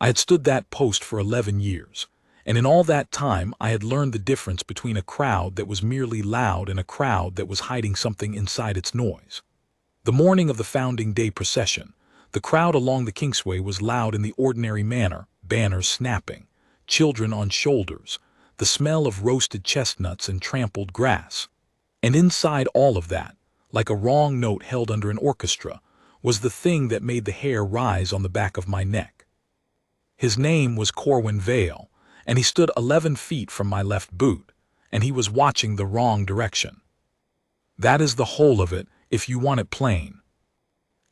I had stood that post for 11 years, and in all that time I had learned the difference between a crowd that was merely loud and a crowd that was hiding something inside its noise. The morning of the Founding Day procession, the crowd along the Kingsway was loud in the ordinary manner, banners snapping, children on shoulders, the smell of roasted chestnuts and trampled grass. And inside all of that, like a wrong note held under an orchestra, was the thing that made the hair rise on the back of my neck. His name was Corwin Vale, and he stood 11 feet from my left boot, and he was watching the wrong direction. That is the whole of it, if you want it plain.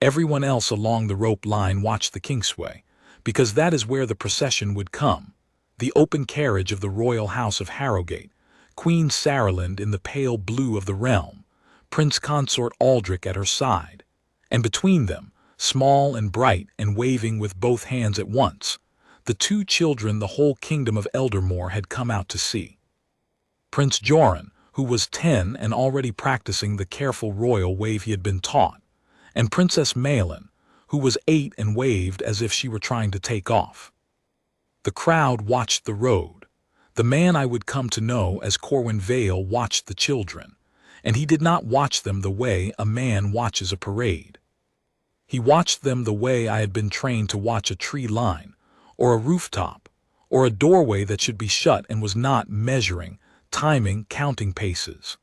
Everyone else along the rope line watched the Kingsway, because that is where the procession would come, the open carriage of the Royal House of Harrowgate, Queen Saralind in the pale blue of the realm, Prince Consort Aldrich at her side, and between them, small and bright and waving with both hands at once, the two children the whole Kingdom of Eldermoor had come out to see. Prince Joran, who was 10 and already practicing the careful royal wave he had been taught, and Princess Malin, who was 8 and waved as if she were trying to take off. The crowd watched the road. The man I would come to know as Corwin Vale watched the children, and he did not watch them the way a man watches a parade. He watched them the way I had been trained to watch a tree line, or a rooftop, or a doorway that should be shut and was not measuring, timing, counting paces.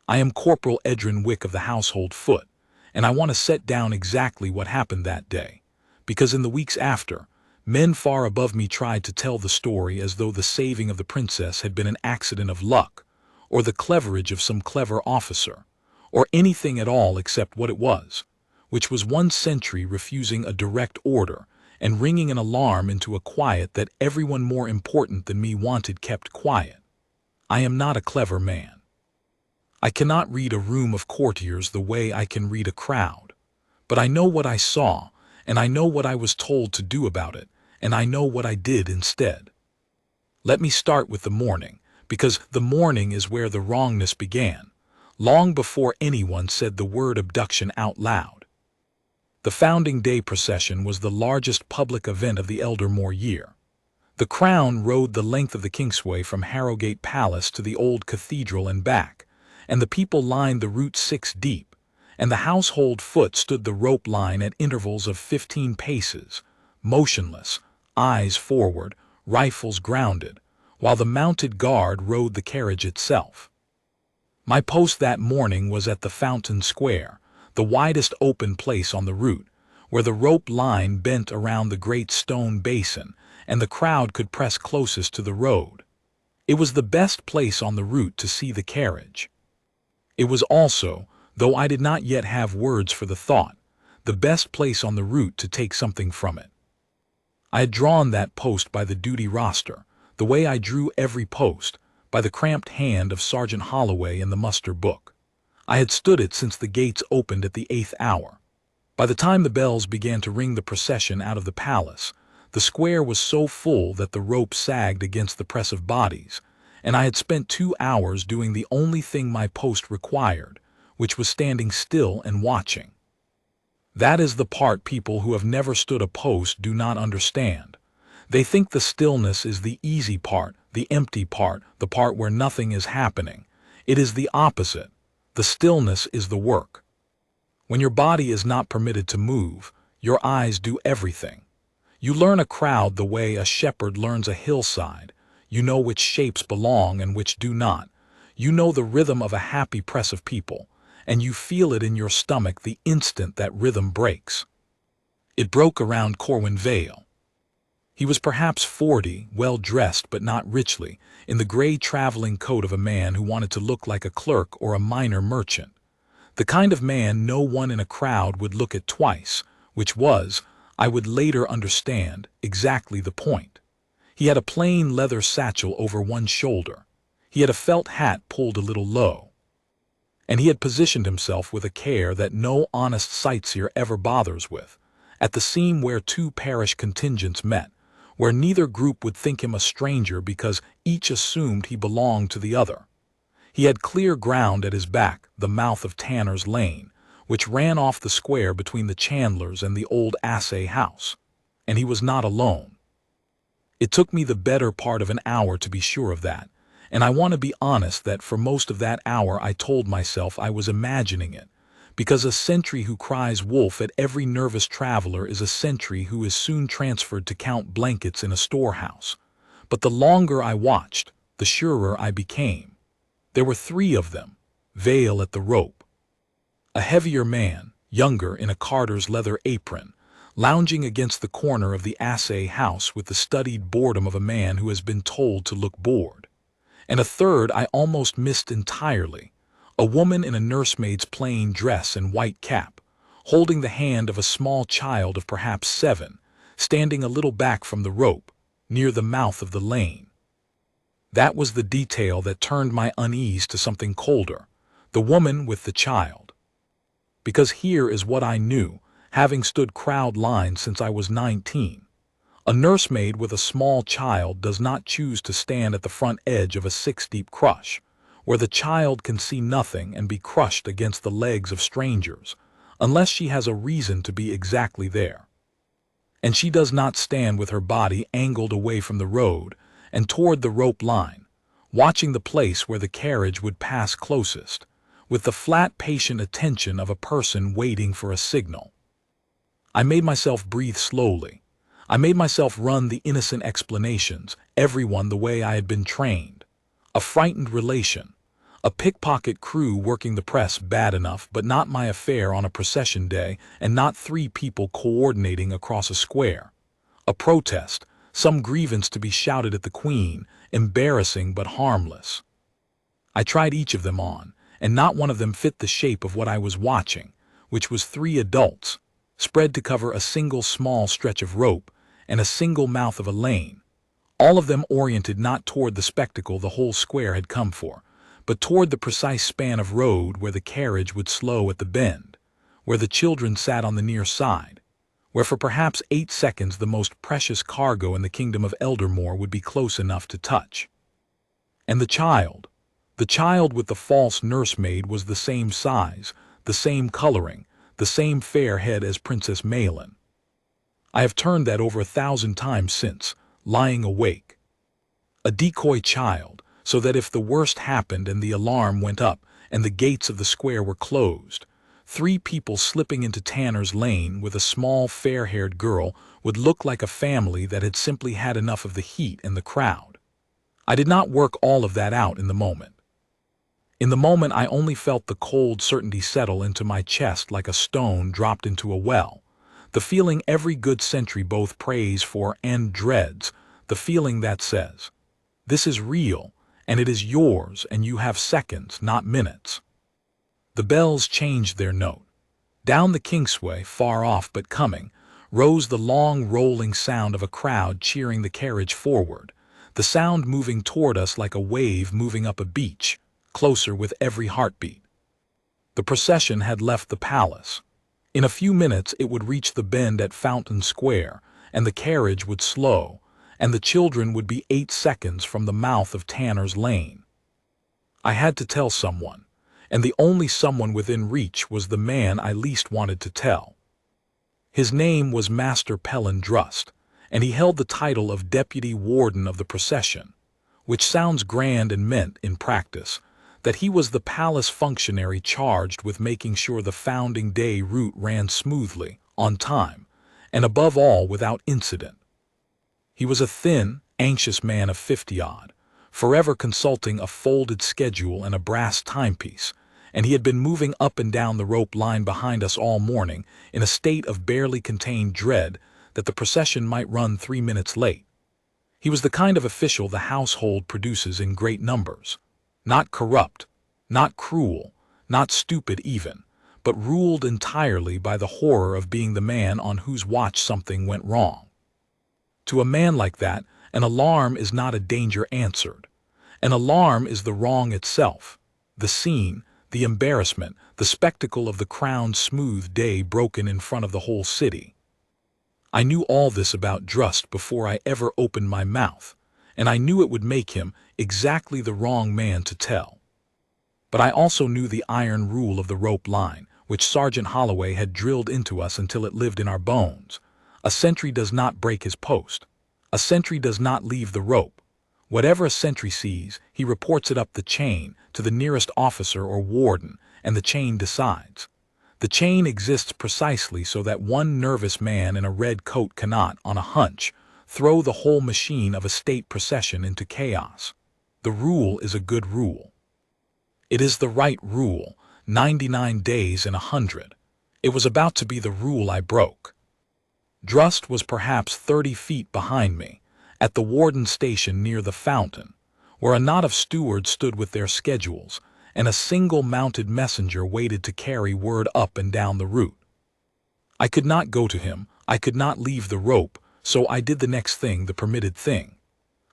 I am Corporal Edrin Wick of the Household Foot, and I want to set down exactly what happened that day, because in the weeks after, men far above me tried to tell the story as though the saving of the princess had been an accident of luck, or the cleverage of some clever officer, or anything at all except what it was, which was one sentry refusing a direct order and ringing an alarm into a quiet that everyone more important than me wanted kept quiet. I am not a clever man. I cannot read a room of courtiers the way I can read a crowd, but I know what I saw, and I know what I was told to do about it, and I know what I did instead. Let me start with the morning, because the morning is where the wrongness began, long before anyone said the word abduction out loud. The Founding Day procession was the largest public event of the Eldermoor year. The crown rode the length of the Kingsway from Harrowgate Palace to the old cathedral and back, and the people lined the route 6 deep, and the household foot stood the rope line at intervals of 15 paces, motionless, eyes forward, rifles grounded, while the mounted guard rode the carriage itself. My post that morning was at the Fountain Square, the widest open place on the route, where the rope line bent around the great stone basin and the crowd could press closest to the road. It was the best place on the route to see the carriage. It was also, though I did not yet have words for the thought, the best place on the route to take something from it. I had drawn that post by the duty roster, the way I drew every post, by the cramped hand of Sergeant Holloway in the muster book. I had stood it since the gates opened at the 8th hour. By the time the bells began to ring the procession out of the palace, the square was so full that the rope sagged against the press of bodies, and I had spent 2 hours doing the only thing my post required, which was standing still and watching. That is the part people who have never stood a post do not understand. They think the stillness is the easy part, the empty part, the part where nothing is happening. It is the opposite. The stillness is the work. When your body is not permitted to move, your eyes do everything. You learn a crowd the way a shepherd learns a hillside. You know which shapes belong and which do not. You know the rhythm of a happy press of people, and you feel it in your stomach the instant that rhythm breaks. It broke around Corwin Vale. He was perhaps 40, well-dressed but not richly, in the gray traveling coat of a man who wanted to look like a clerk or a minor merchant. The kind of man no one in a crowd would look at twice, which was, I would later understand, exactly the point. He had a plain leather satchel over one shoulder. He had a felt hat pulled a little low. And he had positioned himself with a care that no honest sightseer ever bothers with, at the seam where 2 parish contingents met, where neither group would think him a stranger because each assumed he belonged to the other. He had clear ground at his back, the mouth of Tanner's Lane, which ran off the square between the Chandlers and the old Assay house. And he was not alone. It took me the better part of an hour to be sure of that, and I want to be honest that for most of that hour I told myself I was imagining it, because a sentry who cries wolf at every nervous traveler is a sentry who is soon transferred to count blankets in a storehouse. But the longer I watched, the surer I became. There were three of them, veil at the rope. A heavier man, younger in a carter's leather apron, lounging against the corner of the assay house with the studied boredom of a man who has been told to look bored. And a third I almost missed entirely, a woman in a nursemaid's plain dress and white cap, holding the hand of a small child of perhaps 7, standing a little back from the rope, near the mouth of the lane. That was the detail that turned my unease to something colder, the woman with the child. Because here is what I knew, having stood crowd lines since I was 19. A nursemaid with a small child does not choose to stand at the front edge of a 6-deep crush, where the child can see nothing and be crushed against the legs of strangers, unless she has a reason to be exactly there. And she does not stand with her body angled away from the road and toward the rope line, watching the place where the carriage would pass closest, with the flat, patient attention of a person waiting for a signal. I made myself breathe slowly. I made myself run the innocent explanations, everyone the way I had been trained. A frightened relation, a pickpocket crew working the press bad enough, but not my affair on a procession day, and not 3 people coordinating across a square. A protest, some grievance to be shouted at the Queen, embarrassing but harmless. I tried each of them on, and not one of them fit the shape of what I was watching, which was 3 adults, spread to cover a single small stretch of rope and a single mouth of a lane, all of them oriented not toward the spectacle the whole square had come for, but toward the precise span of road where the carriage would slow at the bend, where the children sat on the near side, where for perhaps 8 seconds the most precious cargo in the Kingdom of Eldermoor would be close enough to touch. And the child with the false nursemaid was the same size, the same coloring, the same fair head as Princess Malin. I have turned that over 1,000 times since, lying awake. A decoy child, so that if the worst happened and the alarm went up and the gates of the square were closed, 3 people slipping into Tanner's Lane with a small fair-haired girl would look like a family that had simply had enough of the heat and the crowd. I did not work all of that out in the moment. In the moment I only felt the cold certainty settle into my chest like a stone dropped into a well, the feeling every good sentry both prays for and dreads, the feeling that says, "This is real, and it is yours, and you have seconds, not minutes." The bells changed their note. Down the Kingsway, far off but coming, rose the long rolling sound of a crowd cheering the carriage forward, the sound moving toward us like a wave moving up a beach, closer with every heartbeat. The procession had left the palace. In a few minutes it would reach the bend at Fountain Square, and the carriage would slow, and the children would be 8 seconds from the mouth of Tanner's Lane. I had to tell someone, and the only someone within reach was the man I least wanted to tell. His name was Master Pelin Drust, and he held the title of Deputy Warden of the Procession, which sounds grand and meant, in practice, that he was the palace functionary charged with making sure the founding day route ran smoothly, on time, and above all without incident. He was a thin, anxious man of 50-odd, forever consulting a folded schedule and a brass timepiece, and he had been moving up and down the rope line behind us all morning in a state of barely contained dread that the procession might run 3 minutes late. He was the kind of official the household produces in great numbers. Not corrupt, not cruel, not stupid even, but ruled entirely by the horror of being the man on whose watch something went wrong. To a man like that, an alarm is not a danger answered. An alarm is the wrong itself, the scene, the embarrassment, the spectacle of the crowned smooth day broken in front of the whole city. I knew all this about Drust before I ever opened my mouth, and I knew it would make him exactly the wrong man to tell. But I also knew the iron rule of the rope line, which Sergeant Holloway had drilled into us until it lived in our bones. A sentry does not break his post. A sentry does not leave the rope. Whatever a sentry sees, he reports it up the chain to the nearest officer or warden, and the chain decides. The chain exists precisely so that one nervous man in a red coat cannot, on a hunch, throw the whole machine of a state procession into chaos. The rule is a good rule. It is the right rule, 99 days in 100. It was about to be the rule I broke. Drust was perhaps 30 feet behind me, at the warden's station near the fountain, where a knot of stewards stood with their schedules, and a single mounted messenger waited to carry word up and down the route. I could not go to him, I could not leave the rope, so I did the next thing, the permitted thing.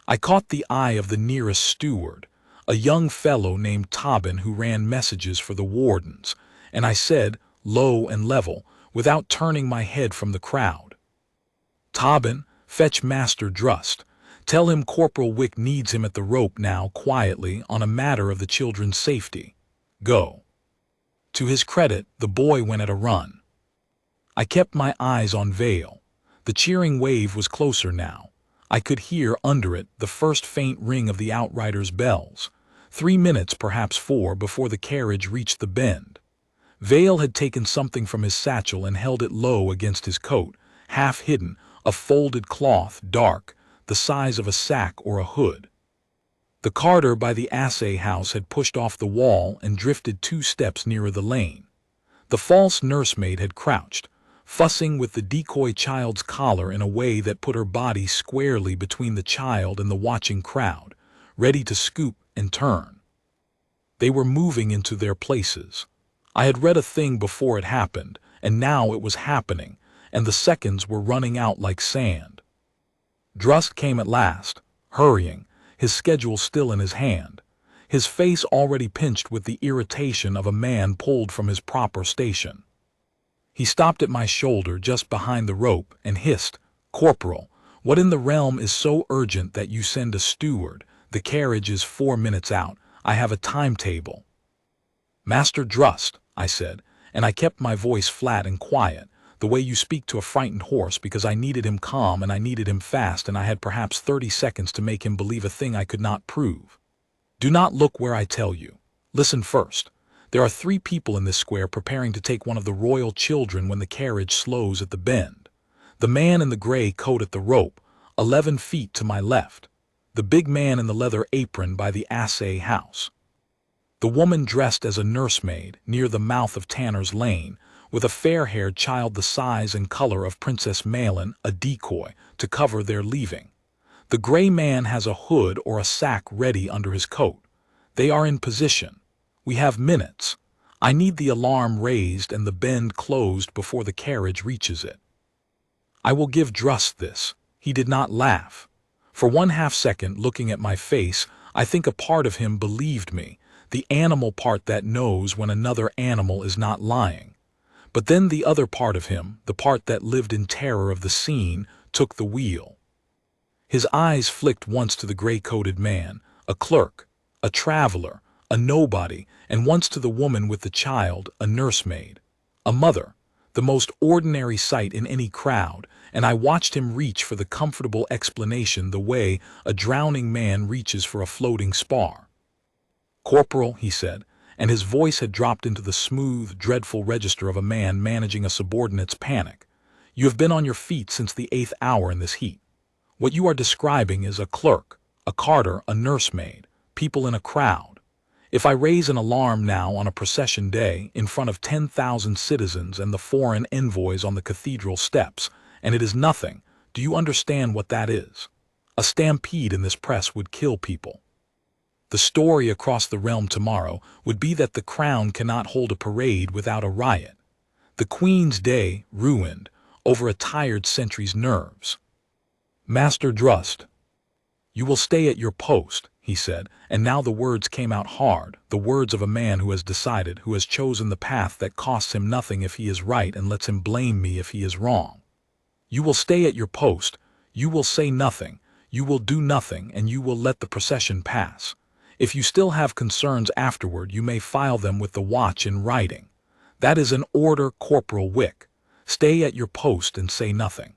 I caught the eye of the nearest steward, a young fellow named Tobin who ran messages for the wardens, and I said, low and level, without turning my head from the crowd, "Tobin, fetch Master Drust. Tell him Corporal Wick needs him at the rope now quietly on a matter of the children's safety. Go." To his credit, the boy went at a run. I kept my eyes on Vale. The cheering wave was closer now. I could hear under it the first faint ring of the outriders' bells. 3 minutes, perhaps 4, before the carriage reached the bend. Vale had taken something from his satchel and held it low against his coat, half hidden, a folded cloth, dark, the size of a sack or a hood. The carter by the assay house had pushed off the wall and drifted 2 steps nearer the lane. The false nursemaid had crouched, fussing with the decoy child's collar in a way that put her body squarely between the child and the watching crowd, ready to scoop and turn. They were moving into their places. I had read a thing before it happened, and now it was happening, and the seconds were running out like sand. Drust came at last, hurrying, his schedule still in his hand, his face already pinched with the irritation of a man pulled from his proper station. He stopped at my shoulder just behind the rope and hissed, "Corporal, what in the realm is so urgent that you send a steward? The carriage is 4 minutes out. I have a timetable." "Master Drust," I said, and I kept my voice flat and quiet, the way you speak to a frightened horse, because I needed him calm and I needed him fast, and I had perhaps 30 seconds to make him believe a thing I could not prove. "Do not look where I tell you. Listen first. There are 3 people in this square preparing to take one of the royal children when the carriage slows at the bend. The man in the gray coat at the rope, 11 feet to my left. The big man in the leather apron by the assay house. The woman dressed as a nursemaid near the mouth of Tanner's Lane, with a fair-haired child the size and color of Princess Malin, a decoy, to cover their leaving. The gray man has a hood or a sack ready under his coat. They are in position. We have minutes. I need the alarm raised and the bend closed before the carriage reaches it." I will give Drust this. He did not laugh. For 1/2 second, looking at my face, I think a part of him believed me, the animal part that knows when another animal is not lying. But then the other part of him, the part that lived in terror of the scene, took the wheel. His eyes flicked once to the gray-coated man, a clerk, a traveler, a nobody, and once to the woman with the child, a nursemaid, a mother, the most ordinary sight in any crowd, and I watched him reach for the comfortable explanation the way a drowning man reaches for a floating spar. "Corporal," he said, and his voice had dropped into the smooth, dreadful register of a man managing a subordinate's panic. "You have been on your feet since the 8th hour in this heat. What you are describing is a clerk, a carter, a nursemaid, people in a crowd. If I raise an alarm now on a procession day in front of 10,000 citizens and the foreign envoys on the cathedral steps, and it is nothing, do you understand what that is? A stampede in this press would kill people. The story across the realm tomorrow would be that the crown cannot hold a parade without a riot. The Queen's day ruined over a tired sentry's nerves. Master Drust, you will stay at your post, he said, and now the words came out hard, the words of a man who has decided, who has chosen the path that costs him nothing if he is right and lets him blame me if he is wrong. You will stay at your post, you will say nothing, you will do nothing, and you will let the procession pass. If you still have concerns afterward, you may file them with the watch in writing. That is an order, Corporal Wick. Stay at your post and say nothing.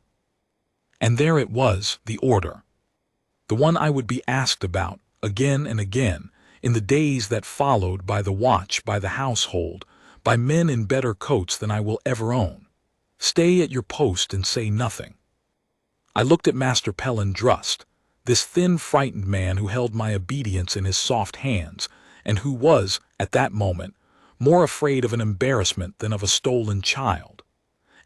And there it was, the order. The one I would be asked about, again and again, in the days that followed, by the watch, by the household, by men in better coats than I will ever own. Stay at your post and say nothing. I looked at Master Pellandrust, this thin, frightened man who held my obedience in his soft hands, and who was, at that moment, more afraid of an embarrassment than of a stolen child.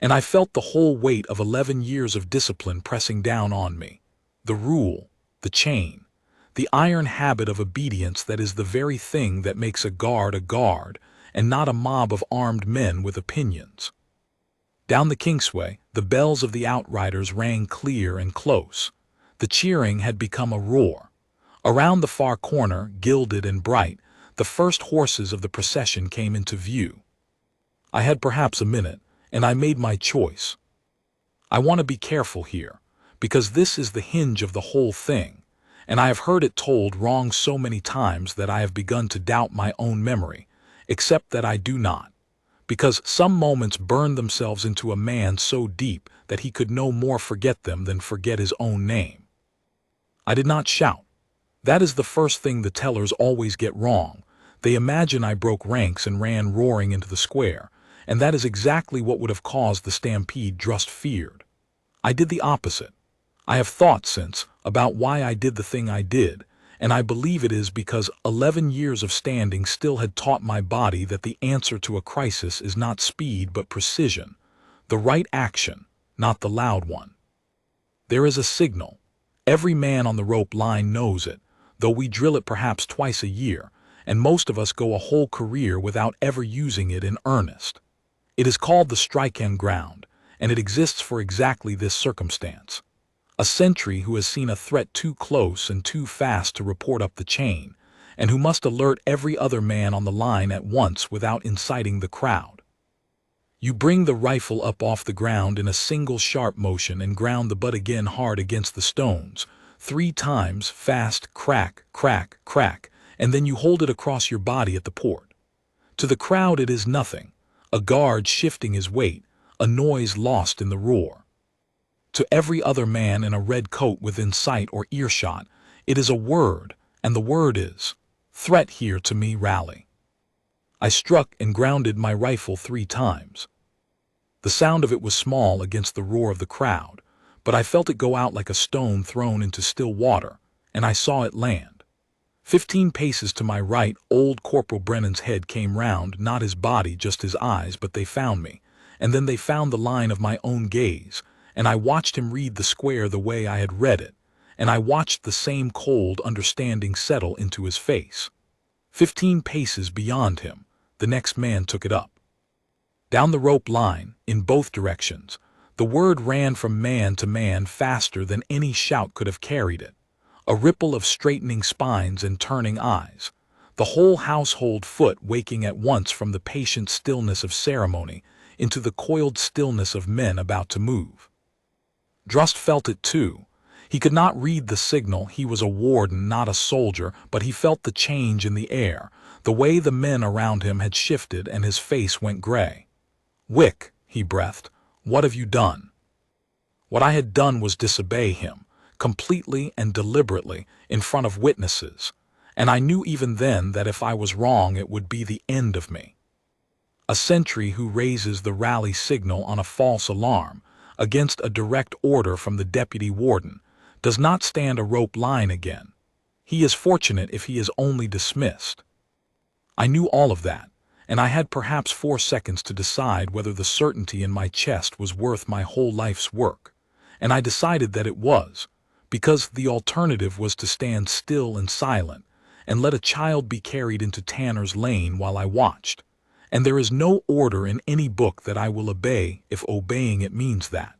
And I felt the whole weight of 11 years of discipline pressing down on me. The rule, the chain, the iron habit of obedience that is the very thing that makes a guard, and not a mob of armed men with opinions. Down the Kingsway, the bells of the outriders rang clear and close. The cheering had become a roar. Around the far corner, gilded and bright, the first horses of the procession came into view. I had perhaps a minute, and I made my choice. I want to be careful here, because this is the hinge of the whole thing, and I have heard it told wrong so many times that I have begun to doubt my own memory, except that I do not, because some moments burn themselves into a man so deep that he could no more forget them than forget his own name. I did not shout. That is the first thing the tellers always get wrong. They imagine I broke ranks and ran roaring into the square, and that is exactly what would have caused the stampede Drust feared. I did the opposite. I have thought since about why I did the thing I did, and I believe it is because 11 years of standing still had taught my body that the answer to a crisis is not speed but precision, the right action, not the loud one. There is a signal. Every man on the rope line knows it, though we drill it perhaps twice a year, and most of us go a whole career without ever using it in earnest. It is called the strike-end ground, and it exists for exactly this circumstance. A sentry who has seen a threat too close and too fast to report up the chain, and who must alert every other man on the line at once without inciting the crowd. You bring the rifle up off the ground in a single sharp motion and ground the butt again hard against the stones, 3 times, fast, crack, crack, crack, and then you hold it across your body at the port. To the crowd it is nothing, a guard shifting his weight, a noise lost in the roar. To every other man in a red coat within sight or earshot, it is a word, and the word is, "Threat here to me, rally." I struck and grounded my rifle 3 times. The sound of it was small against the roar of the crowd, but I felt it go out like a stone thrown into still water, and I saw it land. 15 paces to my right, old Corporal Brennan's head came round, not his body, just his eyes, but they found me, and then they found the line of my own gaze, and I watched him read the square the way I had read it, and I watched the same cold understanding settle into his face. 15 paces beyond him, the next man took it up. Down the rope line, in both directions, the word ran from man to man faster than any shout could have carried it, a ripple of straightening spines and turning eyes, the whole household foot waking at once from the patient stillness of ceremony into the coiled stillness of men about to move. Drust felt it too. He could not read the signal, he was a warden, not a soldier, but he felt the change in the air, the way the men around him had shifted, and his face went gray. "Wick," he breathed, "what have you done?" What I had done was disobey him, completely and deliberately, in front of witnesses, and I knew even then that if I was wrong it would be the end of me. A sentry who raises the rally signal on a false alarm, against a direct order from the deputy warden, does not stand a rope line again. He is fortunate if he is only dismissed. I knew all of that, and I had perhaps 4 seconds to decide whether the certainty in my chest was worth my whole life's work, and I decided that it was, because the alternative was to stand still and silent, and let a child be carried into Tanner's Lane while I watched. And there is no order in any book that I will obey if obeying it means that.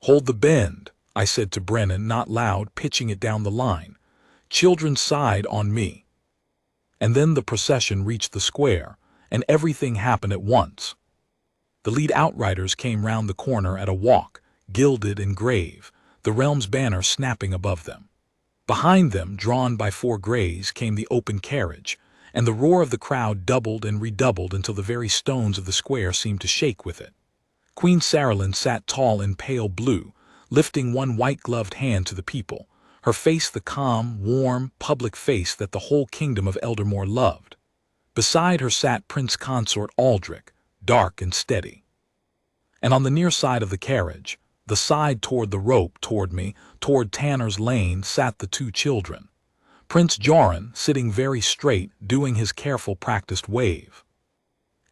"Hold the bend," I said to Brennan, not loud, pitching it down the line. "Children's side on me." And then the procession reached the square, and everything happened at once. The lead outriders came round the corner at a walk, gilded and grave, the realm's banner snapping above them. Behind them, drawn by 4 greys, came the open carriage, and the roar of the crowd doubled and redoubled until the very stones of the square seemed to shake with it. Queen Saralyn sat tall in pale blue, lifting one white-gloved hand to the people, her face the calm, warm, public face that the whole kingdom of Eldermoor loved. Beside her sat Prince Consort Aldrich, dark and steady. And on the near side of the carriage, the side toward the rope, toward me, toward Tanner's Lane, sat the two children. Prince Joran, sitting very straight, doing his careful practiced wave.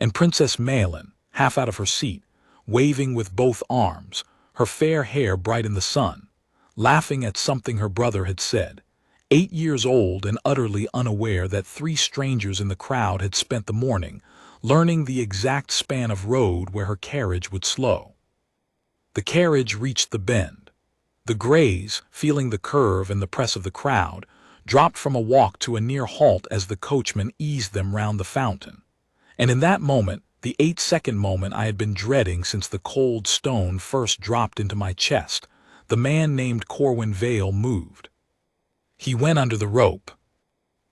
And Princess Malin, half out of her seat, waving with both arms, her fair hair bright in the sun, laughing at something her brother had said, 8 years old and utterly unaware that 3 strangers in the crowd had spent the morning learning the exact span of road where her carriage would slow. The carriage reached the bend. The Greys, feeling the curve and the press of the crowd, dropped from a walk to a near halt as the coachman eased them round the fountain. And in that moment, the 8-second moment I had been dreading since the cold stone first dropped into my chest, the man named Corwin Vale moved. He went under the rope.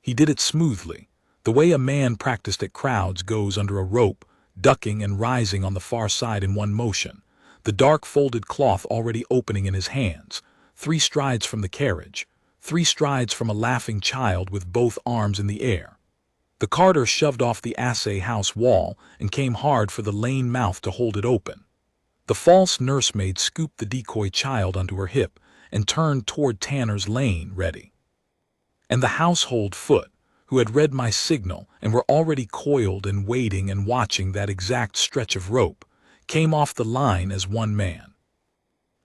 He did it smoothly, the way a man practiced at crowds goes under a rope, ducking and rising on the far side in one motion, the dark folded cloth already opening in his hands, 3 strides from the carriage, 3 strides from a laughing child with both arms in the air. The carter shoved off the assay house wall and came hard for the lane mouth to hold it open. The false nursemaid scooped the decoy child onto her hip and turned toward Tanner's Lane, ready. And the household foot, who had read my signal and were already coiled and waiting and watching that exact stretch of rope, came off the line as one man.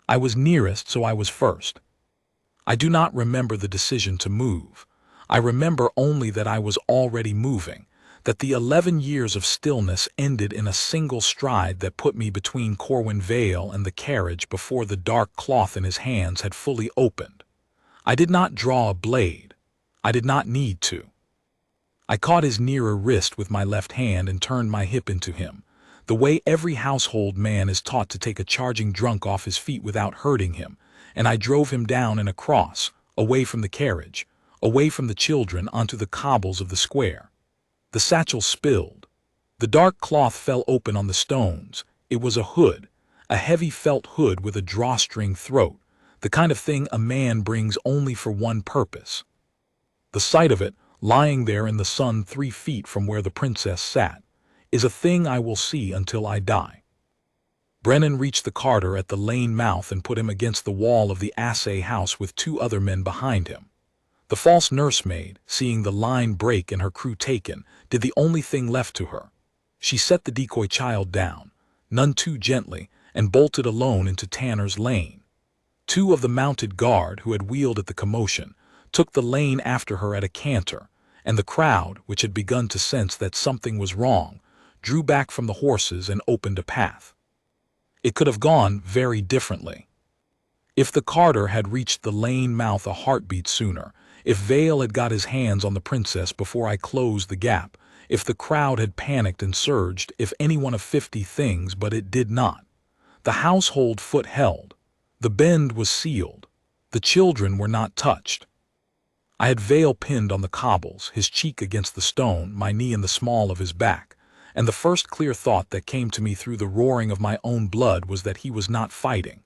I was nearest, so I was first. I do not remember the decision to move. I remember only that I was already moving, that the 11 years of stillness ended in a single stride that put me between Corwin Vale and the carriage before the dark cloth in his hands had fully opened. I did not draw a blade. I did not need to. I caught his nearer wrist with my left hand and turned my hip into him, the way every household man is taught to take a charging drunk off his feet without hurting him, and I drove him down and across, away from the carriage, away from the children onto the cobbles of the square. The satchel spilled. The dark cloth fell open on the stones. It was a hood, a heavy felt hood with a drawstring throat, the kind of thing a man brings only for one purpose. The sight of it, lying there in the sun 3 feet from where the princess sat, is a thing I will see until I die. Brennan reached the carter at the lane mouth and put him against the wall of the assay house with 2 other men behind him. The false nursemaid, seeing the line break and her crew taken, did the only thing left to her. She set the decoy child down, none too gently, and bolted alone into Tanner's Lane. 2 of the mounted guard, who had wheeled at the commotion, took the lane after her at a canter, and the crowd, which had begun to sense that something was wrong, drew back from the horses and opened a path. It could have gone very differently. If the carter had reached the lane mouth a heartbeat sooner, if Vale had got his hands on the princess before I closed the gap, if the crowd had panicked and surged, if any one of 50 things, but it did not. The household foot held. The bend was sealed. The children were not touched. I had Vale pinned on the cobbles, his cheek against the stone, my knee in the small of his back, and the first clear thought that came to me through the roaring of my own blood was that he was not fighting.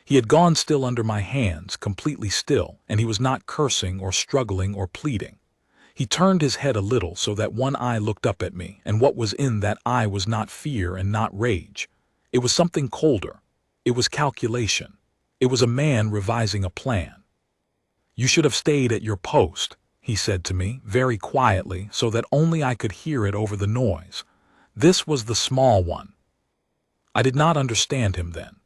He had gone still under my hands, completely still, and he was not cursing or struggling or pleading. He turned his head a little so that one eye looked up at me, and what was in that eye was not fear and not rage. It was something colder. It was calculation. It was a man revising a plan. "You should have stayed at your post," he said to me, very quietly, so that only I could hear it over the noise. This was the small one. I did not understand him then.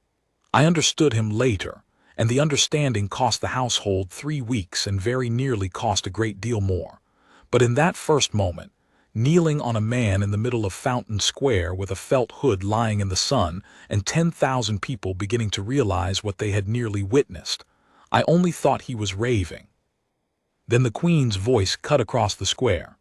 I understood him later, and the understanding cost the household 3 weeks and very nearly cost a great deal more. But in that first moment, kneeling on a man in the middle of Fountain Square with a felt hood lying in the sun and 10,000 people beginning to realize what they had nearly witnessed, I only thought he was raving. Then the Queen's voice cut across the square.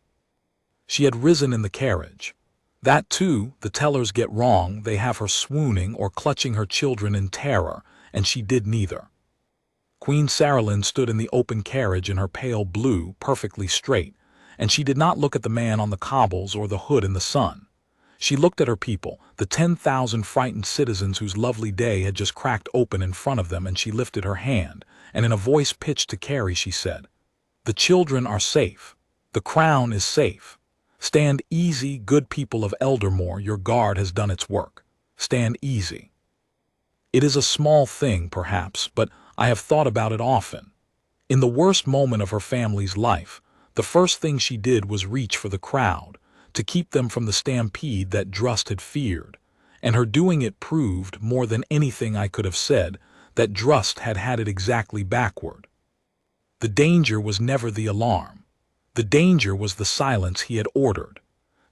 She had risen in the carriage. That too, the tellers get wrong, they have her swooning or clutching her children in terror, and she did neither. Queen Saralyn stood in the open carriage in her pale blue, perfectly straight, and she did not look at the man on the cobbles or the hood in the sun. She looked at her people, the 10,000 frightened citizens whose lovely day had just cracked open in front of them, and she lifted her hand, and in a voice pitched to carry, she said, "The children are safe. The crown is safe. Stand easy, good people of Eldermoor, your guard has done its work. Stand easy." It is a small thing, perhaps, but I have thought about it often. In the worst moment of her family's life, the first thing she did was reach for the crowd, to keep them from the stampede that Drust had feared, and her doing it proved, more than anything I could have said, that Drust had had it exactly backward. The danger was never the alarm. The danger was the silence he had ordered.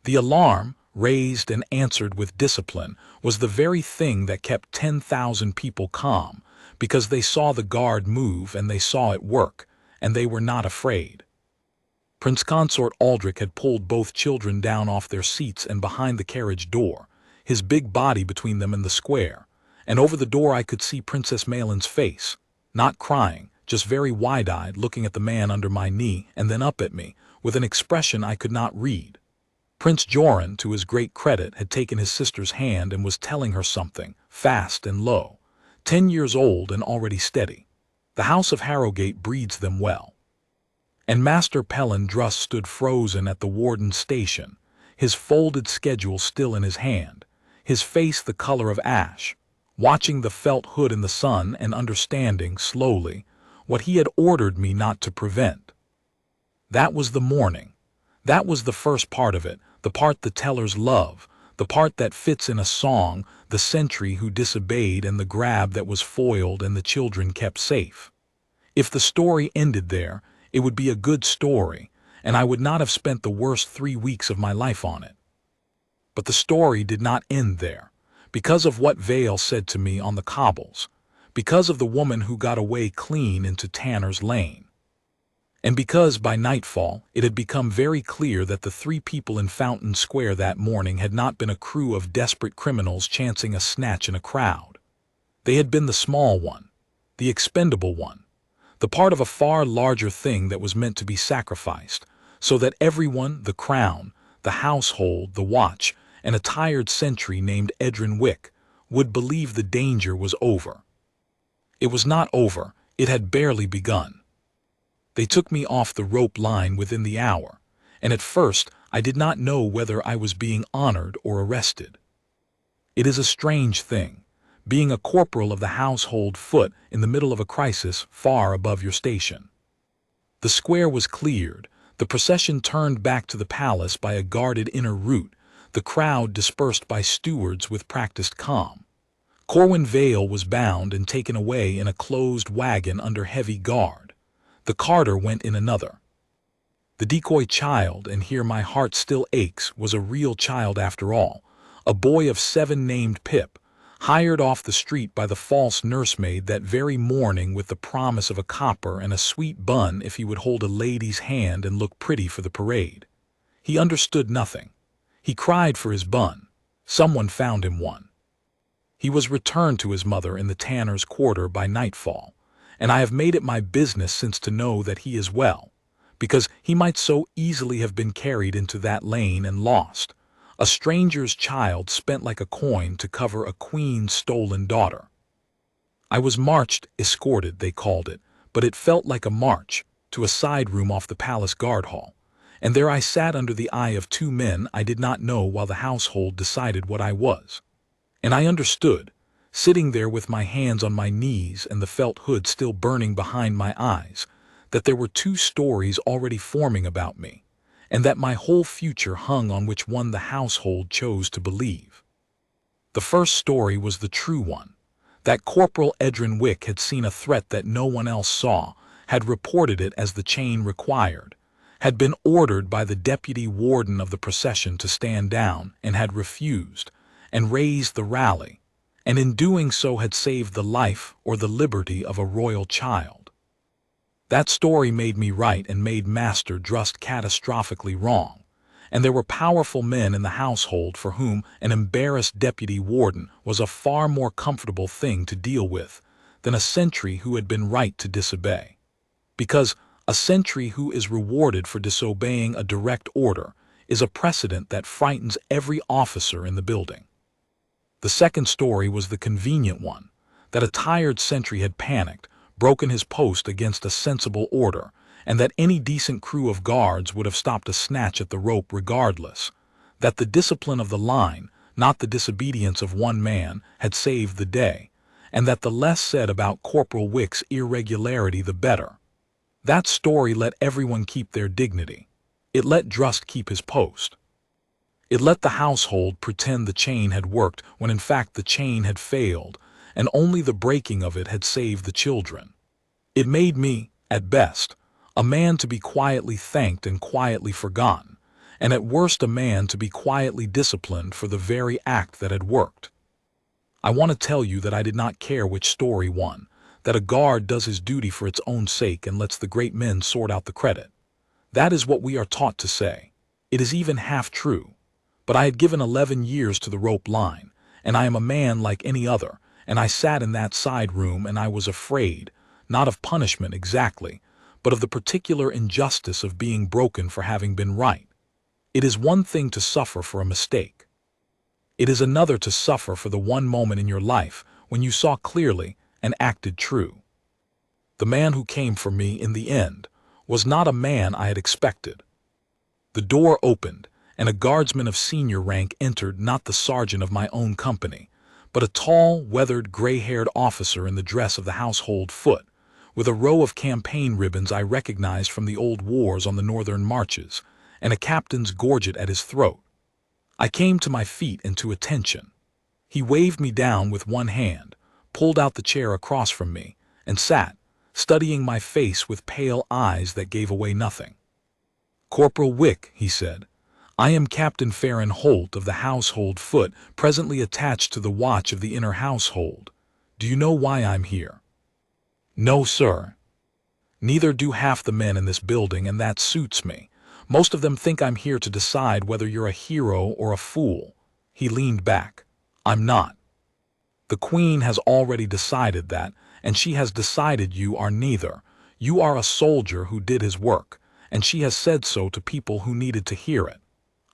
The alarm, raised and answered with discipline, was the very thing that kept 10,000 people calm, because they saw the guard move and they saw it work, and they were not afraid. Prince Consort Aldrich had pulled both children down off their seats and behind the carriage door, his big body between them and the square, and over the door I could see Princess Malin's face, not crying, just very wide-eyed, looking at the man under my knee and then up at me, with an expression I could not read. Prince Joran, to his great credit, had taken his sister's hand and was telling her something, fast and low, 10 years old and already steady. The House of Harrowgate breeds them well. And Master Pelin Drust stood frozen at the warden's station, his folded schedule still in his hand, his face the color of ash, watching the felt hood in the sun and understanding, slowly, what he had ordered me not to prevent. That was the morning. That was the first part of it, the part the tellers love, the part that fits in a song, the sentry who disobeyed and the grab that was foiled and the children kept safe. If the story ended there, it would be a good story, and I would not have spent the worst 3 weeks of my life on it. But the story did not end there, because of what Vale said to me on the cobbles, because of the woman who got away clean into Tanner's Lane. And because by nightfall it had become very clear that the 3 people in Fountain Square that morning had not been a crew of desperate criminals chancing a snatch in a crowd. They had been the small one, the expendable one, the part of a far larger thing that was meant to be sacrificed, so that everyone, the crown, the household, the watch, and a tired sentry named Edrin Wick, would believe the danger was over. It was not over, it had barely begun. They took me off the rope line within the hour, and at first I did not know whether I was being honored or arrested. It is a strange thing, being a corporal of the household foot in the middle of a crisis far above your station. The square was cleared, the procession turned back to the palace by a guarded inner route, the crowd dispersed by stewards with practiced calm. Corwin Vale was bound and taken away in a closed wagon under heavy guard. The carter went in another. The decoy child, and here my heart still aches, was a real child after all, a boy of 7 named Pip, hired off the street by the false nursemaid that very morning with the promise of a copper and a sweet bun if he would hold a lady's hand and look pretty for the parade. He understood nothing. He cried for his bun. Someone found him one. He was returned to his mother in the tanner's quarter by nightfall, and I have made it my business since to know that he is well, because he might so easily have been carried into that lane and lost, a stranger's child spent like a coin to cover a queen's stolen daughter. I was marched, escorted, they called it, but it felt like a march, to a side room off the palace guard hall, and there I sat under the eye of 2 men I did not know while the household decided what I was. And I understood, sitting there with my hands on my knees and the felt hood still burning behind my eyes, that there were 2 stories already forming about me, and that my whole future hung on which one the household chose to believe. The first story was the true one, that Corporal Edrin Wick had seen a threat that no one else saw, had reported it as the chain required, had been ordered by the deputy warden of the procession to stand down and had refused, and raised the rally, and in doing so had saved the life or the liberty of a royal child. That story made me right and made Master Drust catastrophically wrong, and there were powerful men in the household for whom an embarrassed deputy warden was a far more comfortable thing to deal with than a sentry who had been right to disobey. Because a sentry who is rewarded for disobeying a direct order is a precedent that frightens every officer in the building. The second story was the convenient one, that a tired sentry had panicked, broken his post against a sensible order, and that any decent crew of guards would have stopped a snatch at the rope regardless, that the discipline of the line, not the disobedience of one man, had saved the day, and that the less said about Corporal Wick's irregularity the better. That story let everyone keep their dignity. It let Drust keep his post. It let the household pretend the chain had worked when in fact the chain had failed, and only the breaking of it had saved the children. It made me, at best, a man to be quietly thanked and quietly forgotten, and at worst a man to be quietly disciplined for the very act that had worked. I want to tell you that I did not care which story won, that a guard does his duty for its own sake and lets the great men sort out the credit. That is what we are taught to say. It is even half true. But I had given 11 years to the rope line, and I am a man like any other, and I sat in that side room and I was afraid, not of punishment exactly, but of the particular injustice of being broken for having been right. It is one thing to suffer for a mistake. It is another to suffer for the one moment in your life when you saw clearly and acted true. The man who came for me in the end was not a man I had expected. The door opened, and a guardsman of senior rank entered, not the sergeant of my own company, but a tall, weathered, gray-haired officer in the dress of the household foot, with a row of campaign ribbons I recognized from the old wars on the northern marches, and a captain's gorget at his throat. I came to my feet and to attention. He waved me down with one hand, pulled out the chair across from me, and sat, studying my face with pale eyes that gave away nothing. "Corporal Wick," he said, "I am Captain Farron Holt of the household foot, presently attached to the watch of the inner household. Do you know why I'm here?" "No, sir." "Neither do half the men in this building, and that suits me. Most of them think I'm here to decide whether you're a hero or a fool." He leaned back. "I'm not. The Queen has already decided that, and she has decided you are neither. You are a soldier who did his work, and she has said so to people who needed to hear it.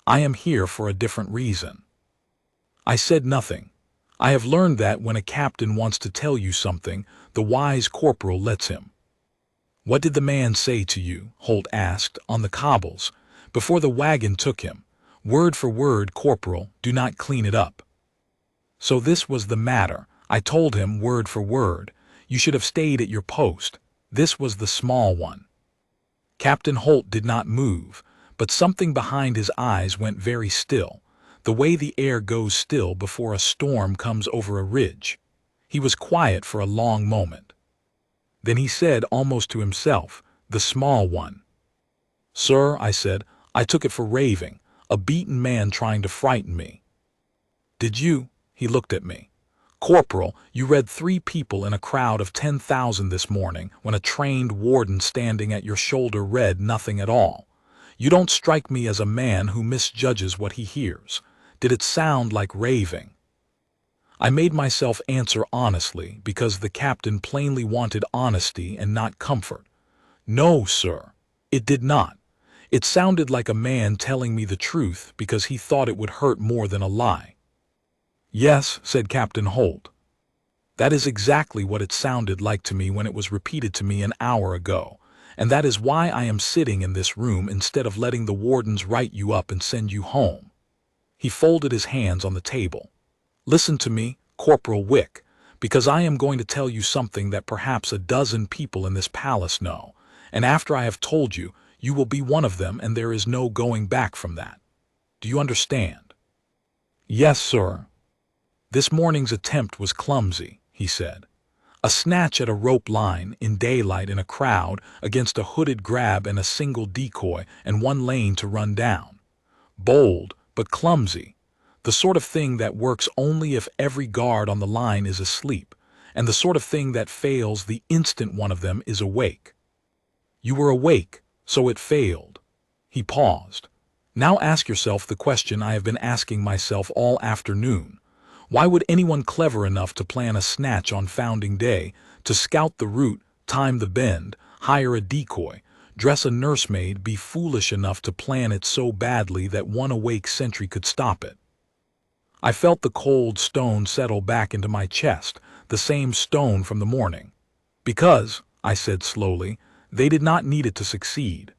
I am here for a different reason." I said nothing. I have learned that when a captain wants to tell you something, the wise corporal lets him. "What did the man say to you?" Holt asked, "on the cobbles, before the wagon took him. Word for word, Corporal, do not clean it up." So this was the matter. I told him, word for word, "You should have stayed at your post." This was the small one. Captain Holt did not move, but something behind his eyes went very still, the way the air goes still before a storm comes over a ridge. He was quiet for a long moment. Then he said, almost to himself, "The small one." "Sir," I said, "I took it for raving, a beaten man trying to frighten me." "Did you?" He looked at me. "Corporal, you read 3 people in a crowd of 10,000 this morning when a trained warden standing at your shoulder read nothing at all. You don't strike me as a man who misjudges what he hears. Did it sound like raving?" I made myself answer honestly because the captain plainly wanted honesty and not comfort. "No, sir, it did not. It sounded like a man telling me the truth because he thought it would hurt more than a lie." "Yes," said Captain Holt. "That is exactly what it sounded like to me when it was repeated to me an hour ago, and that is why I am sitting in this room instead of letting the wardens write you up and send you home." He folded his hands on the table. "Listen to me, Corporal Wick, because I am going to tell you something that perhaps a dozen people in this palace know, and after I have told you, you will be one of them and there is no going back from that. Do you understand?" "Yes, sir." "This morning's attempt was clumsy," he said. "A snatch at a rope line, in daylight in a crowd, against a hooded grab and a single decoy and one lane to run down. Bold, but clumsy. The sort of thing that works only if every guard on the line is asleep, and the sort of thing that fails the instant one of them is awake. You were awake, so it failed." He paused. "Now ask yourself the question I have been asking myself all afternoon. Why would anyone clever enough to plan a snatch on Founding Day, to scout the route, time the bend, hire a decoy, dress a nursemaid, be foolish enough to plan it so badly that one awake sentry could stop it. I felt the cold stone settle back into my chest, the same stone from the morning. Because, I said slowly, they did not need it to succeed.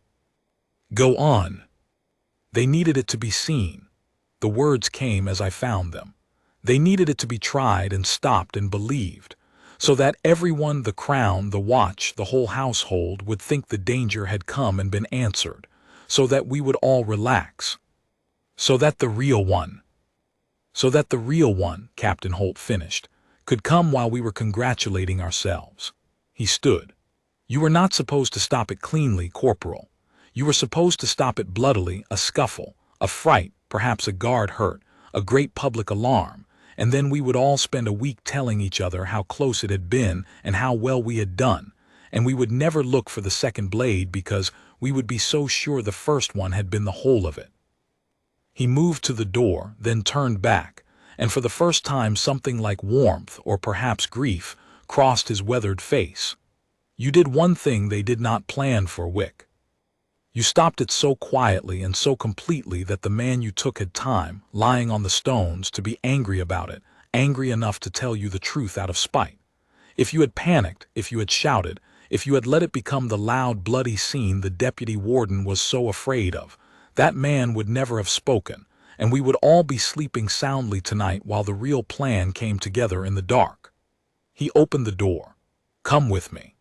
Go on. They needed it to be seen. The words came as I found them. They needed it to be tried and stopped and believed, so that everyone, the crown, the watch, the whole household, would think the danger had come and been answered, so that we would all relax. So that the real one, Captain Holt finished, could come while we were congratulating ourselves. He stood. You were not supposed to stop it cleanly, Corporal. You were supposed to stop it bloodily, a scuffle, a fright, perhaps a guard hurt, a great public alarm, and then we would all spend a week telling each other how close it had been and how well we had done, and we would never look for the second blade because we would be so sure the first one had been the whole of it. He moved to the door, then turned back, and for the first time something like warmth, or perhaps grief, crossed his weathered face. You did one thing they did not plan for, Wick. You stopped it so quietly and so completely that the man you took had time, lying on the stones, to be angry about it, angry enough to tell you the truth out of spite. If you had panicked, if you had shouted, if you had let it become the loud, bloody scene the deputy warden was so afraid of, that man would never have spoken, and we would all be sleeping soundly tonight while the real plan came together in the dark. He opened the door. Come with me.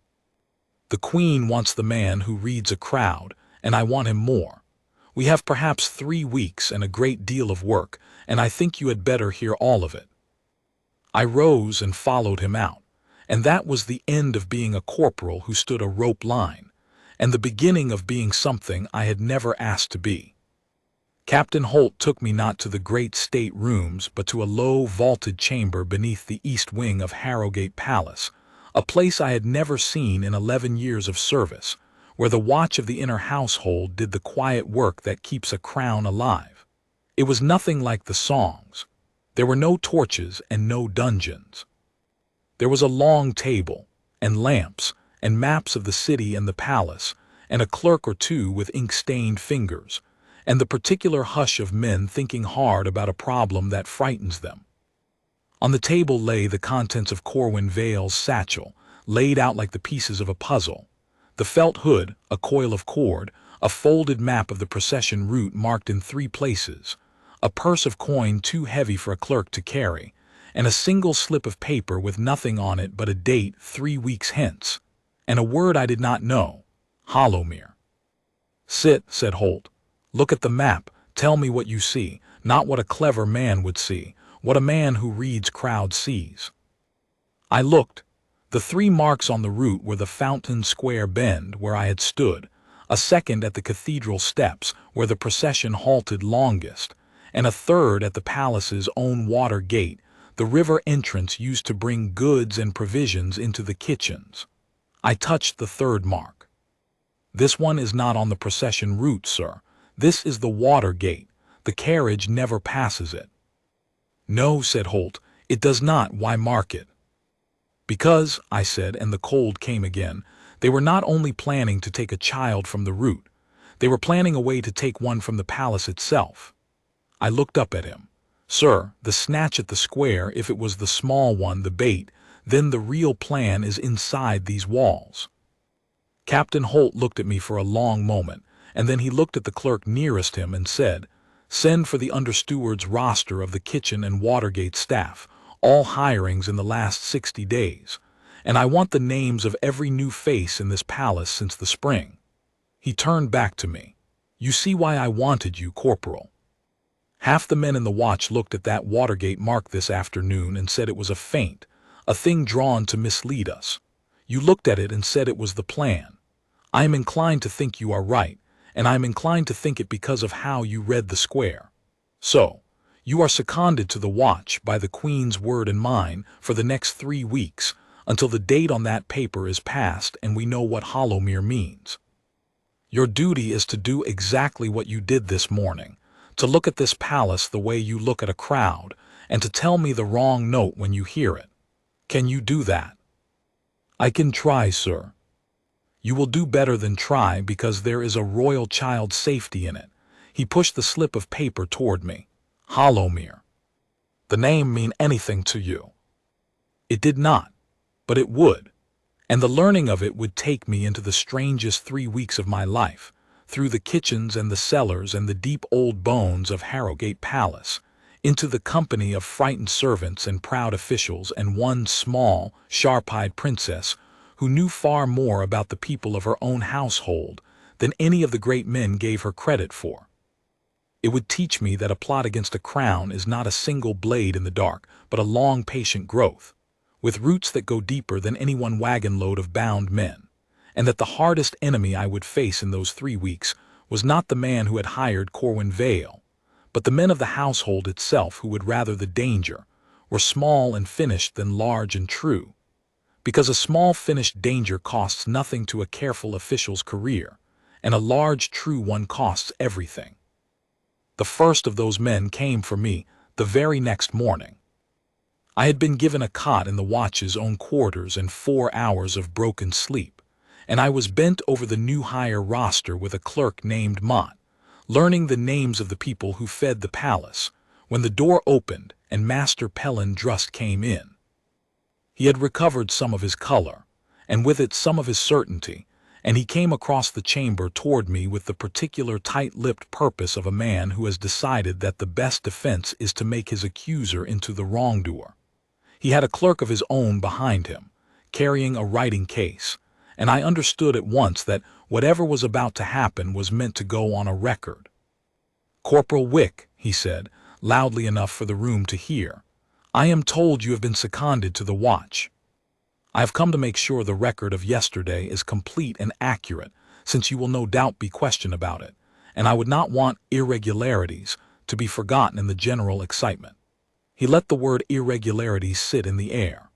The Queen wants the man who reads a crowd, and I want him more. We have perhaps 3 weeks and a great deal of work, and I think you had better hear all of it. I rose and followed him out, and that was the end of being a corporal who stood a rope line, and the beginning of being something I had never asked to be. Captain Holt took me not to the great state rooms, but to a low, vaulted chamber beneath the east wing of Harrowgate Palace, a place I had never seen in 11 years of service, where the watch of the inner household did the quiet work that keeps a crown alive. It was nothing like the songs. There were no torches and no dungeons. There was a long table, and lamps, and maps of the city and the palace, and a clerk or two with ink-stained fingers, and the particular hush of men thinking hard about a problem that frightens them. On the table lay the contents of Corwin Vale's satchel, laid out like the pieces of a puzzle. The felt hood, a coil of cord, a folded map of the procession route marked in 3 places, a purse of coin too heavy for a clerk to carry, and a single slip of paper with nothing on it but a date 3 weeks hence, and a word I did not know, Hollowmere. Sit, said Holt. Look at the map, tell me what you see, not what a clever man would see, what a man who reads crowds sees. I looked. The 3 marks on the route were the Fountain Square bend, where I had stood, a second at the cathedral steps, where the procession halted longest, and a third at the palace's own water gate, the river entrance used to bring goods and provisions into the kitchens. I touched the 3rd mark. This one is not on the procession route, sir. This is the water gate. The carriage never passes it. No, said Holt, it does not. Why mark it? Because, I said, and the cold came again, they were not only planning to take a child from the route, they were planning a way to take one from the palace itself. I looked up at him. Sir, the snatch at the square, if it was the small one, the bait, then the real plan is inside these walls. Captain Holt looked at me for a long moment, and then he looked at the clerk nearest him and said, Send for the understeward's roster of the kitchen and Watergate staff, all hirings in the last 60 days, and I want the names of every new face in this palace since the spring. He turned back to me. You see why I wanted you, Corporal. Half the men in the watch looked at that Watergate mark this afternoon and said it was a feint, a thing drawn to mislead us. You looked at it and said it was the plan. I am inclined to think you are right, and I am inclined to think it because of how you read the square. So, you are seconded to the watch by the Queen's word and mine for the next 3 weeks, until the date on that paper is passed and we know what Hollowmere means. Your duty is to do exactly what you did this morning, to look at this palace the way you look at a crowd, and to tell me the wrong note when you hear it. Can you do that? I can try, sir. You will do better than try because there is a royal child's safety in it. He pushed the slip of paper toward me. Hollowmere. The name mean anything to you? It did not, but it would. And the learning of it would take me into the strangest 3 weeks of my life, through the kitchens and the cellars and the deep old bones of Harrowgate Palace, into the company of frightened servants and proud officials and one small, sharp-eyed princess who knew far more about the people of her own household than any of the great men gave her credit for. It would teach me that a plot against a crown is not a single blade in the dark, but a long, patient growth, with roots that go deeper than any one wagon load of bound men, and that the hardest enemy I would face in those 3 weeks was not the man who had hired Corwin Vale, but the men of the household itself who would rather the danger were small and finished than large and true, because a small finished danger costs nothing to a careful official's career, and a large true one costs everything. The first of those men came for me the very next morning. I had been given a cot in the watch's own quarters and 4 hours of broken sleep, and I was bent over the new hire roster with a clerk named Mott, learning the names of the people who fed the palace, when the door opened and Master Pelin Drust came in. He had recovered some of his color, and with it some of his certainty, and he came across the chamber toward me with the particular tight-lipped purpose of a man who has decided that the best defense is to make his accuser into the wrongdoer. He had a clerk of his own behind him, carrying a writing case, and I understood at once that whatever was about to happen was meant to go on a record. "Corporal Wick," he said, loudly enough for the room to hear, "I am told you have been seconded to the watch. I have come to make sure the record of yesterday is complete and accurate, since you will no doubt be questioned about it, and I would not want irregularities to be forgotten in the general excitement." He let the word irregularities sit in the air.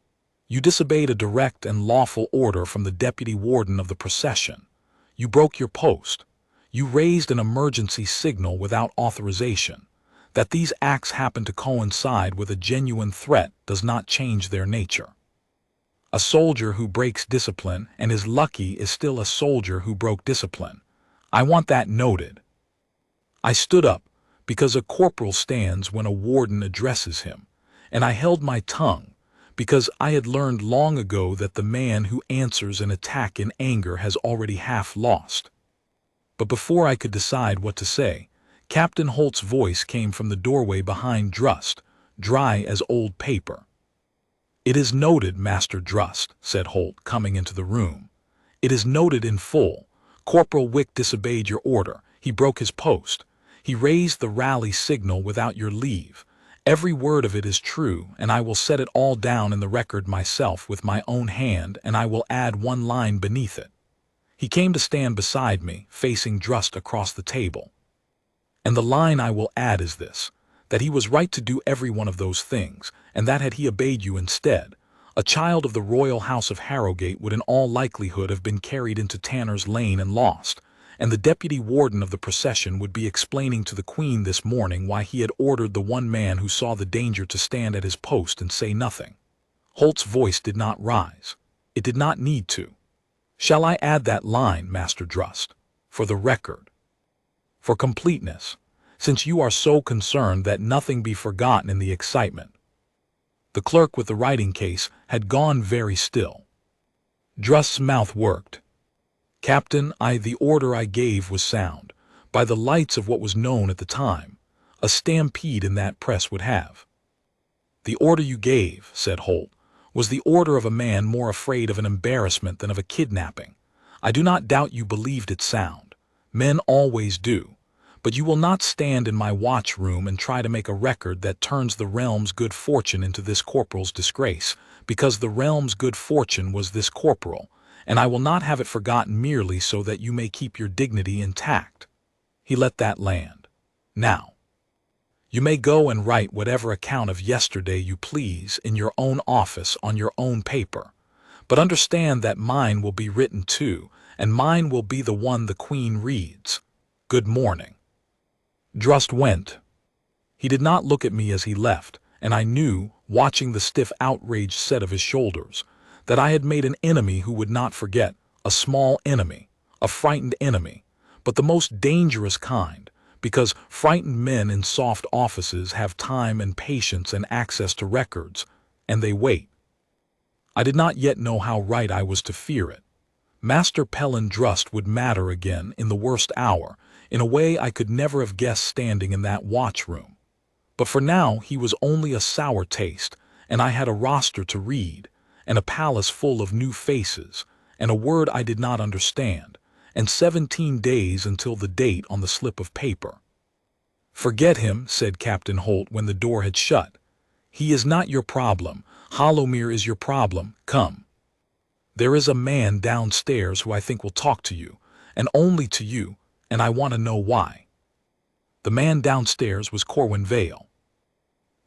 "You disobeyed a direct and lawful order from the deputy warden of the procession. You broke your post. You raised an emergency signal without authorization. That these acts happen to coincide with a genuine threat does not change their nature. A soldier who breaks discipline and is lucky is still a soldier who broke discipline. I want that noted." I stood up, because a corporal stands when a warden addresses him, and I held my tongue, because I had learned long ago that the man who answers an attack in anger has already half lost. But before I could decide what to say, Captain Holt's voice came from the doorway behind Drust, dry as old paper. "It is noted, Master Drust," said Holt, coming into the room. "It is noted in full. Corporal Wick disobeyed your order. He broke his post. He raised the rally signal without your leave. Every word of it is true, and I will set it all down in the record myself with my own hand, and I will add one line beneath it." He came to stand beside me, facing Drust across the table. "And the line I will add is this, that he was right to do every one of those things, and that had he obeyed you instead, a child of the Royal House of Harrowgate would in all likelihood have been carried into Tanner's Lane and lost, and the deputy warden of the procession would be explaining to the Queen this morning why he had ordered the one man who saw the danger to stand at his post and say nothing." Holt's voice did not rise. It did not need to. "Shall I add that line, Master Drust, for the record? For completeness, since you are so concerned that nothing be forgotten in the excitement." The clerk with the writing case had gone very still. Drust's mouth worked. "Captain, the order I gave was sound, by the lights of what was known at the time. A stampede in that press would have." "The order you gave," said Holt, "was the order of a man more afraid of an embarrassment than of a kidnapping. I do not doubt you believed it sound. Men always do. But you will not stand in my watch room and try to make a record that turns the realm's good fortune into this corporal's disgrace, because the realm's good fortune was this corporal, and I will not have it forgotten merely so that you may keep your dignity intact." He let that land. "Now, you may go and write whatever account of yesterday you please in your own office on your own paper, but understand that mine will be written too, and mine will be the one the Queen reads. Good morning." Drust went. He did not look at me as he left, and I knew, watching the stiff outraged set of his shoulders, that I had made an enemy who would not forget, a small enemy, a frightened enemy, but the most dangerous kind, because frightened men in soft offices have time and patience and access to records, and they wait. I did not yet know how right I was to fear it. Master Pellandrust would matter again in the worst hour, in a way I could never have guessed standing in that watchroom. But for now he was only a sour taste, and I had a roster to read, and a palace full of new faces, and a word I did not understand, and 17 days until the date on the slip of paper. "Forget him," said Captain Holt when the door had shut. "He is not your problem. Hollowmere is your problem. Come. There is a man downstairs who I think will talk to you, and only to you, and I want to know why." The man downstairs was Corwin Vale.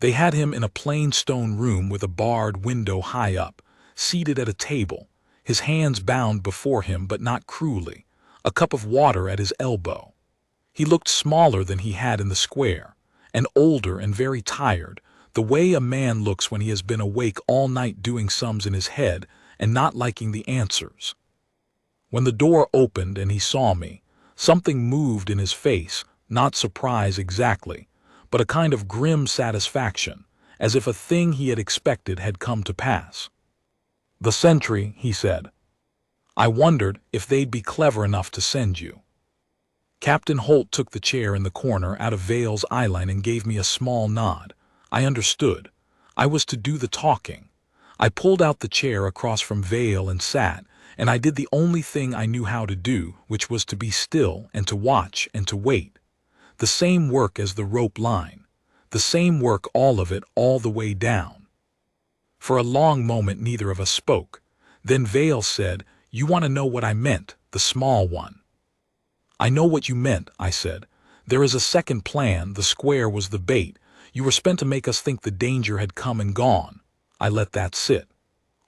They had him in a plain stone room with a barred window high up, seated at a table, his hands bound before him but not cruelly, a cup of water at his elbow. He looked smaller than he had in the square, and older and very tired, the way a man looks when he has been awake all night doing sums in his head and not liking the answers. When the door opened and he saw me, something moved in his face, not surprise exactly, but a kind of grim satisfaction, as if a thing he had expected had come to pass. "The sentry," he said. "I wondered if they'd be clever enough to send you." Captain Holt took the chair in the corner out of Vale's eyeline and gave me a small nod. I understood. I was to do the talking. I pulled out the chair across from Vale and sat, and I did the only thing I knew how to do, which was to be still and to watch and to wait. The same work as the rope line. The same work, all of it, all the way down. For a long moment neither of us spoke. Then Vale said, "You want to know what I meant, the small one." "I know what you meant," I said. "There is a second plan. The square was the bait. You were spent to make us think the danger had come and gone." I let that sit.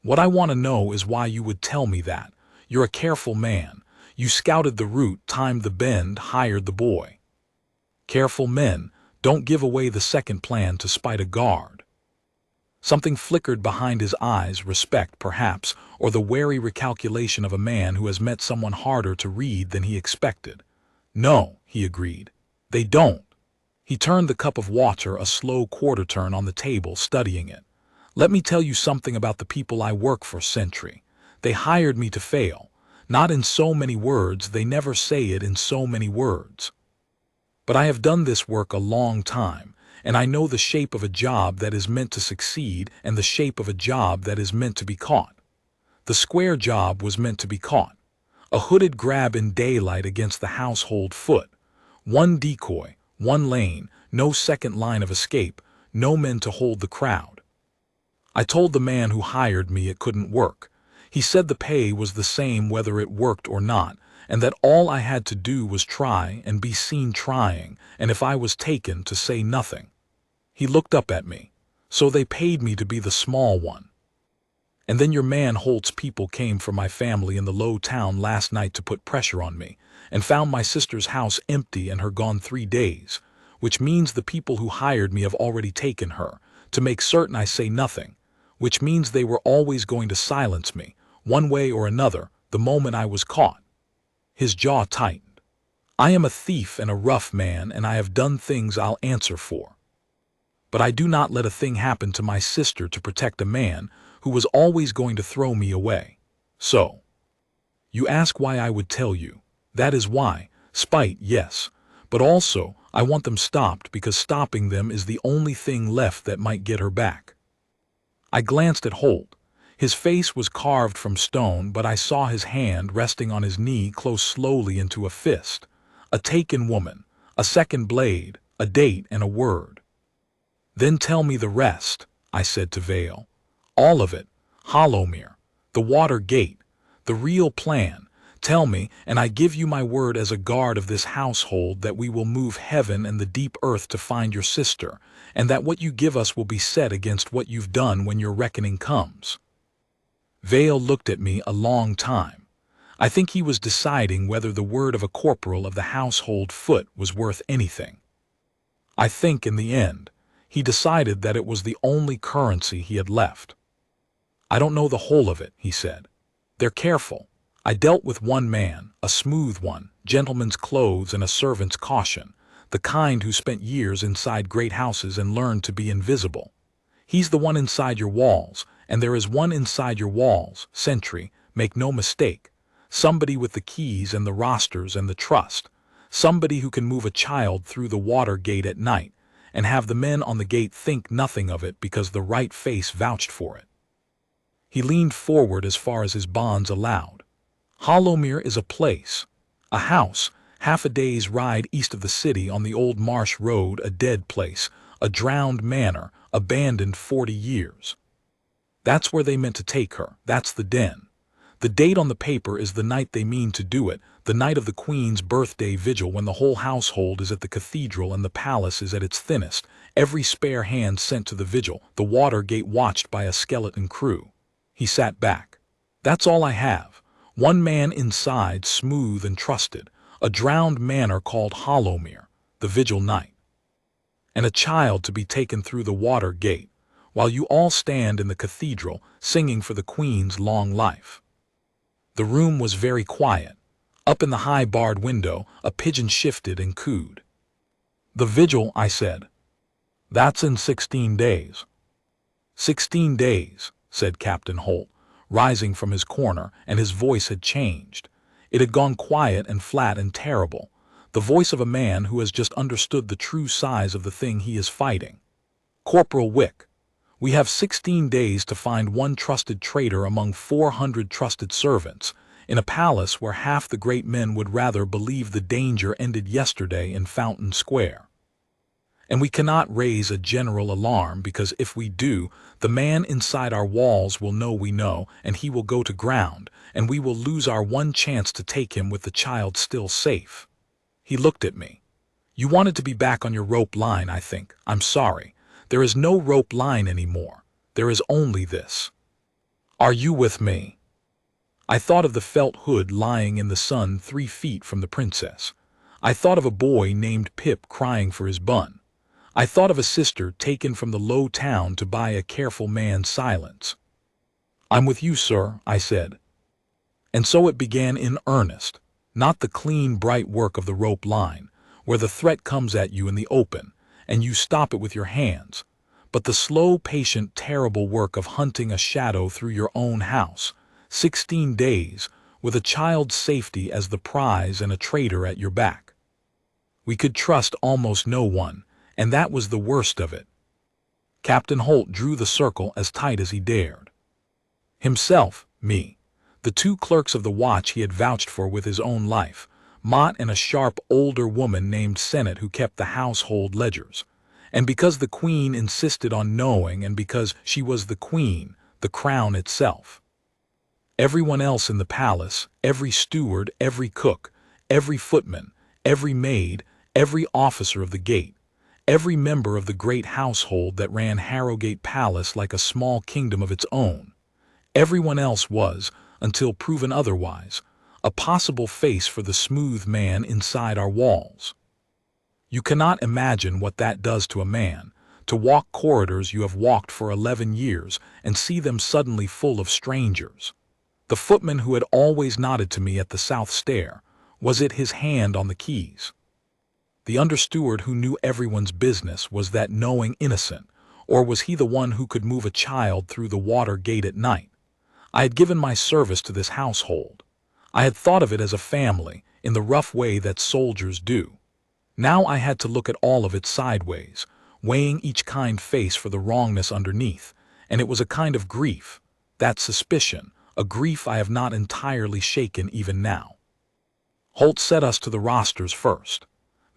"What I want to know is why you would tell me that. You're a careful man. You scouted the route, timed the bend, hired the boy. Careful men don't give away the second plan to spite a guard." Something flickered behind his eyes, respect perhaps, or the wary recalculation of a man who has met someone harder to read than he expected. "No," he agreed. "They don't." He turned the cup of water a slow quarter turn on the table, studying it. "Let me tell you something about the people I work for, Sentry. They hired me to fail. Not in so many words, they never say it in so many words. But I have done this work a long time, and I know the shape of a job that is meant to succeed and the shape of a job that is meant to be caught. The square job was meant to be caught. A hooded grab in daylight against the household foot. One decoy, one lane, no second line of escape, no men to hold the crowd. I told the man who hired me it couldn't work. He said the pay was the same whether it worked or not, and that all I had to do was try and be seen trying, and if I was taken, to say nothing. He looked up at me. "So they paid me to be the small one. And then your man Holt's people came for my family in the low town last night to put pressure on me, and found my sister's house empty and her gone 3 days, which means the people who hired me have already taken her, to make certain I say nothing, which means they were always going to silence me, one way or another, the moment I was caught." His jaw tightened. "I am a thief and a rough man, and I have done things I'll answer for. But I do not let a thing happen to my sister to protect a man who was always going to throw me away. So, you ask why I would tell you. That is why. Spite, yes. But also, I want them stopped because stopping them is the only thing left that might get her back." I glanced at Holt. His face was carved from stone, but I saw his hand resting on his knee close slowly into a fist. A taken woman, a second blade, a date and a word. "Then tell me the rest," I said to Vale. "All of it. Hollowmere, the water gate, the real plan. Tell me, and I give you my word as a guard of this household that we will move heaven and the deep earth to find your sister, and that what you give us will be set against what you've done when your reckoning comes." Vale looked at me a long time. I think he was deciding whether the word of a corporal of the household foot was worth anything. I think, in the end, he decided that it was the only currency he had left. "I don't know the whole of it," he said. "They're careful. I dealt with one man, a smooth one, gentleman's clothes and a servant's caution, the kind who spent years inside great houses and learned to be invisible. He's the one inside your walls, and there is one inside your walls, sentry, make no mistake. Somebody with the keys and the rosters and the trust. Somebody who can move a child through the water gate at night, and have the men on the gate think nothing of it because the right face vouched for it. He leaned forward as far as his bonds allowed. Hollowmere is a place, a house, half a day's ride east of the city on the old marsh road, a dead place, a drowned manor, abandoned 40 years. That's where they meant to take her, that's the den. The date on the paper is the night they mean to do it, the night of the Queen's birthday vigil, when the whole household is at the cathedral and the palace is at its thinnest, every spare hand sent to the vigil, the water gate watched by a skeleton crew. He sat back. That's all I have. One man inside, smooth and trusted, a drowned manor called Hollowmere, the vigil night. And a child to be taken through the water gate, while you all stand in the cathedral singing for the Queen's long life. The room was very quiet. Up in the high barred window, a pigeon shifted and cooed. The vigil, I said. That's in 16 days. 16 days, said Captain Holt, rising from his corner, and his voice had changed. It had gone quiet and flat and terrible, the voice of a man who has just understood the true size of the thing he is fighting. Corporal Wick, we have 16 days to find one trusted traitor among 400 trusted servants, in a palace where half the great men would rather believe the danger ended yesterday in Fountain Square. And we cannot raise a general alarm, because if we do, the man inside our walls will know we know, and he will go to ground, and we will lose our one chance to take him with the child still safe. He looked at me. You wanted to be back on your rope line, I think. I'm sorry. There is no rope line anymore. There is only this. Are you with me? I thought of the felt hood lying in the sun 3 feet from the princess. I thought of a boy named Pip crying for his bun. I thought of a sister taken from the low town to buy a careful man's silence. I'm with you, sir, I said. And so it began in earnest, not the clean, bright work of the rope line, where the threat comes at you in the open, and you stop it with your hands, but the slow, patient, terrible work of hunting a shadow through your own house, 16 days, with a child's safety as the prize and a traitor at your back. We could trust almost no one, and that was the worst of it. Captain Holt drew the circle as tight as he dared. Himself, me, the 2 clerks of the watch he had vouched for with his own life, Mott, and a sharp older woman named Sennett who kept the household ledgers. And because the Queen insisted on knowing, and because she was the Queen, the crown itself. Everyone else in the palace, every steward, every cook, every footman, every maid, every officer of the gate, every member of the great household that ran Harrowgate Palace like a small kingdom of its own, everyone else was, until proven otherwise, a possible face for the smooth man inside our walls. You cannot imagine what that does to a man, to walk corridors you have walked for 11 years and see them suddenly full of strangers. The footman who had always nodded to me at the south stair, was it his hand on the keys? The understeward who knew everyone's business, was that knowing innocent, or was he the one who could move a child through the water gate at night? I had given my service to this household. I had thought of it as a family, in the rough way that soldiers do. Now I had to look at all of it sideways, weighing each kind face for the wrongness underneath, and it was a kind of grief, that suspicion, a grief I have not entirely shaken even now. Holt set us to the rosters first.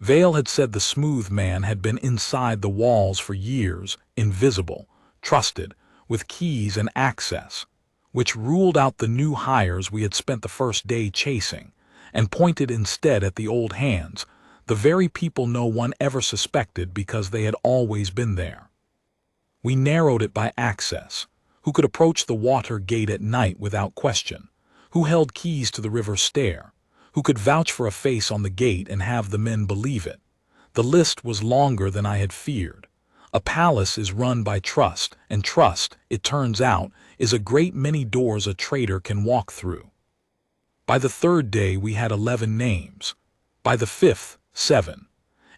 Vale had said the smooth man had been inside the walls for years, invisible, trusted, with keys and access, which ruled out the new hires we had spent the first day chasing, and pointed instead at the old hands, the very people no one ever suspected because they had always been there. We narrowed it by access, who could approach the water gate at night without question, who held keys to the river stair, who could vouch for a face on the gate and have the men believe it. The list was longer than I had feared. A palace is run by trust, and trust, it turns out, is a great many doors a traitor can walk through. By the third day we had 11 names. By the fifth, 7.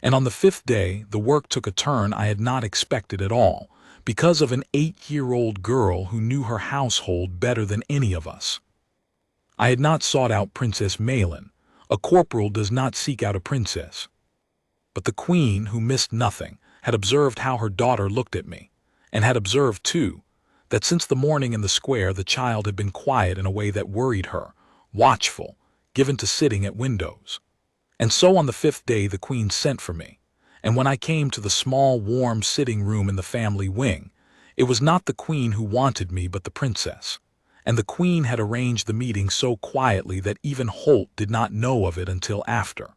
And on the fifth day the work took a turn I had not expected at all, because of an 8-year-old girl who knew her household better than any of us. I had not sought out Princess Malin. A corporal does not seek out a princess. But the queen, who missed nothing, had observed how her daughter looked at me, and had observed, too, that since the morning in the square the child had been quiet in a way that worried her, watchful, given to sitting at windows. And so on the fifth day the queen sent for me, and when I came to the small warm sitting room in the family wing, it was not the queen who wanted me but the princess, and the queen had arranged the meeting so quietly that even Holt did not know of it until after.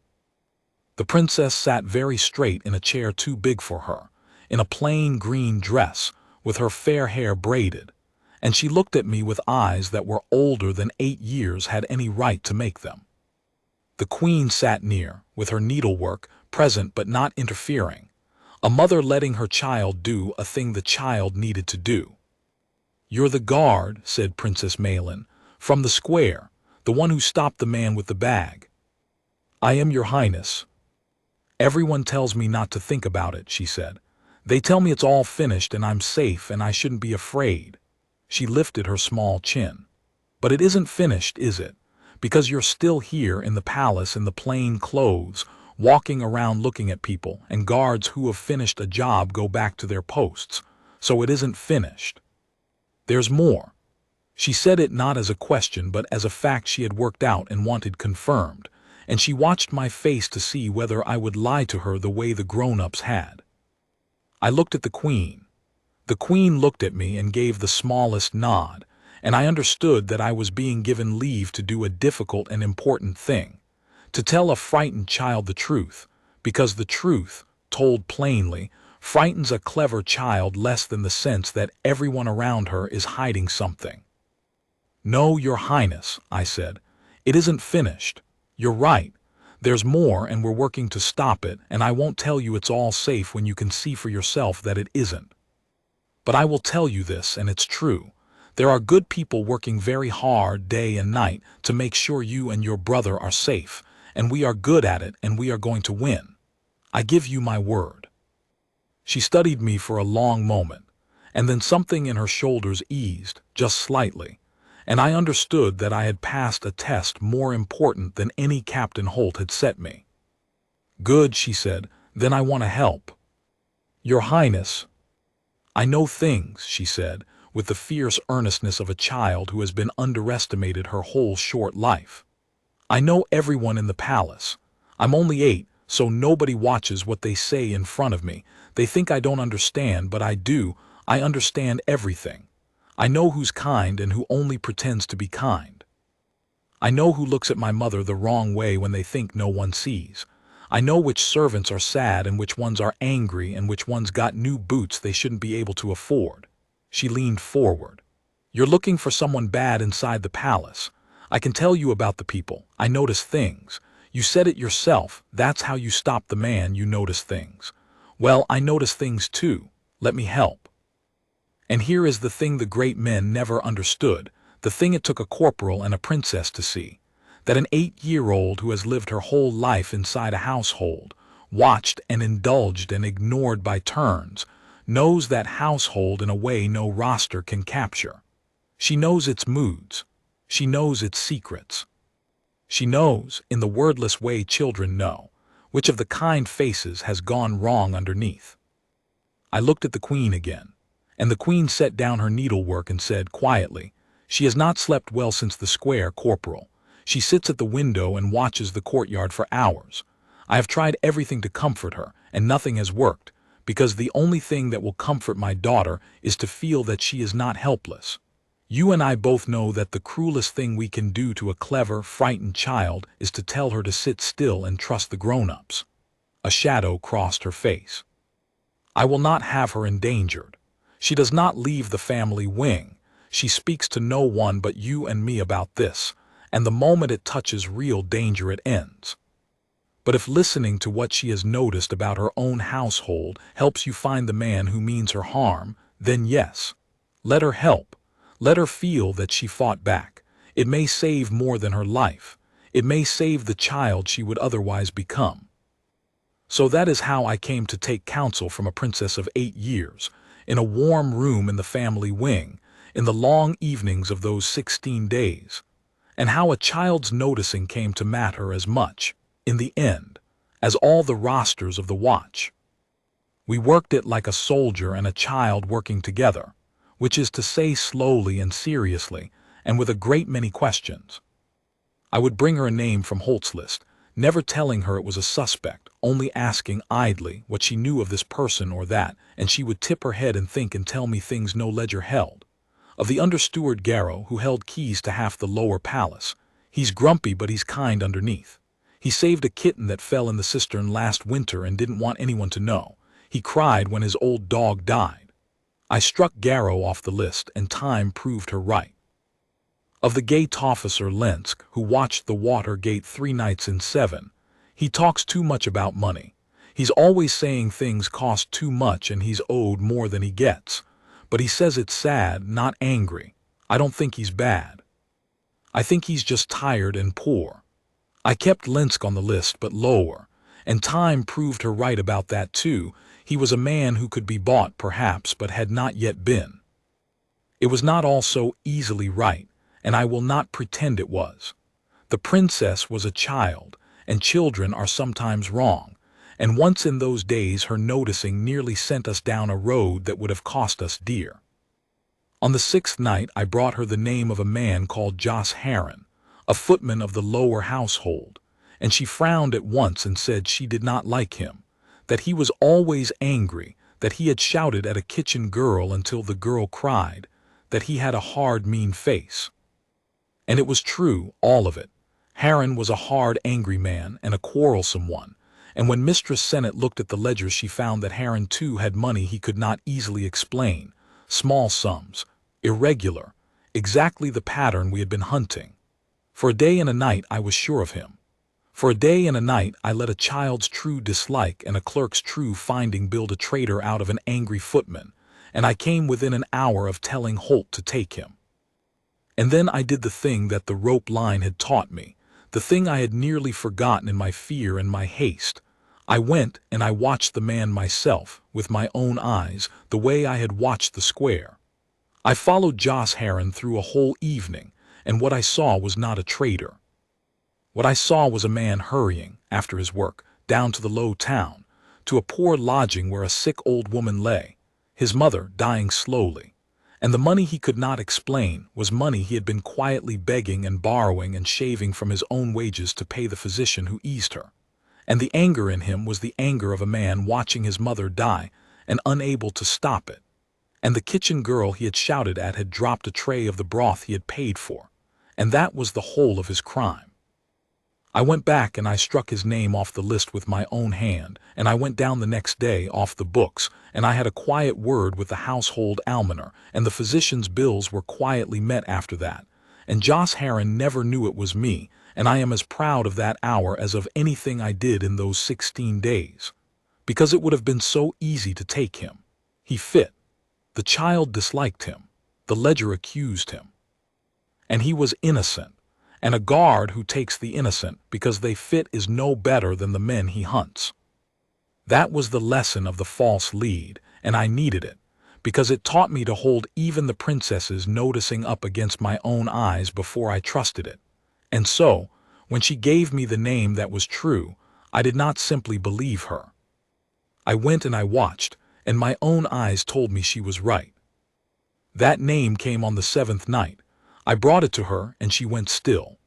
The princess sat very straight in a chair too big for her, in a plain green dress, with her fair hair braided, and she looked at me with eyes that were older than 8 years had any right to make them. The queen sat near, with her needlework, present but not interfering, a mother letting her child do a thing the child needed to do. "You're the guard," said Princess Malin, "from the square, the one who stopped the man with the bag." "I am, your highness." "Everyone tells me not to think about it," she said. "They tell me it's all finished and I'm safe and I shouldn't be afraid." She lifted her small chin. "But it isn't finished, is it? Because you're still here in the palace in the plain clothes, walking around looking at people, and guards who have finished a job go back to their posts. So it isn't finished. There's more." She said it not as a question but as a fact she had worked out and wanted confirmed, and she watched my face to see whether I would lie to her the way the grown-ups had. I looked at the queen. The queen looked at me and gave the smallest nod, and I understood that I was being given leave to do a difficult and important thing, to tell a frightened child the truth, because the truth, told plainly, frightens a clever child less than the sense that everyone around her is hiding something. "No, your highness," I said. "It isn't finished. You're right. There's more and we're working to stop it, and I won't tell you it's all safe when you can see for yourself that it isn't. But I will tell you this, and it's true. There are good people working very hard day and night to make sure you and your brother are safe, and we are good at it and we are going to win. I give you my word." She studied me for a long moment, and then something in her shoulders eased, just slightly, and I understood that I had passed a test more important than any Captain Holt had set me. "Good," she said, "then I want to help." "Your Highness." "I know things," she said, with the fierce earnestness of a child who has been underestimated her whole short life. "I know everyone in the palace. I'm only 8, so nobody watches what they say in front of me. They think I don't understand, but I do. I understand everything. I know who's kind and who only pretends to be kind. I know who looks at my mother the wrong way when they think no one sees. I know which servants are sad and which ones are angry and which ones got new boots they shouldn't be able to afford." She leaned forward. "You're looking for someone bad inside the palace. I can tell you about the people. I notice things. You said it yourself. That's how you stop the man. You notice things. Well, I notice things too. Let me help. And here is the thing the great men never understood, the thing it took a corporal and a princess to see, that an 8-year-old who has lived her whole life inside a household, watched and indulged and ignored by turns, knows that household in a way no roster can capture. She knows its moods. She knows its secrets. She knows, in the wordless way children know, which of the kind faces has gone wrong underneath." I looked at the queen again, and the queen set down her needlework and said quietly, "She has not slept well since the square, corporal. She sits at the window and watches the courtyard for hours. I have tried everything to comfort her, and nothing has worked, because the only thing that will comfort my daughter is to feel that she is not helpless. You and I both know that the cruelest thing we can do to a clever, frightened child is to tell her to sit still and trust the grown-ups." A shadow crossed her face. "I will not have her endangered. She does not leave the family wing. She speaks to no one but you and me about this, and the moment it touches real danger it ends. But if listening to what she has noticed about her own household helps you find the man who means her harm, then yes, let her help. Let her feel that she fought back. It may save more than her life. It may save the child she would otherwise become. So that is how I came to take counsel from a princess of 8 years, in a warm room in the family wing, in the long evenings of those 16 days, and how a child's noticing came to matter as much, in the end, as all the rosters of the watch. We worked it like a soldier and a child working together, which is to say slowly and seriously, and with a great many questions. I would bring her a name from Holt's list, never telling her it was a suspect, only asking idly what she knew of this person or that, and she would tip her head and think and tell me things no ledger held. Of the under-steward Garrow, who held keys to half the lower palace. He's grumpy, but he's kind underneath. He saved a kitten that fell in the cistern last winter and didn't want anyone to know. He cried when his old dog died. I struck Garrow off the list, and time proved her right. Of the gate officer Lensk, who watched the water gate 3 nights in 7, he talks too much about money. He's always saying things cost too much and he's owed more than he gets. But he says it's sad, not angry. I don't think he's bad. I think he's just tired and poor. I kept Lensk on the list, but lower, and time proved her right about that too. He was a man who could be bought, perhaps, but had not yet been. It was not all so easily right, and I will not pretend it was. The princess was a child, and children are sometimes wrong, and once in those days her noticing nearly sent us down a road that would have cost us dear. On the 6th night I brought her the name of a man called Jos Harren, a footman of the lower household, and she frowned at once and said she did not like him, that he was always angry, that he had shouted at a kitchen girl until the girl cried, that he had a hard, mean face. And it was true, all of it. Harren was a hard, angry man and a quarrelsome one, and when Mistress Sennett looked at the ledgers she found that Harren too had money he could not easily explain, small sums, irregular, exactly the pattern we had been hunting. For a day and a night I was sure of him. For a day and a night I let a child's true dislike and a clerk's true finding build a traitor out of an angry footman, and I came within an hour of telling Holt to take him. And then I did the thing that the rope line had taught me, the thing I had nearly forgotten in my fear and my haste. I went and I watched the man myself, with my own eyes, the way I had watched the square. I followed Jos Harren through a whole evening, and what I saw was not a traitor. What I saw was a man hurrying, after his work, down to the low town, to a poor lodging where a sick old woman lay, his mother dying slowly. And the money he could not explain was money he had been quietly begging and borrowing and shaving from his own wages to pay the physician who eased her. And the anger in him was the anger of a man watching his mother die and unable to stop it. And the kitchen girl he had shouted at had dropped a tray of the broth he had paid for, and that was the whole of his crime. I went back and I struck his name off the list with my own hand, and I went down the next day off the books, and I had a quiet word with the household almoner, and the physician's bills were quietly met after that, and Jos Harren never knew it was me, and I am as proud of that hour as of anything I did in those 16 days, because it would have been so easy to take him. He fit. The child disliked him. The ledger accused him. And he was innocent. And a guard who takes the innocent because they fit is no better than the men he hunts. That was the lesson of the false lead, and I needed it, because it taught me to hold even the princess's noticing up against my own eyes before I trusted it. And so, when she gave me the name that was true, I did not simply believe her. I went and I watched, and my own eyes told me she was right. That name came on the 7th night. I brought it to her, and she went still.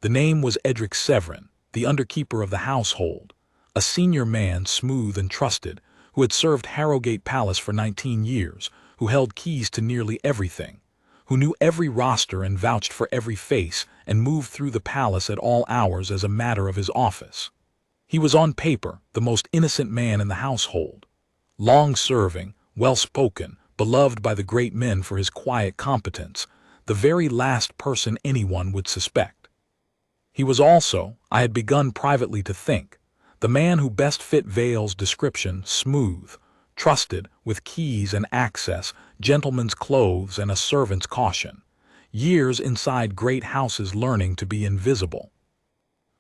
The name was Edric Severin, the underkeeper of the household, a senior man, smooth and trusted, who had served Harrowgate Palace for 19 years, who held keys to nearly everything, who knew every roster and vouched for every face and moved through the palace at all hours as a matter of his office. He was on paper the most innocent man in the household, long-serving, well-spoken, beloved by the great men for his quiet competence, the very last person anyone would suspect. He was also, I had begun privately to think, the man who best fit Vale's description, smooth, trusted, with keys and access, gentleman's clothes and a servant's caution, years inside great houses learning to be invisible.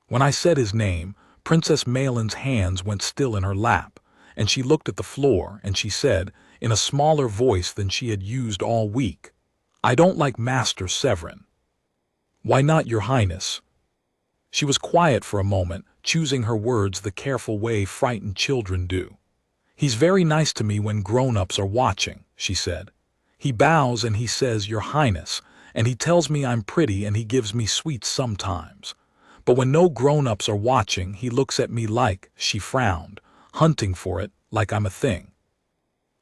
When I said his name, Princess Malin's hands went still in her lap, and she looked at the floor and she said, in a smaller voice than she had used all week, "I don't like Master Severin." "Why not, Your Highness?" She was quiet for a moment, choosing her words the careful way frightened children do. "He's very nice to me when grown-ups are watching," she said. "He bows and he says, 'Your Highness,' and he tells me I'm pretty and he gives me sweets sometimes. But when no grown-ups are watching, he looks at me like," she frowned, "hunting for it, like I'm a thing.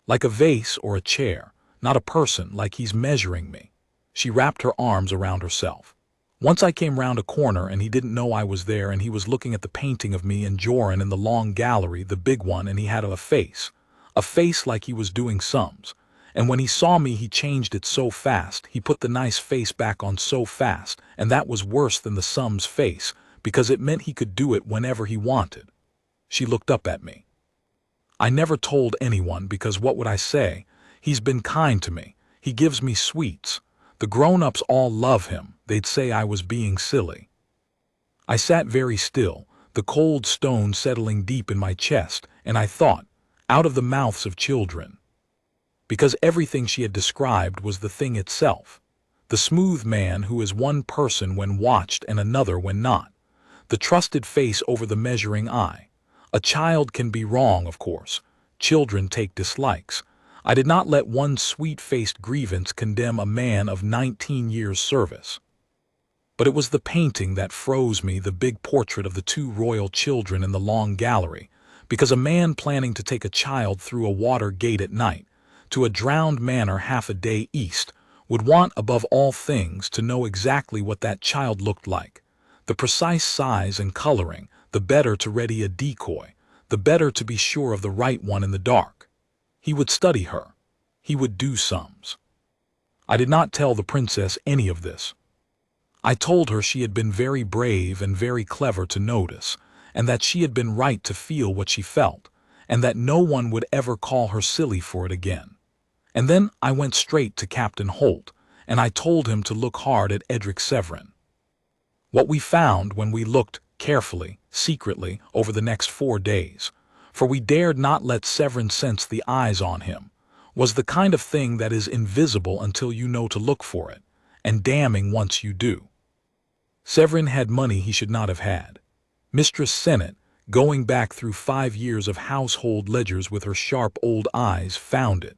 Like a vase or a chair, not a person, like he's measuring me." She wrapped her arms around herself. "Once I came round a corner and he didn't know I was there, and he was looking at the painting of me and Joran in the long gallery, the big one, and he had a face like he was doing sums. And when he saw me he changed it so fast, he put the nice face back on so fast, and that was worse than the sums face, because it meant he could do it whenever he wanted." She looked up at me. "I never told anyone, because what would I say? He's been kind to me. He gives me sweets. The grown-ups all love him. They'd say I was being silly." I sat very still, the cold stone settling deep in my chest, and I thought, out of the mouths of children. Because everything she had described was the thing itself. The smooth man who is one person when watched and another when not. The trusted face over the measuring eye. A child can be wrong, of course. Children take dislikes. I did not let one sweet-faced grievance condemn a man of 19 years' service. But it was the painting that froze me, the big portrait of the two royal children in the long gallery, because a man planning to take a child through a water gate at night, to a drowned manor half a day east, would want above all things to know exactly what that child looked like, the precise size and coloring, the better to ready a decoy, the better to be sure of the right one in the dark. He would study her. He would do sums. I did not tell the princess any of this. I told her she had been very brave and very clever to notice, and that she had been right to feel what she felt, and that no one would ever call her silly for it again. And then I went straight to Captain Holt, and I told him to look hard at Edric Severin. What we found when we looked carefully, secretly, over the next 4 days, for we dared not let Severin sense the eyes on him, was the kind of thing that is invisible until you know to look for it, and damning once you do. Severin had money he should not have had. Mistress Senate, going back through 5 years of household ledgers with her sharp old eyes, found it.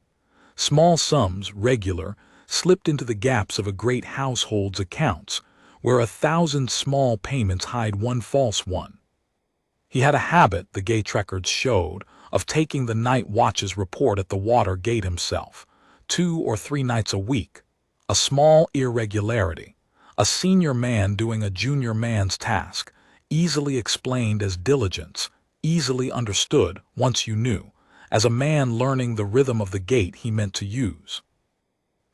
Small sums, regular, slipped into the gaps of a great household's accounts, where 1,000 small payments hide one false one. He had a habit, the gate records showed, of taking the night watch's report at the water gate himself, 2 or 3 nights a week. A small irregularity. A senior man doing a junior man's task, easily explained as diligence, easily understood, once you knew, as a man learning the rhythm of the gait he meant to use.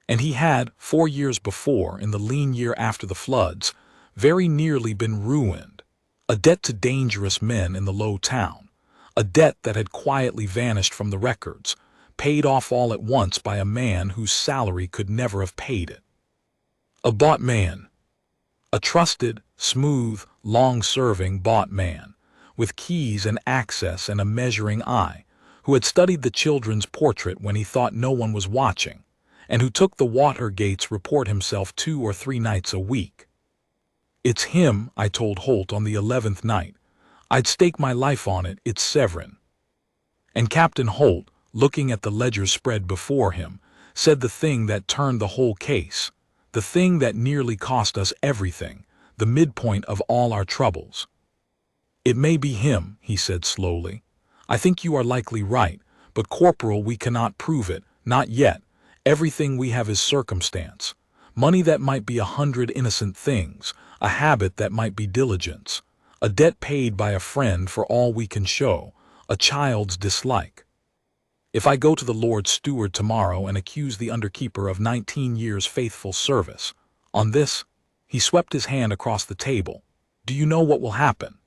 And he had, 4 years before, in the lean year after the floods, very nearly been ruined. A debt to dangerous men in the low town, a debt that had quietly vanished from the records, paid off all at once by a man whose salary could never have paid it. A bought man. A trusted, smooth, long-serving bought man, with keys and access and a measuring eye, who had studied the children's portrait when he thought no one was watching, and who took the Watergate's report himself 2 or 3 nights a week. "It's him," I told Holt on the 11th night. "I'd stake my life on it, it's Severin." And Captain Holt, looking at the ledger spread before him, said the thing that turned the whole case, the thing that nearly cost us everything, the midpoint of all our troubles. "It may be him," he said slowly. "I think you are likely right, but, Corporal, we cannot prove it, not yet. Everything we have is circumstance. Money that might be 100 innocent things, a habit that might be diligence, a debt paid by a friend for all we can show, a child's dislike. If I go to the Lord Steward tomorrow and accuse the underkeeper of 19 years' faithful service, on this," he swept his hand across the table, "do you know what will happen?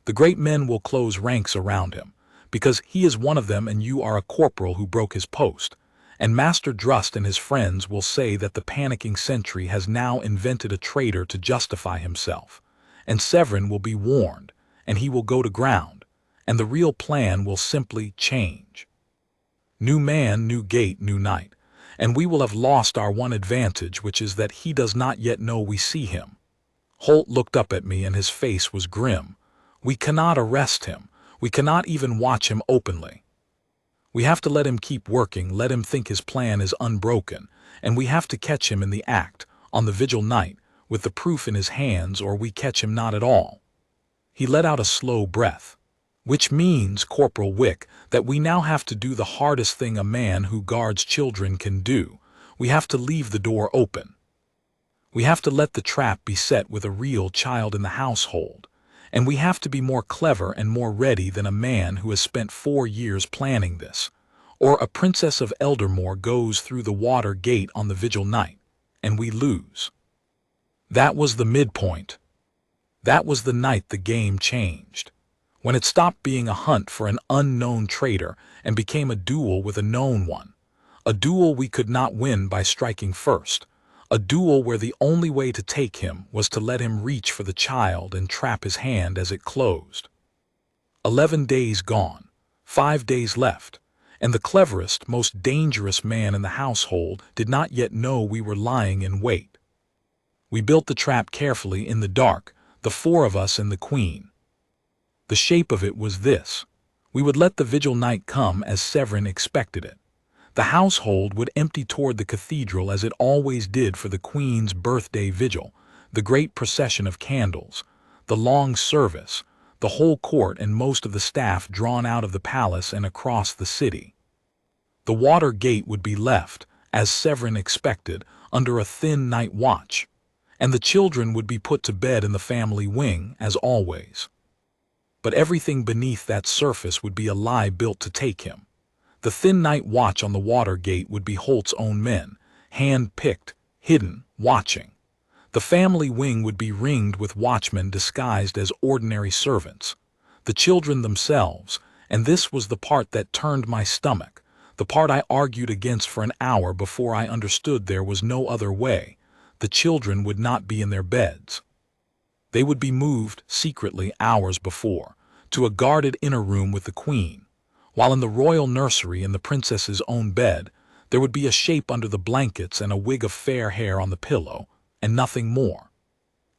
The great men will close ranks around him, because he is one of them and you are a corporal who broke his post, and Master Drust and his friends will say that the panicking sentry has now invented a traitor to justify himself, and Severin will be warned, and he will go to ground, and the real plan will simply change. New man, new gate, new night, and we will have lost our one advantage, which is that he does not yet know we see him. Holt looked up at me and his face was grim. We cannot arrest him. We cannot even watch him openly. We have to let him keep working, let him think his plan is unbroken, and we have to catch him in the act, on the vigil night, with the proof in his hands, or we catch him not at all. He let out a slow breath. Which means, Corporal Wick, that we now have to do the hardest thing a man who guards children can do. We have to leave the door open. We have to let the trap be set with a real child in the household, and we have to be more clever and more ready than a man who has spent 4 years planning this, or a Princess of Eldermoor goes through the water gate on the vigil night, and we lose. That was the midpoint. That was the night the game changed, when it stopped being a hunt for an unknown traitor and became a duel with a known one, a duel we could not win by striking first, a duel where the only way to take him was to let him reach for the child and trap his hand as it closed. 11 days gone, 5 days left, and the cleverest, most dangerous man in the household did not yet know we were lying in wait. We built the trap carefully in the dark, the 4 of us and the Queen. The shape of it was this. We would let the vigil night come as Severin expected it. The household would empty toward the cathedral as it always did for the Queen's birthday vigil, the great procession of candles, the long service, the whole court and most of the staff drawn out of the palace and across the city. The water gate would be left, as Severin expected, under a thin night watch, and the children would be put to bed in the family wing, as always. But everything beneath that surface would be a lie built to take him. The thin night watch on the water gate would be Holt's own men, hand-picked, hidden, watching. The family wing would be ringed with watchmen disguised as ordinary servants. The children themselves, and this was the part that turned my stomach, the part I argued against for an hour before I understood there was no other way. The children would not be in their beds. They would be moved, secretly, hours before, to a guarded inner room with the Queen, while in the royal nursery in the princess's own bed, there would be a shape under the blankets and a wig of fair hair on the pillow, and nothing more.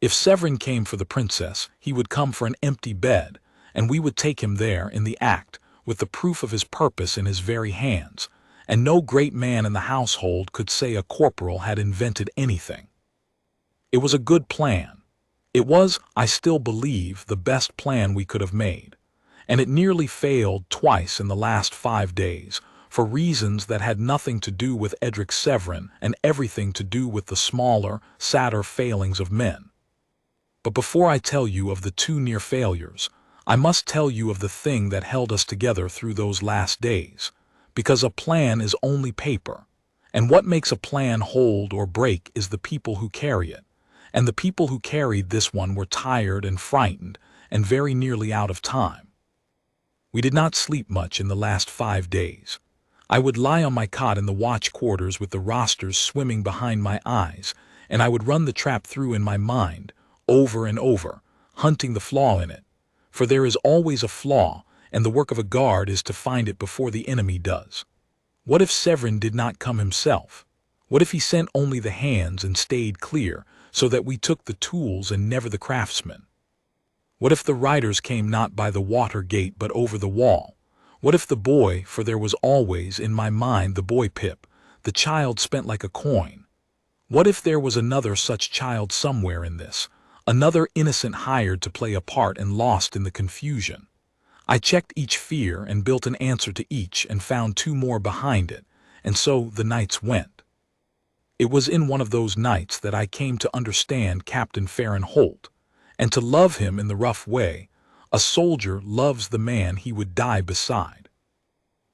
If Severin came for the princess, he would come for an empty bed, and we would take him there in the act, with the proof of his purpose in his very hands, and no great man in the household could say a corporal had invented anything. It was a good plan. It was, I still believe, the best plan we could have made, and it nearly failed twice in the last 5 days, for reasons that had nothing to do with Edric Severin and everything to do with the smaller, sadder failings of men. But before I tell you of the 2 near failures, I must tell you of the thing that held us together through those last days, because a plan is only paper, and what makes a plan hold or break is the people who carry it, and the people who carried this one were tired and frightened and very nearly out of time. We did not sleep much in the last 5 days. I would lie on my cot in the watch quarters with the rosters swimming behind my eyes, and I would run the trap through in my mind, over and over, hunting the flaw in it. For there is always a flaw, and the work of a guard is to find it before the enemy does. What if Severin did not come himself? What if he sent only the hands and stayed clear, so that we took the tools and never the craftsmen? What if the riders came not by the water gate but over the wall? What if the boy, for there was always in my mind the boy Pip, the child spent like a coin? What if there was another such child somewhere in this, another innocent hired to play a part and lost in the confusion? I checked each fear and built an answer to each and found 2 more behind it, and so the nights went. It was in one of those nights that I came to understand Captain Farron Holt, and to love him in the rough way a soldier loves the man he would die beside.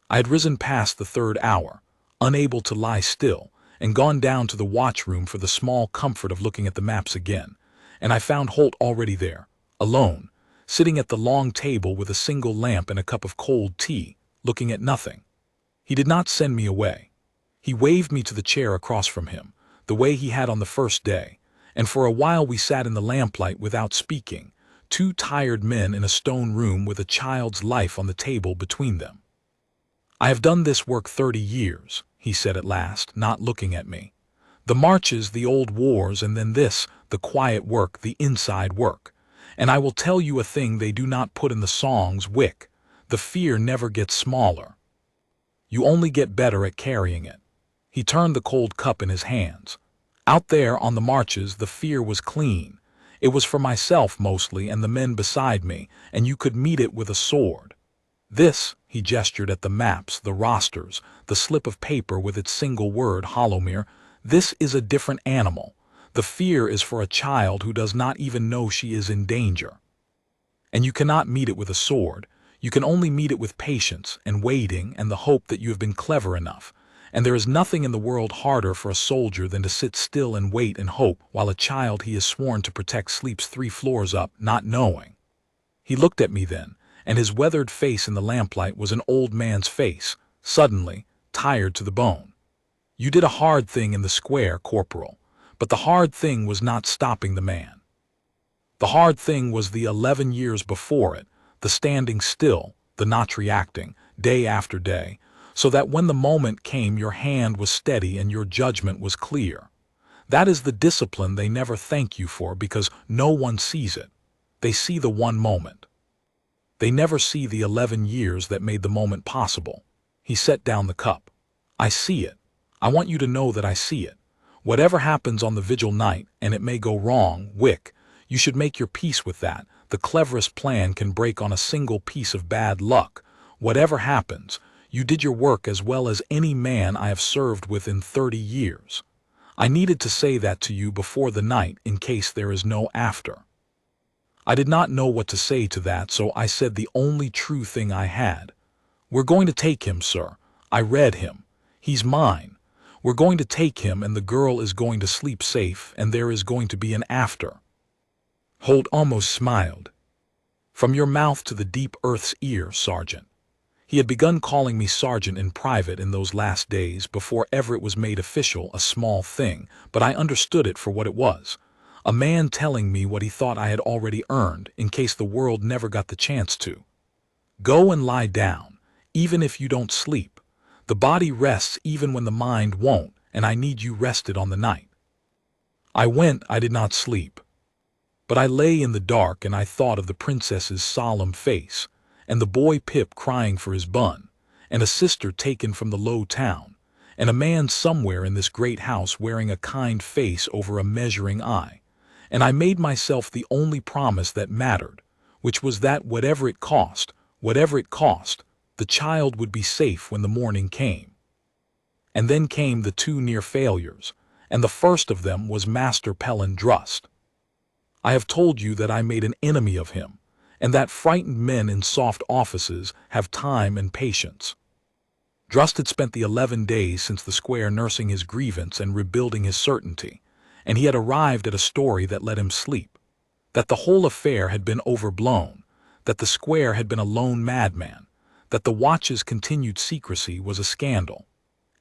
I had risen past the 3rd hour, unable to lie still, and gone down to the watchroom for the small comfort of looking at the maps again, and I found Holt already there, alone, sitting at the long table with a single lamp and a cup of cold tea, looking at nothing. He did not send me away. He waved me to the chair across from him, the way he had on the first day, and for a while we sat in the lamplight without speaking, two tired men in a stone room with a child's life on the table between them. "I have done this work 30 years, he said at last, not looking at me. "The marches, the old wars, and then this, the quiet work, the inside work. And I will tell you a thing they do not put in the songs, Wick. The fear never gets smaller. You only get better at carrying it." He turned the cold cup in his hands. "Out there on the marches the fear was clean. It was for myself mostly and the men beside me, and you could meet it with a sword. This," he gestured at the maps, the rosters, the slip of paper with its single word, Hollowmere, "this is a different animal. The fear is for a child who does not even know she is in danger. And you cannot meet it with a sword. You can only meet it with patience and waiting and the hope that you have been clever enough. And there is nothing in the world harder for a soldier than to sit still and wait and hope while a child he has sworn to protect sleeps 3 floors up, not knowing." He looked at me then, and his weathered face in the lamplight was an old man's face, suddenly, tired to the bone. "You did a hard thing in the square, Corporal, but the hard thing was not stopping the man. The hard thing was the 11 years before it, the standing still, the not reacting, day after day, so that when the moment came your hand was steady and your judgment was clear. That is the discipline they never thank you for because no one sees it. They see the one moment. They never see the 11 years that made the moment possible." He set down the cup. "I see it. I want you to know that I see it. Whatever happens on the vigil night, and it may go wrong, Wick, you should make your peace with that. The cleverest plan can break on a single piece of bad luck. Whatever happens, you did your work as well as any man I have served with in 30 years. I needed to say that to you before the night in case there is no after." I did not know what to say to that, so I said the only true thing I had. "We're going to take him, sir. I read him. He's mine. We're going to take him and the girl is going to sleep safe and there is going to be an after." Holt almost smiled. "From your mouth to the deep earth's ear, Sergeant." He had begun calling me Sergeant in private in those last days before ever it was made official, a small thing, but I understood it for what it was. A man telling me what he thought I had already earned in case the world never got the chance to. "Go and lie down, even if you don't sleep. The body rests even when the mind won't, and I need you rested on the night." I went. I did not sleep. But I lay in the dark and I thought of the princess's solemn face, and the boy Pip crying for his bun, and a sister taken from the low town, and a man somewhere in this great house wearing a kind face over a measuring eye, and I made myself the only promise that mattered, which was that whatever it cost, the child would be safe when the morning came. And then came the 2 near failures, and the first of them was Master Pelin Drust. I have told you that I made an enemy of him, and that frightened men in soft offices have time and patience. Drust had spent the 11 days since the square nursing his grievance and rebuilding his certainty, and he had arrived at a story that let him sleep. That the whole affair had been overblown, that the square had been a lone madman, that the watch's continued secrecy was a scandal.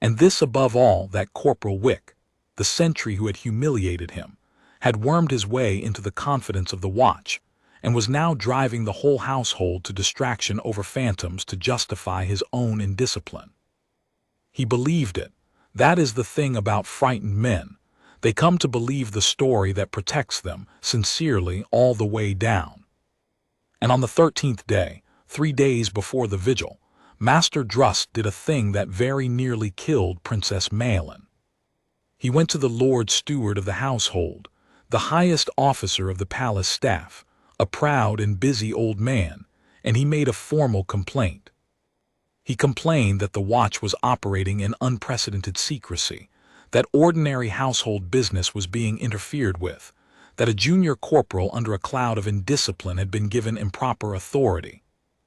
And this above all, that Corporal Wick, the sentry who had humiliated him, had wormed his way into the confidence of the watch, and was now driving the whole household to distraction over phantoms to justify his own indiscipline. He believed it. That is the thing about frightened men. They come to believe the story that protects them, sincerely, all the way down. And on the 13th day, 3 days before the vigil, Master Drust did a thing that very nearly killed Princess Malin. He went to the Lord Steward of the household, the highest officer of the palace staff, a proud and busy old man, and he made a formal complaint. He complained that the watch was operating in unprecedented secrecy, that ordinary household business was being interfered with, that a junior corporal under a cloud of indiscipline had been given improper authority.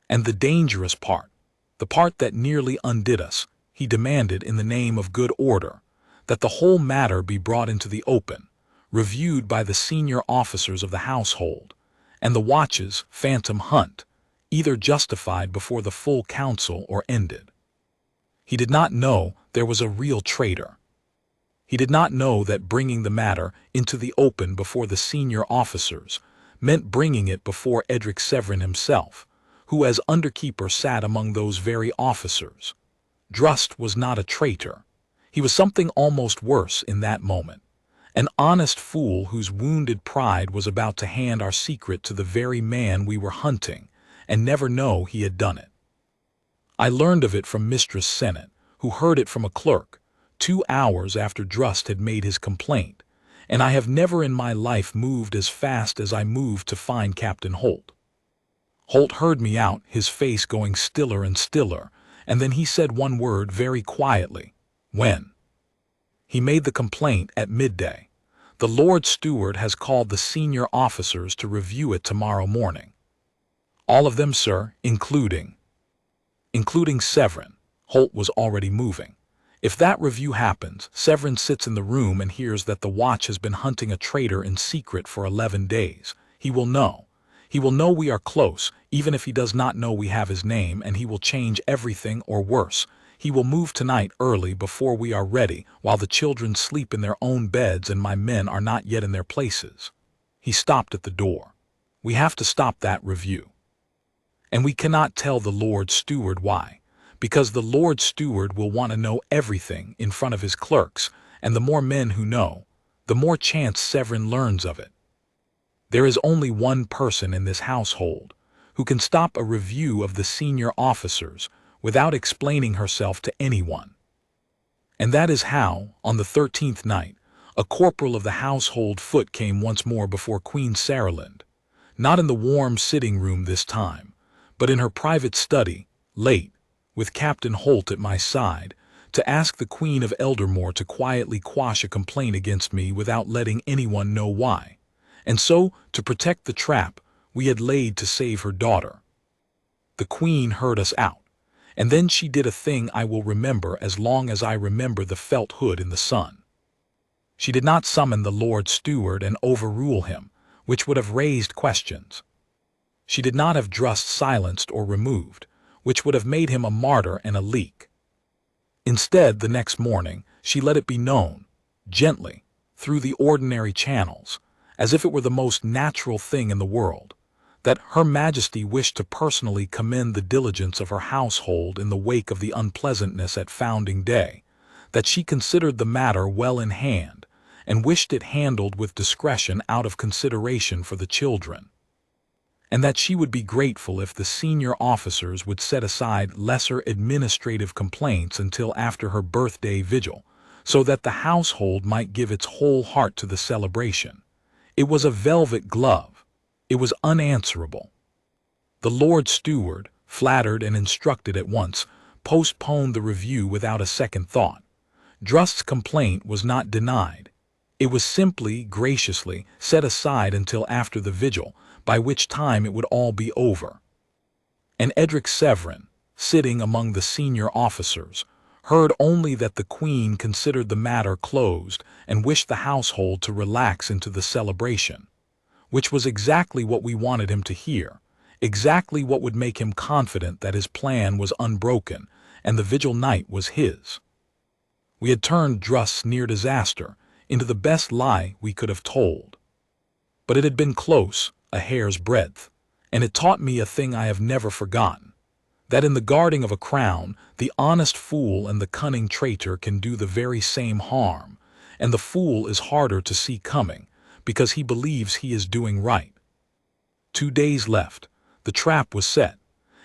And the dangerous part, the part that nearly undid us, he demanded in the name of good order, that the whole matter be brought into the open, reviewed by the senior officers of the household, and the watch's phantom hunt, either justified before the full council or ended. He did not know there was a real traitor. He did not know that bringing the matter into the open before the senior officers meant bringing it before Edric Severin himself, who as underkeeper sat among those very officers. Drust was not a traitor. He was something almost worse in that moment. An honest fool whose wounded pride was about to hand our secret to the very man we were hunting, and never know he had done it. I learned of it from Mistress Sennett, who heard it from a clerk, 2 hours after Drust had made his complaint, and I have never in my life moved as fast as I moved to find Captain Holt. Holt heard me out, his face going stiller and stiller, and then he said one word very quietly. When? He made the complaint at midday. The Lord Steward has called the senior officers to review it tomorrow morning. All of them, sir, including Severin. Holt was already moving. If that review happens, Severin sits in the room and hears that the watch has been hunting a traitor in secret for 11 days. He will know. He will know we are close, even if he does not know we have his name, and he will change everything, or worse. He will move tonight early before we are ready, while the children sleep in their own beds and my men are not yet in their places. He stopped at the door. We have to stop that review. And we cannot tell the Lord Steward why. Because the Lord Steward will want to know everything in front of his clerks, and the more men who know, the more chance Severin learns of it. There is only one person in this household who can stop a review of the senior officers without explaining herself to anyone. And that is how, on the 13th night, a corporal of the household foot came once more before Queen Saralind, not in the warm sitting room this time, but in her private study, late, with Captain Holt at my side, to ask the Queen of Eldermoor to quietly quash a complaint against me without letting anyone know why, and so to protect the trap we had laid to save her daughter. The Queen heard us out, and then she did a thing I will remember as long as I remember the felt hood in the sun. She did not summon the Lord Steward and overrule him, which would have raised questions. She did not have Drust silenced or removed, which would have made him a martyr and a leak. Instead, the next morning, she let it be known, gently, through the ordinary channels, as if it were the most natural thing in the world, that Her Majesty wished to personally commend the diligence of her household in the wake of the unpleasantness at Founding Day, that she considered the matter well in hand, and wished it handled with discretion out of consideration for the children, and that she would be grateful if the senior officers would set aside lesser administrative complaints until after her birthday vigil, so that the household might give its whole heart to the celebration. It was a velvet glove. It was unanswerable. The Lord Steward, flattered and instructed at once, postponed the review without a second thought. Drust's complaint was not denied. It was simply, graciously, set aside until after the vigil, by which time it would all be over. And Edric Severin, sitting among the senior officers, heard only that the Queen considered the matter closed and wished the household to relax into the celebration, which was exactly what we wanted him to hear, exactly what would make him confident that his plan was unbroken and the vigil night was his. We had turned Drust's near disaster into the best lie we could have told. But it had been close, a hair's breadth, and it taught me a thing I have never forgotten, that in the guarding of a crown, the honest fool and the cunning traitor can do the very same harm, and the fool is harder to see coming, because he believes he is doing right. 2 days left, the trap was set,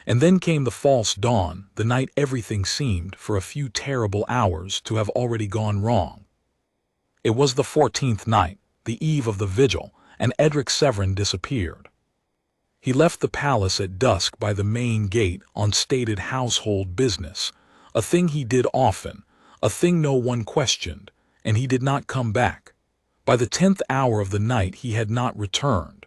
and then came the false dawn, the night everything seemed, for a few terrible hours, to have already gone wrong. It was the 14th night, the eve of the vigil, and Edric Severin disappeared. He left the palace at dusk by the main gate on stated household business, a thing he did often, a thing no one questioned, and he did not come back. By the 10th hour of the night he had not returned.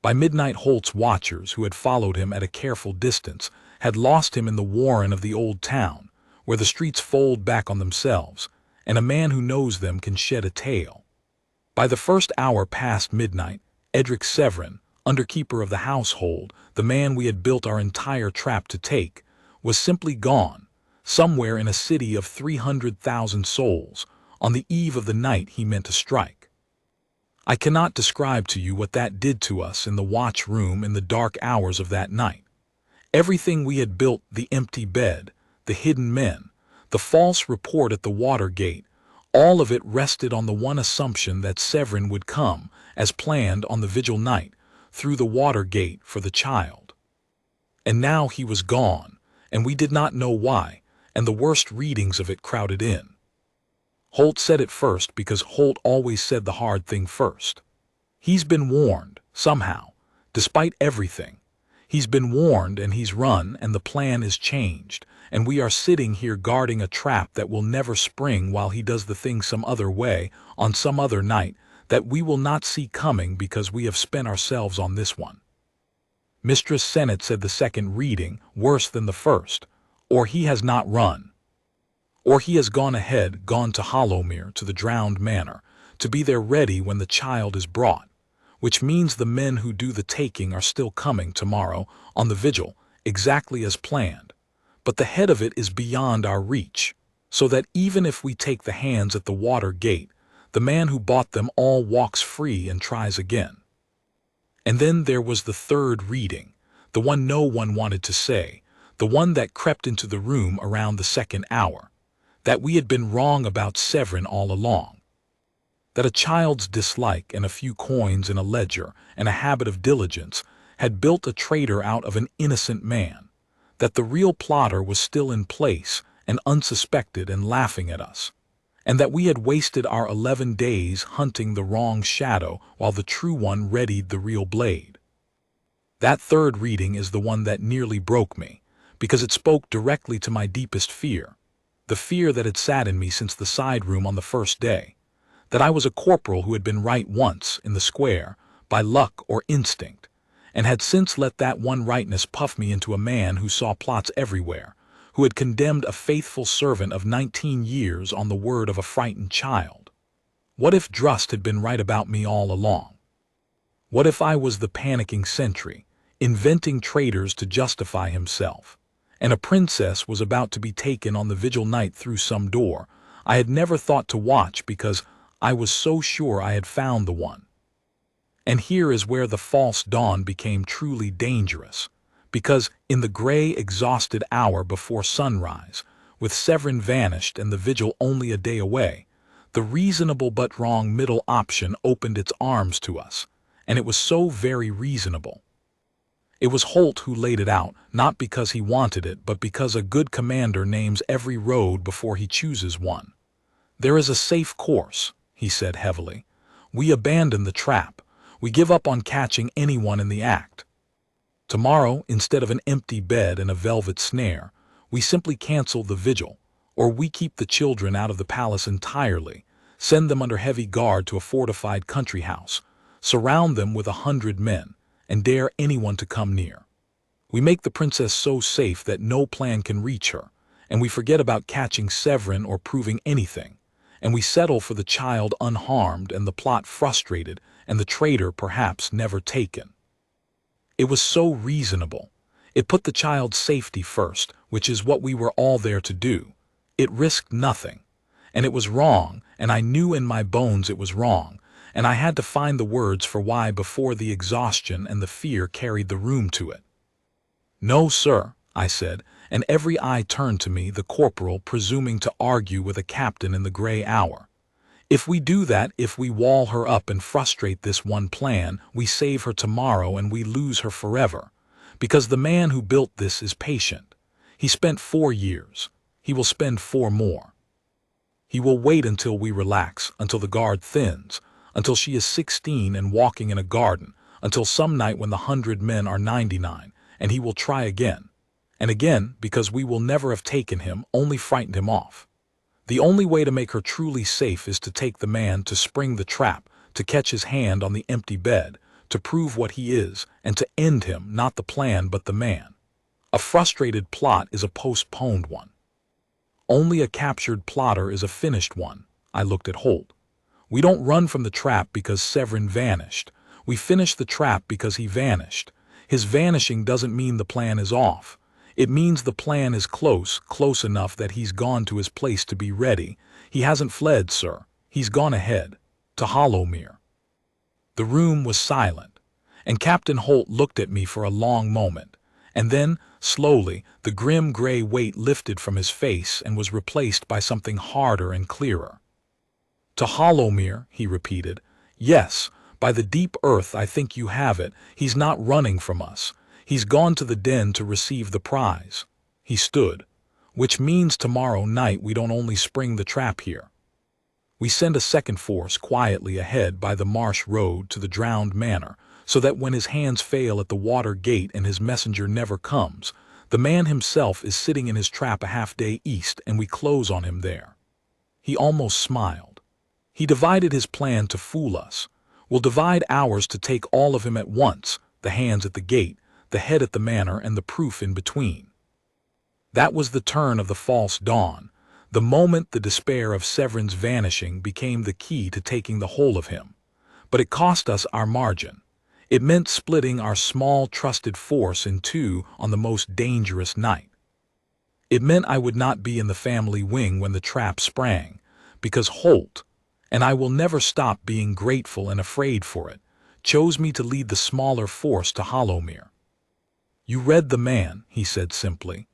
By midnight Holt's watchers, who had followed him at a careful distance, had lost him in the warren of the old town, where the streets fold back on themselves, and a man who knows them can shed a tale. By the first hour past midnight, Edric Severin, underkeeper of the household, the man we had built our entire trap to take, was simply gone, somewhere in a city of 300,000 souls, on the eve of the night he meant to strike. I cannot describe to you what that did to us in the watch room in the dark hours of that night. Everything we had built, the empty bed, the hidden men, the false report at the water gate, all of it rested on the one assumption that Severin would come, as planned on the vigil night, through the water gate for the child. And now he was gone, and we did not know why, and the worst readings of it crowded in. Holt said it first because Holt always said the hard thing first. He's been warned, somehow, despite everything. He's been warned and he's run, and the plan is changed, and we are sitting here guarding a trap that will never spring while he does the thing some other way, on some other night, that we will not see coming because we have spent ourselves on this one. Mistress Sennett said the second reading, worse than the first, or he has not run. Or he has gone ahead, gone to Hollowmere, to the drowned manor, to be there ready when the child is brought, which means the men who do the taking are still coming tomorrow on the vigil, exactly as planned. But the head of it is beyond our reach, so that even if we take the hands at the water gate, the man who bought them all walks free and tries again. And then there was the third reading, the one no one wanted to say, the one that crept into the room around the second hour, that we had been wrong about Severin all along. That a child's dislike and a few coins in a ledger and a habit of diligence had built a traitor out of an innocent man, that the real plotter was still in place and unsuspected and laughing at us, and that we had wasted our 11 days hunting the wrong shadow while the true one readied the real blade. That third reading is the one that nearly broke me, because it spoke directly to my deepest fear, the fear that had sat in me since the side room on the first day, that I was a corporal who had been right once in the square, by luck or instinct, and had since let that one rightness puff me into a man who saw plots everywhere, who had condemned a faithful servant of 19 years on the word of a frightened child. What if Drust had been right about me all along? What if I was the panicking sentry, inventing traitors to justify himself, and a princess was about to be taken on the vigil night through some door I had never thought to watch because I was so sure I had found the one? And here is where the false dawn became truly dangerous, because in the gray, exhausted hour before sunrise, with Severin vanished and the vigil only a day away, the reasonable but wrong middle option opened its arms to us, and it was so very reasonable. It was Holt who laid it out, not because he wanted it, but because a good commander names every road before he chooses one. There is a safe course, he said heavily. We abandon the trap. We give up on catching anyone in the act. Tomorrow, instead of an empty bed and a velvet snare, we simply cancel the vigil, or we keep the children out of the palace entirely, send them under heavy guard to a fortified country house, surround them with 100 men, and dare anyone to come near. We make the princess so safe that no plan can reach her, and we forget about catching Severin or proving anything, and we settle for the child unharmed and the plot frustrated and the traitor perhaps never taken. It was so reasonable. It put the child's safety first, which is what we were all there to do. It risked nothing. And it was wrong, and I knew in my bones it was wrong, and I had to find the words for why before the exhaustion and the fear carried the room to it. "No, sir," I said, and every eye turned to me, the corporal presuming to argue with a captain in the gray hour. "If we do that, if we wall her up and frustrate this one plan, we save her tomorrow and we lose her forever. Because the man who built this is patient. He spent 4 years. He will spend 4 more. He will wait until we relax, until the guard thins, until she is 16 and walking in a garden, until some night when the 100 men are 99, and he will try again. And again, because we will never have taken him, only frightened him off. The only way to make her truly safe is to take the man, to spring the trap, to catch his hand on the empty bed, to prove what he is, and to end him, not the plan but the man. A frustrated plot is a postponed one. Only a captured plotter is a finished one." I looked at Holt. "We don't run from the trap because Severin vanished. We finish the trap because he vanished. His vanishing doesn't mean the plan is off. It means the plan is close enough that he's gone to his place to be ready. He hasn't fled, sir. He's gone ahead, to Hollowmere." The room was silent, and Captain Holt looked at me for a long moment, and then, slowly, the grim gray weight lifted from his face and was replaced by something harder and clearer. "To Hollowmere," he repeated. "Yes, by the deep earth I think you have it. He's not running from us. He's gone to the den to receive the prize." He stood. "Which means tomorrow night we don't only spring the trap here. We send a second force quietly ahead by the marsh road to the drowned manor, so that when his hands fail at the water gate and his messenger never comes, the man himself is sitting in his trap a half-day east and we close on him there." He almost smiled. "He divided his plan to fool us. We'll divide ours to take all of him at once, the hands at the gate, the head at the manor, and the proof in between." That was the turn of the false dawn. The moment the despair of Severin's vanishing became the key to taking the whole of him. But it cost us our margin. It meant splitting our small, trusted force in two on the most dangerous night. It meant I would not be in the family wing when the trap sprang, because Holt, and I will never stop being grateful and afraid for it, chose me to lead the smaller force to Hollowmere. "You read the man," he said simply.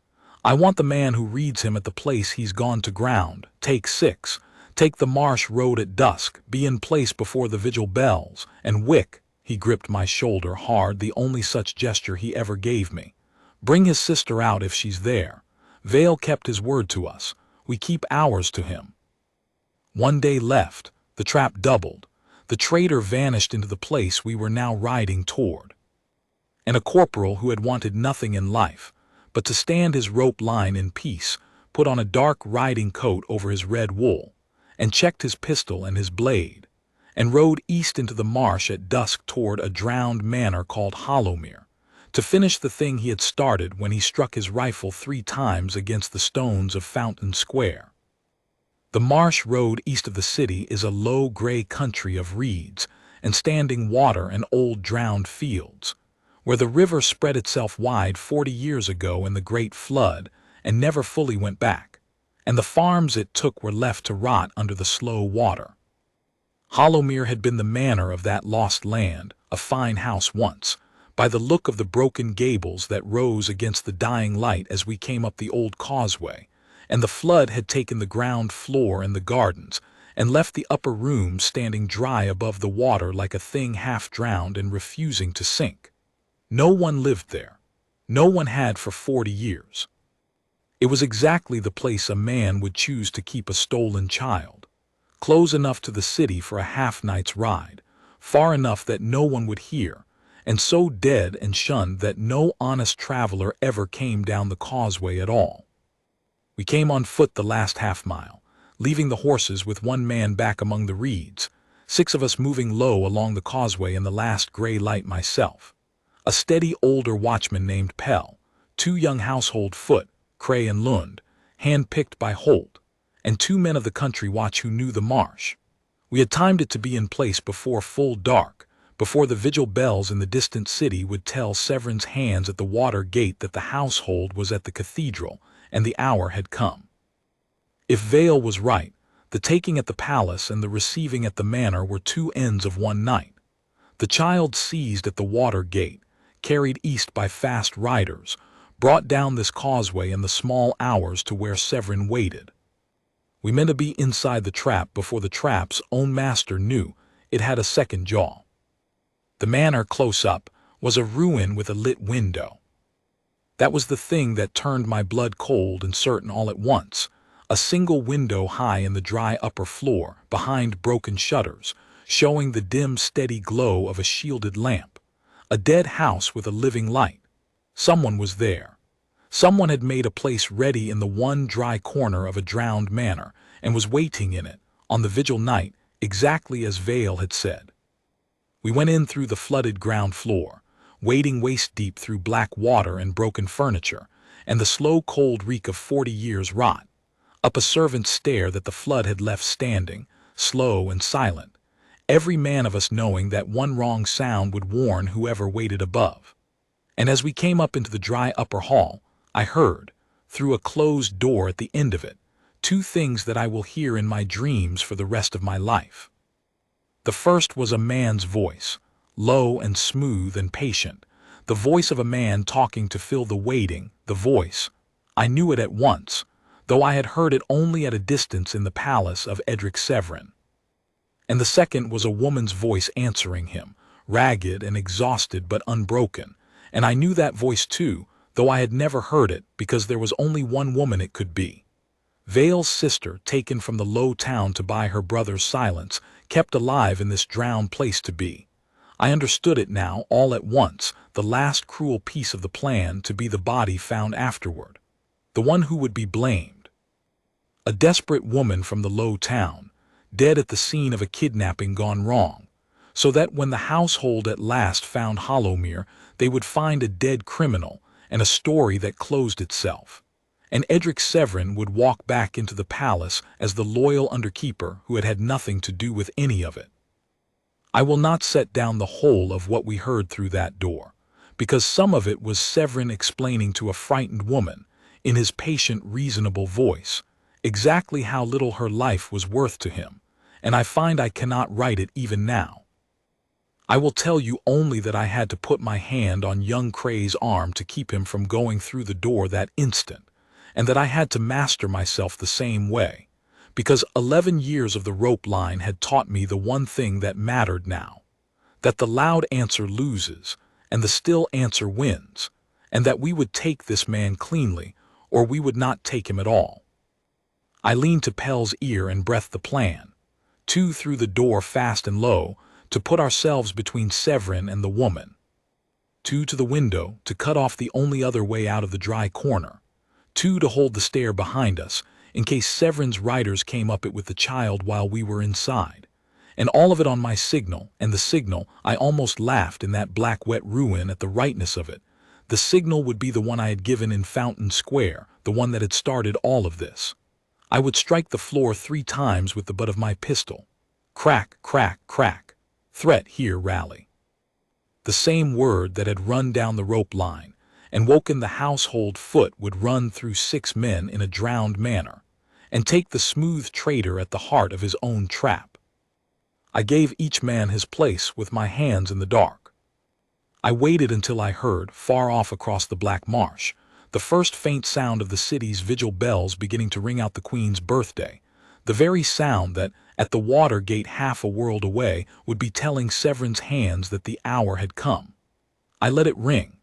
"I want the man who reads him at the place he's gone to ground. Take 6. Take the marsh road at dusk, be in place before the vigil bells, and Wick," he gripped my shoulder hard, the only such gesture he ever gave me. "Bring his sister out if she's there. Vale kept his word to us. We keep ours to him." 1 day left. The trap doubled. The traitor vanished into the place we were now riding toward. And a corporal who had wanted nothing in life but to stand his rope line in peace, put on a dark riding coat over his red wool, and checked his pistol and his blade, and rode east into the marsh at dusk toward a drowned manor called Hollowmere, to finish the thing he had started when he struck his rifle 3 times against the stones of Fountain Square. The marsh road east of the city is a low gray country of reeds and standing water and old drowned fields, where the river spread itself wide 40 years ago in the great flood and never fully went back, and the farms it took were left to rot under the slow water. Hollowmere had been the manor of that lost land, a fine house once, by the look of the broken gables that rose against the dying light as we came up the old causeway, and the flood had taken the ground floor and the gardens, and left the upper rooms standing dry above the water like a thing half drowned and refusing to sink. No one lived there. No one had for 40 years. It was exactly the place a man would choose to keep a stolen child. Close enough to the city for a half-night's ride, far enough that no one would hear, and so dead and shunned that no honest traveler ever came down the causeway at all. We came on foot the last half-mile, leaving the horses with 1 man back among the reeds, 6 of us moving low along the causeway in the last gray light myself. A steady older watchman named Pell, 2 young household foot, Cray and Lund, hand-picked by Holt, and 2 men of the country watch who knew the marsh. We had timed it to be in place before full dark, before the vigil bells in the distant city would tell Severin's hands at the water gate that the household was at the cathedral and the hour had come. If Vale was right, the taking at the palace and the receiving at the manor were 2 ends of one night. The child seized at the water gate, carried east by fast riders, brought down this causeway in the small hours to where Severin waited. We meant to be inside the trap before the trap's own master knew it had a second jaw. The manor close up was a ruin with a lit window. That was the thing that turned my blood cold and certain all at once. A single window high in the dry upper floor, behind broken shutters, showing the dim steady glow of a shielded lamp. A dead house with a living light. Someone was there. Someone had made a place ready in the one dry corner of a drowned manor, and was waiting in it, on the vigil night, exactly as Vale had said. We went in through the flooded ground floor, wading waist-deep through black water and broken furniture, and the slow cold reek of 40 years' rot, up a servant's stair that the flood had left standing, slow and silent, every man of us knowing that one wrong sound would warn whoever waited above. And as we came up into the dry upper hall, I heard, through a closed door at the end of it, two things that I will hear in my dreams for the rest of my life. The first was a man's voice, low and smooth and patient, the voice of a man talking to fill the waiting, the voice. I knew it at once, though I had heard it only at a distance in the palace of Edric Severin. And the second was a woman's voice answering him, ragged and exhausted but unbroken, and I knew that voice too, though I had never heard it because there was only one woman it could be. Vale's sister, taken from the low town to buy her brother's silence, kept alive in this drowned place to be. I understood it now all at once, the last cruel piece of the plan to be the body found afterward, the one who would be blamed. A desperate woman from the low town, dead at the scene of a kidnapping gone wrong, so that when the household at last found Hollowmere, they would find a dead criminal and a story that closed itself. And Edric Severin would walk back into the palace as the loyal underkeeper who had had nothing to do with any of it. I will not set down the whole of what we heard through that door, because some of it was Severin explaining to a frightened woman, in his patient, reasonable voice, exactly how little her life was worth to him, and I find I cannot write it even now. I will tell you only that I had to put my hand on young Cray's arm to keep him from going through the door that instant, and that I had to master myself the same way, because 11 years of the rope line had taught me the one thing that mattered now, that the loud answer loses, and the still answer wins, and that we would take this man cleanly, or we would not take him at all. I leaned to Pell's ear and breathed the plan, two through the door fast and low, to put ourselves between Severin and the woman, two to the window to cut off the only other way out of the dry corner, two to hold the stair behind us, in case Severin's riders came up it with the child while we were inside, and all of it on my signal, and the signal, I almost laughed in that black wet ruin at the rightness of it. The signal would be the one I had given in Fountain Square, the one that had started all of this. I would strike the floor 3 times with the butt of my pistol. Crack, crack, crack. Threat, here, rally. The same word that had run down the rope line and woken the household foot would run through 6 men in a drowned manner, and take the smooth traitor at the heart of his own trap. I gave each man his place with my hands in the dark. I waited until I heard, far off across the black marsh, the first faint sound of the city's vigil bells beginning to ring out the Queen's birthday, the very sound that, at the water gate half a world away, would be telling Severin's hands that the hour had come. I let it ring.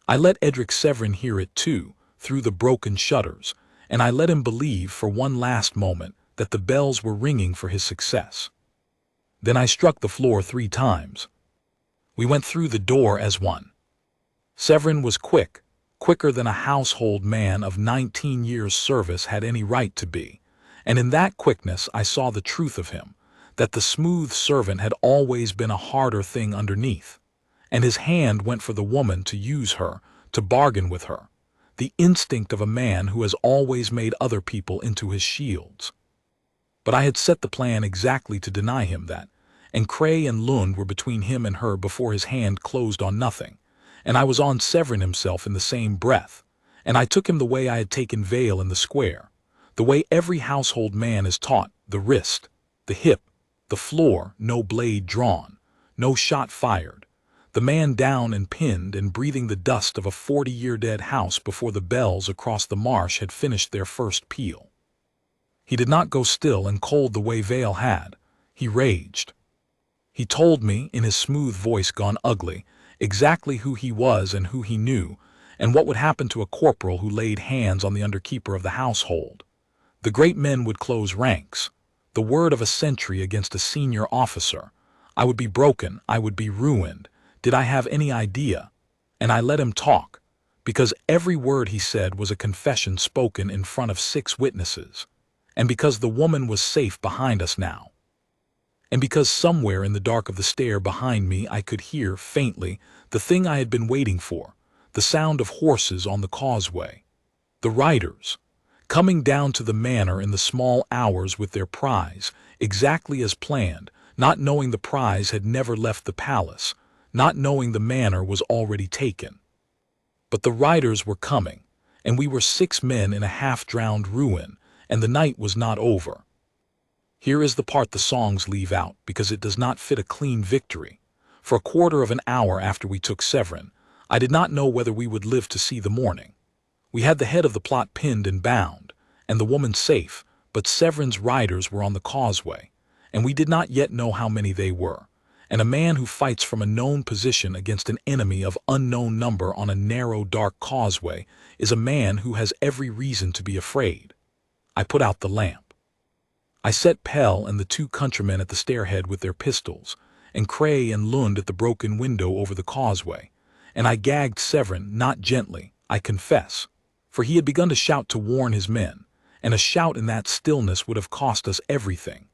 I let Edric Severin hear it too, through the broken shutters, and I let him believe for one last moment that the bells were ringing for his success. Then I struck the floor 3 times. We went through the door as one. Severin was quick, quicker than a household man of 19 years' service had any right to be, and in that quickness I saw the truth of him, that the smooth servant had always been a harder thing underneath, and his hand went for the woman to use her, to bargain with her, the instinct of a man who has always made other people into his shields. But I had set the plan exactly to deny him that, and Cray and Lund were between him and her before his hand closed on nothing, and I was on Severin himself in the same breath, and I took him the way I had taken Vale in the square, the way every household man is taught, the wrist, the hip, the floor, no blade drawn, no shot fired, the man down and pinned and breathing the dust of a 40-year dead house before the bells across the marsh had finished their first peal. He did not go still and cold the way Vale had. He raged. He told me, in his smooth voice gone ugly, exactly who he was and who he knew, and what would happen to a corporal who laid hands on the underkeeper of the household. The great men would close ranks. The word of a sentry against a senior officer. I would be broken, I would be ruined. Did I have any idea? And I let him talk, because every word he said was a confession spoken in front of 6 witnesses, and because the woman was safe behind us now, and because somewhere in the dark of the stair behind me I could hear, faintly, the thing I had been waiting for, the sound of horses on the causeway. The riders, coming down to the manor in the small hours with their prize, exactly as planned, not knowing the prize had never left the palace, not knowing the manor was already taken. But the riders were coming, and we were 6 men in a half-drowned ruin, and the night was not over. Here is the part the songs leave out, because it does not fit a clean victory. For a quarter of an hour after we took Severin, I did not know whether we would live to see the morning. We had the head of the plot pinned and bound, and the woman safe, but Severin's riders were on the causeway, and we did not yet know how many they were. And a man who fights from a known position against an enemy of unknown number on a narrow, dark causeway is a man who has every reason to be afraid. I put out the lamp. I set Pell and the 2 countrymen at the stairhead with their pistols, and Cray and Lund at the broken window over the causeway, and I gagged Severin, not gently, I confess, for he had begun to shout to warn his men, and a shout in that stillness would have cost us everything.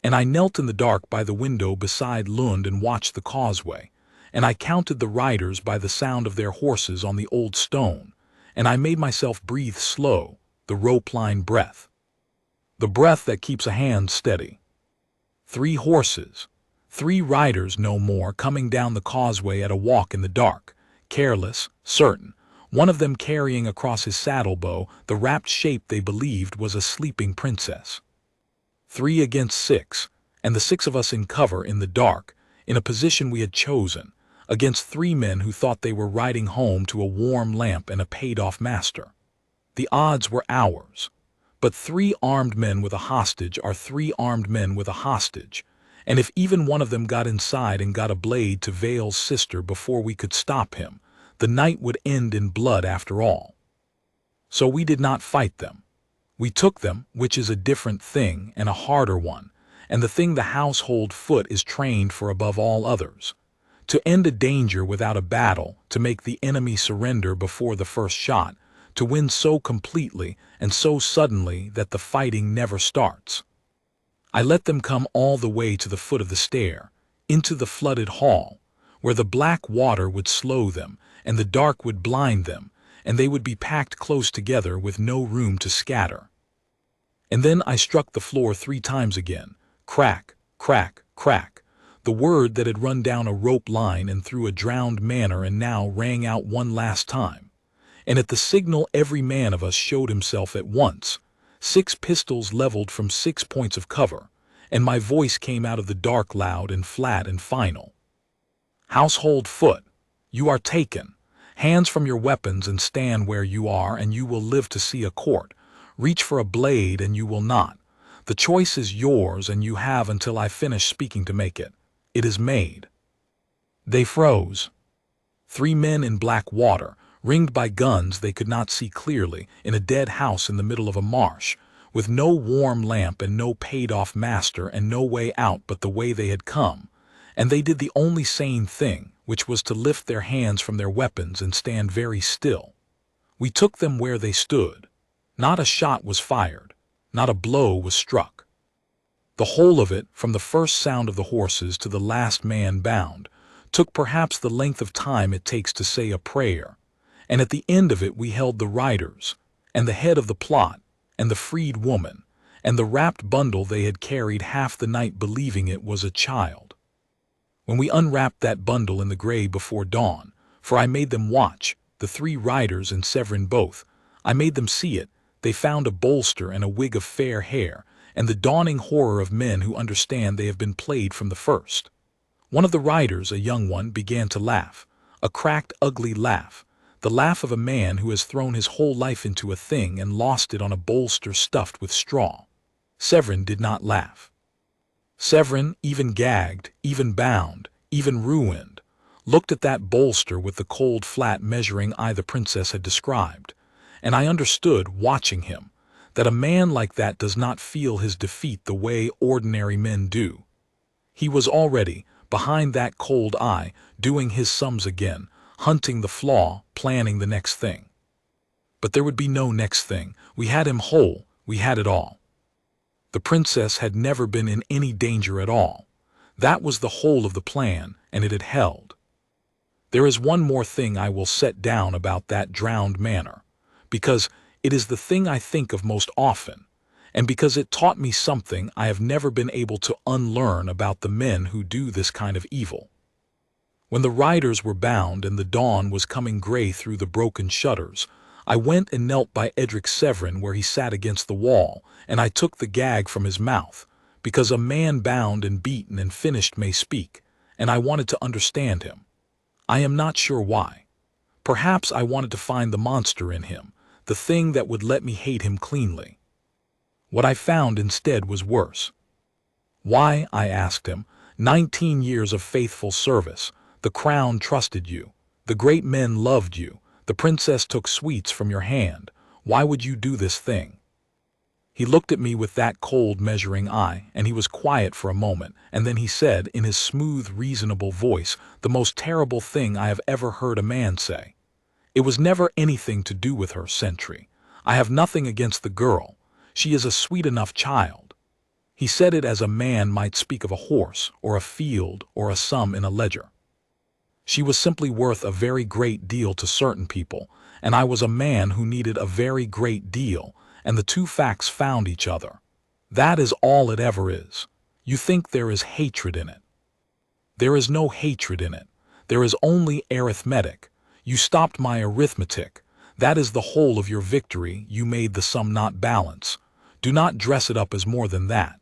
And I knelt in the dark by the window beside Lund and watched the causeway, and I counted the riders by the sound of their horses on the old stone, and I made myself breathe slow, the rope-line breath. The breath that keeps a hand steady. 3 horses, 3 riders no more, coming down the causeway at a walk in the dark, careless, certain, one of them carrying across his saddle-bow the wrapped shape they believed was a sleeping princess. 3 against 6, and the 6 of us in cover in the dark, in a position we had chosen, against 3 men who thought they were riding home to a warm lamp and a paid-off master. The odds were ours. But 3 armed men with a hostage are 3 armed men with a hostage, and if even one of them got inside and got a blade to Vale's sister before we could stop him, the night would end in blood after all. So we did not fight them. We took them, which is a different thing and a harder one, and the thing the household foot is trained for above all others. To end a danger without a battle, to make the enemy surrender before the first shot, to win so completely and so suddenly that the fighting never starts. I let them come all the way to the foot of the stair, into the flooded hall, where the black water would slow them and the dark would blind them, and they would be packed close together with no room to scatter. And then I struck the floor 3 times again, crack, crack, crack, the word that had run down a rope line and through a drowned manner and now rang out one last time. And at the signal every man of us showed himself at once, 6 pistols leveled from 6 points of cover, and my voice came out of the dark loud and flat and final. Household foot, you are taken. Hands from your weapons and stand where you are, and you will live to see a court. Reach for a blade and you will not. The choice is yours, and you have until I finish speaking to make it. It is made. They froze. 3 men in black water, ringed by guns they could not see clearly, in a dead house in the middle of a marsh, with no warm lamp and no paid-off master and no way out but the way they had come, and they did the only sane thing, which was to lift their hands from their weapons and stand very still. We took them where they stood. Not a shot was fired, not a blow was struck. The whole of it, from the first sound of the horses to the last man bound, took perhaps the length of time it takes to say a prayer, and at the end of it we held the riders, and the head of the plot, and the freed woman, and the wrapped bundle they had carried half the night believing it was a child. When we unwrapped that bundle in the gray before dawn, for I made them watch, the 3 riders and Severin both, I made them see it, they found a bolster and a wig of fair hair, and the dawning horror of men who understand they have been played from the first. One of the riders, a young one, began to laugh, a cracked, ugly laugh, the laugh of a man who has thrown his whole life into a thing and lost it on a bolster stuffed with straw. Severin did not laugh. Severin, even gagged, even bound, even ruined, looked at that bolster with the cold flat measuring eye the princess had described, and I understood, watching him, that a man like that does not feel his defeat the way ordinary men do. He was already, behind that cold eye, doing his sums again, hunting the flaw, planning the next thing. But there would be no next thing. We had him whole, we had it all. The princess had never been in any danger at all. That was the whole of the plan, and it had held. There is one more thing I will set down about that drowned manor, because it is the thing I think of most often, and because it taught me something I have never been able to unlearn about the men who do this kind of evil. When the riders were bound and the dawn was coming gray through the broken shutters, I went and knelt by Edric Severin where he sat against the wall, and I took the gag from his mouth, because a man bound and beaten and finished may speak, and I wanted to understand him. I am not sure why. Perhaps I wanted to find the monster in him, the thing that would let me hate him cleanly. What I found instead was worse. Why, I asked him, 19 years of faithful service, the crown trusted you, the great men loved you, the princess took sweets from your hand, why would you do this thing? He looked at me with that cold measuring eye, and he was quiet for a moment, and then he said, in his smooth, reasonable voice, the most terrible thing I have ever heard a man say. It was never anything to do with her, Sentry. I have nothing against the girl. She is a sweet enough child. He said it as a man might speak of a horse, or a field, or a sum in a ledger. She was simply worth a very great deal to certain people, and I was a man who needed a very great deal, and the two facts found each other. That is all it ever is. You think there is hatred in it. There is no hatred in it. There is only arithmetic. You stopped my arithmetic. That is the whole of your victory. You made the sum not balance. Do not dress it up as more than that.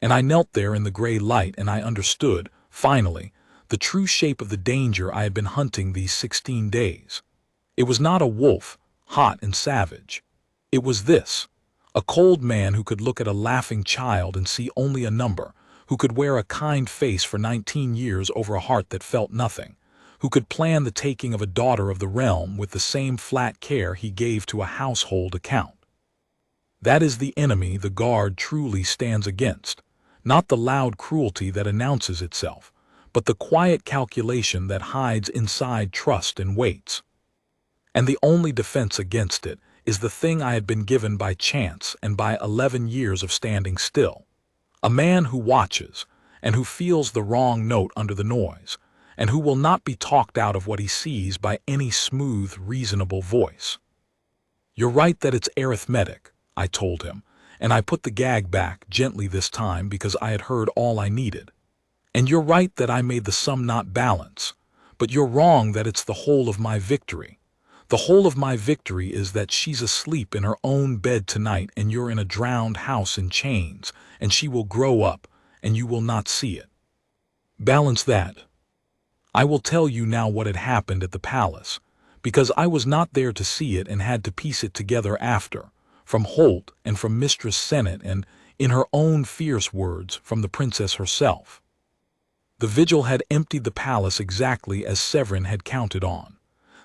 And I knelt there in the gray light, and I understood, finally, the true shape of the danger I had been hunting these 16 days. It was not a wolf, hot and savage. It was this, a cold man who could look at a laughing child and see only a number, who could wear a kind face for 19 years over a heart that felt nothing, who could plan the taking of a daughter of the realm with the same flat care he gave to a household account. That is the enemy the guard truly stands against, not the loud cruelty that announces itself, but the quiet calculation that hides inside trust and waits. And the only defense against it is the thing I had been given by chance and by 11 years of standing still. A man who watches, and who feels the wrong note under the noise, and who will not be talked out of what he sees by any smooth, reasonable voice. You're right that it's arithmetic, I told him, and I put the gag back gently this time because I had heard all I needed. And you're right that I made the sum not balance, but you're wrong that it's the whole of my victory. The whole of my victory is that she's asleep in her own bed tonight and you're in a drowned house in chains, and she will grow up, and you will not see it. Balance that. I will tell you now what had happened at the palace, because I was not there to see it and had to piece it together after, from Holt and from Mistress Sennett and, in her own fierce words, from the princess herself. The vigil had emptied the palace exactly as Severin had counted on.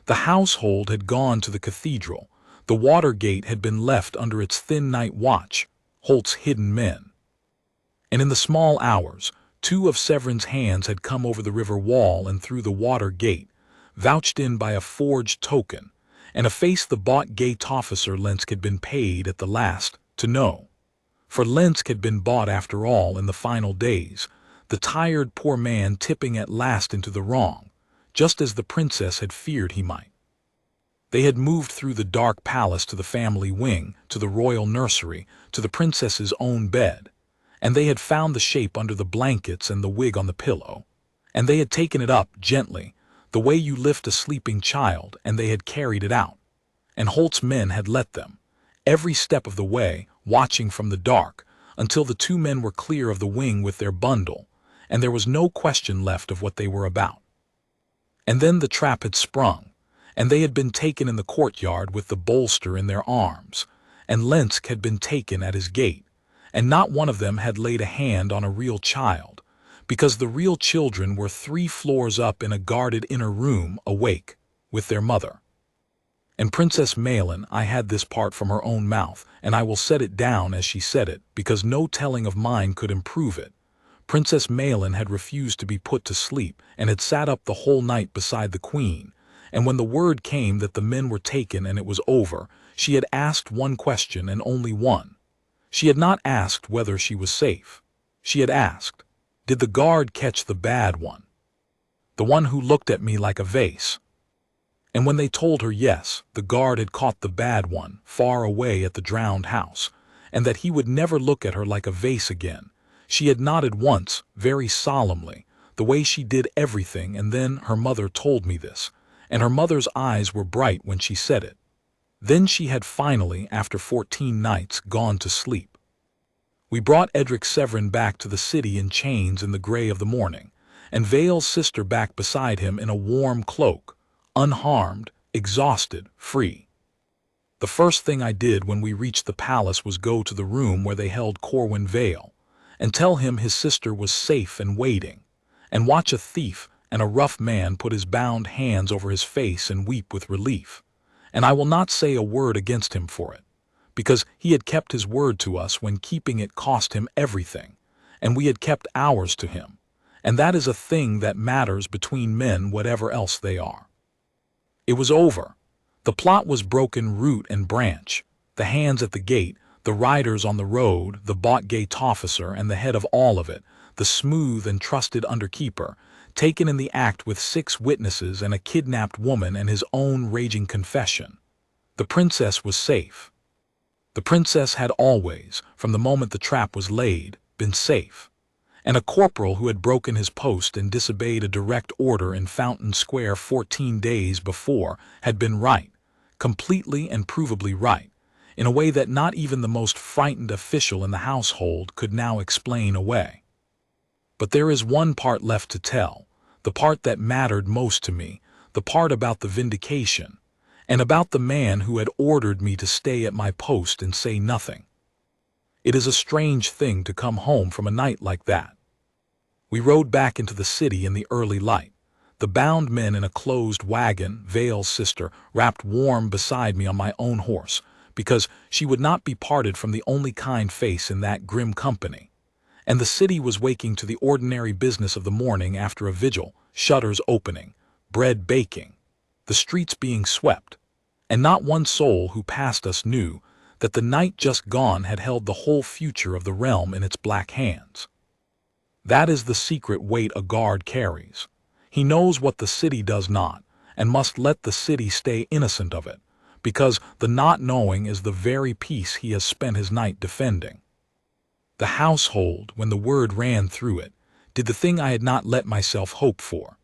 The household had gone to the cathedral. The water gate had been left under its thin night watch, Holt's hidden men. And in the small hours, 2 of Severin's hands had come over the river wall and through the water gate, vouched in by a forged token, and a face the bought gate officer Lensk had been paid at the last to know. For Lensk had been bought after all in the final days, the tired poor man tipping at last into the wrong, just as the princess had feared he might. They had moved through the dark palace to the family wing, to the royal nursery, to the princess's own bed, and they had found the shape under the blankets and the wig on the pillow, and they had taken it up gently, the way you lift a sleeping child, and they had carried it out, and Holt's men had let them, every step of the way, watching from the dark, until the 2 men were clear of the wing with their bundle, and there was no question left of what they were about. And then the trap had sprung, and they had been taken in the courtyard with the bolster in their arms, and Lensk had been taken at his gate, and not one of them had laid a hand on a real child, because the real children were 3 floors up in a guarded inner room, awake, with their mother. And Princess Malin, I had this part from her own mouth, and I will set it down as she said it, because no telling of mine could improve it. Princess Malin had refused to be put to sleep, and had sat up the whole night beside the queen, and when the word came that the men were taken and it was over, she had asked one question and only one. She had not asked whether she was safe. She had asked, did the guard catch the bad one? The one who looked at me like a vase. And when they told her yes, the guard had caught the bad one, far away at the drowned house, and that he would never look at her like a vase again, she had nodded once, very solemnly, the way she did everything, and then her mother told me this, and her mother's eyes were bright when she said it. Then she had finally, after 14 nights, gone to sleep. We brought Edric Severin back to the city in chains in the grey of the morning, and Vale's sister back beside him in a warm cloak, unharmed, exhausted, free. The first thing I did when we reached the palace was go to the room where they held Corwin Vale, and tell him his sister was safe and waiting, and watch a thief and a rough man put his bound hands over his face and weep with relief. And I will not say a word against him for it, because he had kept his word to us when keeping it cost him everything, and we had kept ours to him, and that is a thing that matters between men whatever else they are. It was over. The plot was broken root and branch, the hands at the gate, the riders on the road, the bought gate officer, and the head of all of it, the smooth and trusted underkeeper, taken in the act with 6 witnesses and a kidnapped woman and his own raging confession. The princess was safe. The princess had always, from the moment the trap was laid, been safe. And a corporal who had broken his post and disobeyed a direct order in Fountain Square 14 days before had been right, completely and provably right, in a way that not even the most frightened official in the household could now explain away. But there is one part left to tell, the part that mattered most to me, the part about the vindication, and about the man who had ordered me to stay at my post and say nothing. It is a strange thing to come home from a night like that. We rode back into the city in the early light, the bound men in a closed wagon, Vale's sister, wrapped warm beside me on my own horse, because she would not be parted from the only kind face in that grim company. And the city was waking to the ordinary business of the morning after a vigil, shutters opening, bread baking, the streets being swept, and not one soul who passed us knew that the night just gone had held the whole future of the realm in its black hands. That is the secret weight a guard carries. He knows what the city does not, and must let the city stay innocent of it, because the not knowing is the very peace he has spent his night defending. The household, when the word ran through it, did the thing I had not let myself hope for.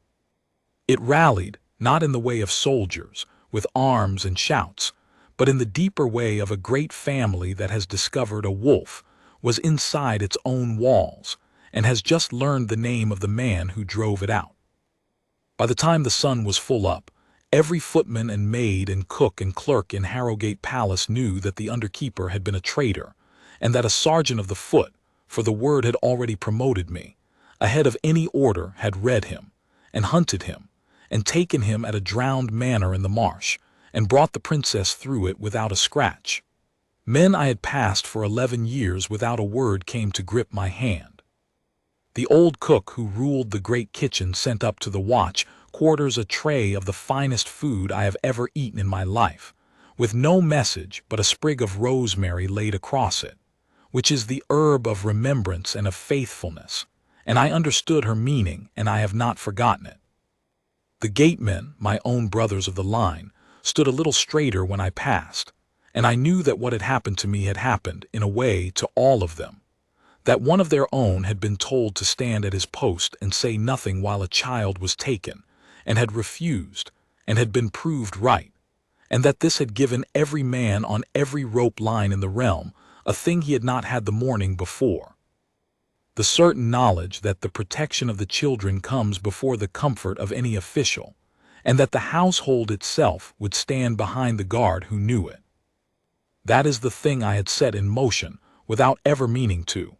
It rallied, not in the way of soldiers, with arms and shouts, but in the deeper way of a great family that has discovered a wolf, was inside its own walls, and has just learned the name of the man who drove it out. By the time the sun was full up, every footman and maid and cook and clerk in Harrowgate Palace knew that the underkeeper had been a traitor, and that a sergeant of the foot, for the word had already promoted me, ahead of any order had read him, and hunted him, and taken him at a drowned manor in the marsh, and brought the princess through it without a scratch. Men I had passed for 11 years without a word came to grip my hand. The old cook who ruled the great kitchen sent up to the watch quarters a tray of the finest food I have ever eaten in my life, with no message but a sprig of rosemary laid across it, which is the herb of remembrance and of faithfulness, and I understood her meaning, and I have not forgotten it. The gatemen, my own brothers of the line, stood a little straighter when I passed, and I knew that what had happened to me had happened, in a way, to all of them, that one of their own had been told to stand at his post and say nothing while a child was taken, and had refused, and had been proved right, and that this had given every man on every rope line in the realm a thing he had not had the morning before. The certain knowledge that the protection of the children comes before the comfort of any official, and that the household itself would stand behind the guard who knew it. That is the thing I had set in motion without ever meaning to.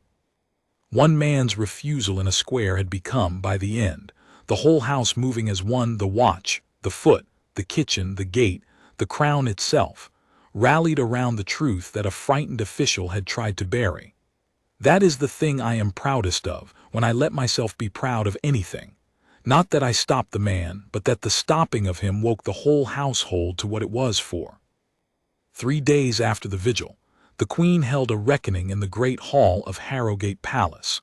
One man's refusal in a square had become, by the end, the whole house moving as one. The watch, the foot, the kitchen, the gate, the crown itself, rallied around the truth that a frightened official had tried to bury. That is the thing I am proudest of when I let myself be proud of anything. Not that I stopped the man, but that the stopping of him woke the whole household to what it was for. 3 days after the vigil, the Queen held a reckoning in the great hall of Harrowgate Palace.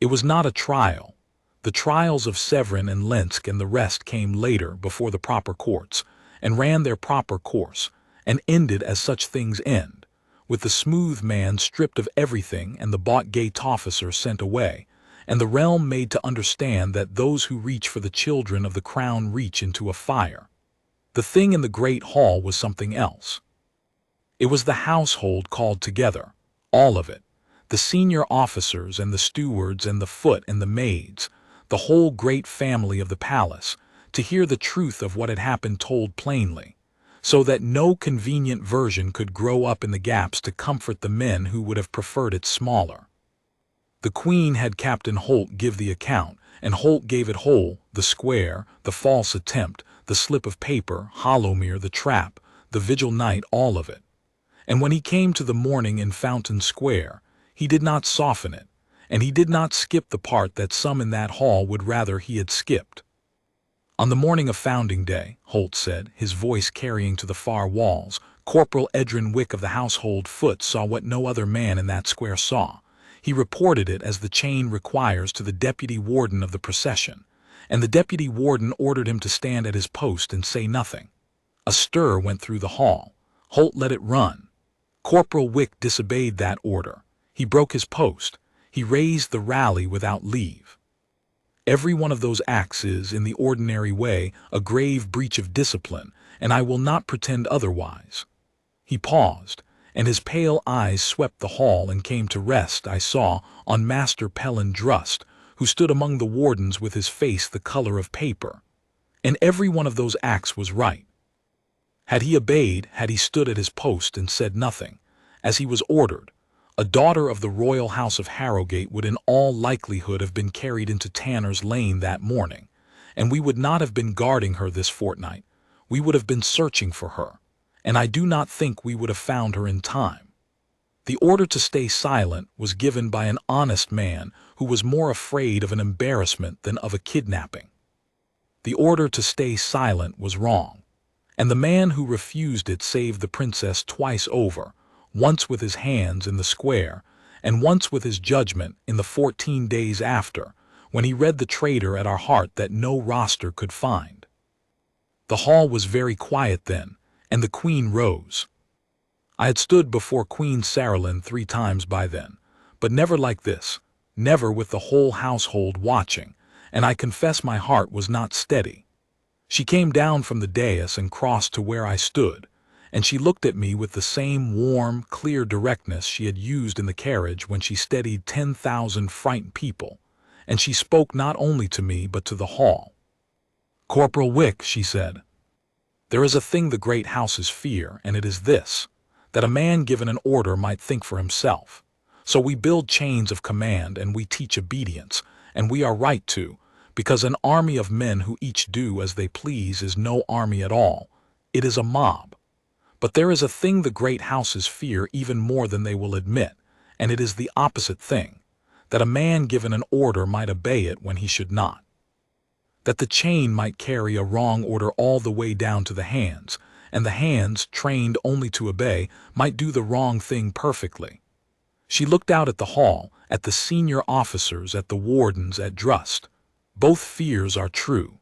It was not a trial. The trials of Severin and Lensk and the rest came later before the proper courts, and ran their proper course, and ended as such things end, with the smooth man stripped of everything and the bought gate officer sent away, and the realm made to understand that those who reach for the children of the crown reach into a fire. The thing in the great hall was something else. It was the household called together, all of it, the senior officers and the stewards and the foot and the maids, the whole great family of the palace, to hear the truth of what had happened told plainly, so that no convenient version could grow up in the gaps to comfort the men who would have preferred it smaller. The Queen had Captain Holt give the account, and Holt gave it whole, the square, the false attempt, the slip of paper, Hollowmere, the trap, the vigil night, all of it. And when he came to the morning in Fountain Square, he did not soften it, and he did not skip the part that some in that hall would rather he had skipped. On the morning of Founding Day, Holt said, his voice carrying to the far walls, Corporal Edrin Wick of the household foot saw what no other man in that square saw. He reported it as the chain requires to the deputy warden of the procession, and the deputy warden ordered him to stand at his post and say nothing. A stir went through the hall. Holt let it run. Corporal Wick disobeyed that order. He broke his post. He raised the rally without leave. Every one of those acts is, in the ordinary way, a grave breach of discipline, and I will not pretend otherwise. He paused, and his pale eyes swept the hall and came to rest, I saw, on Master Pelin Drust, who stood among the wardens with his face the color of paper. And every one of those acts was right. Had he obeyed, had he stood at his post and said nothing, as he was ordered, a daughter of the Royal House of Harrowgate would in all likelihood have been carried into Tanner's Lane that morning, and we would not have been guarding her this fortnight. We would have been searching for her, and I do not think we would have found her in time. The order to stay silent was given by an honest man who was more afraid of an embarrassment than of a kidnapping. The order to stay silent was wrong, and the man who refused it saved the princess twice over, once with his hands in the square, and once with his judgment in the 14 days after, when he read the traitor at our heart that no roster could find. The hall was very quiet then, and the Queen rose. I had stood before Queen Saralyn 3 times by then, but never like this, never with the whole household watching, and I confess my heart was not steady. She came down from the dais and crossed to where I stood, and she looked at me with the same warm, clear directness she had used in the carriage when she steadied 10,000 frightened people, and she spoke not only to me but to the hall. "Corporal Wick," she said, "there is a thing the great houses fear, and it is this, that a man given an order might think for himself. So we build chains of command, and we teach obedience, and we are right to, because an army of men who each do as they please is no army at all. It is a mob. But there is a thing the great houses fear even more than they will admit, and it is the opposite thing, that a man given an order might obey it when he should not. That the chain might carry a wrong order all the way down to the hands, and the hands, trained only to obey, might do the wrong thing perfectly." She looked out at the hall, at the senior officers, at the wardens, at Drust. Both fears are true.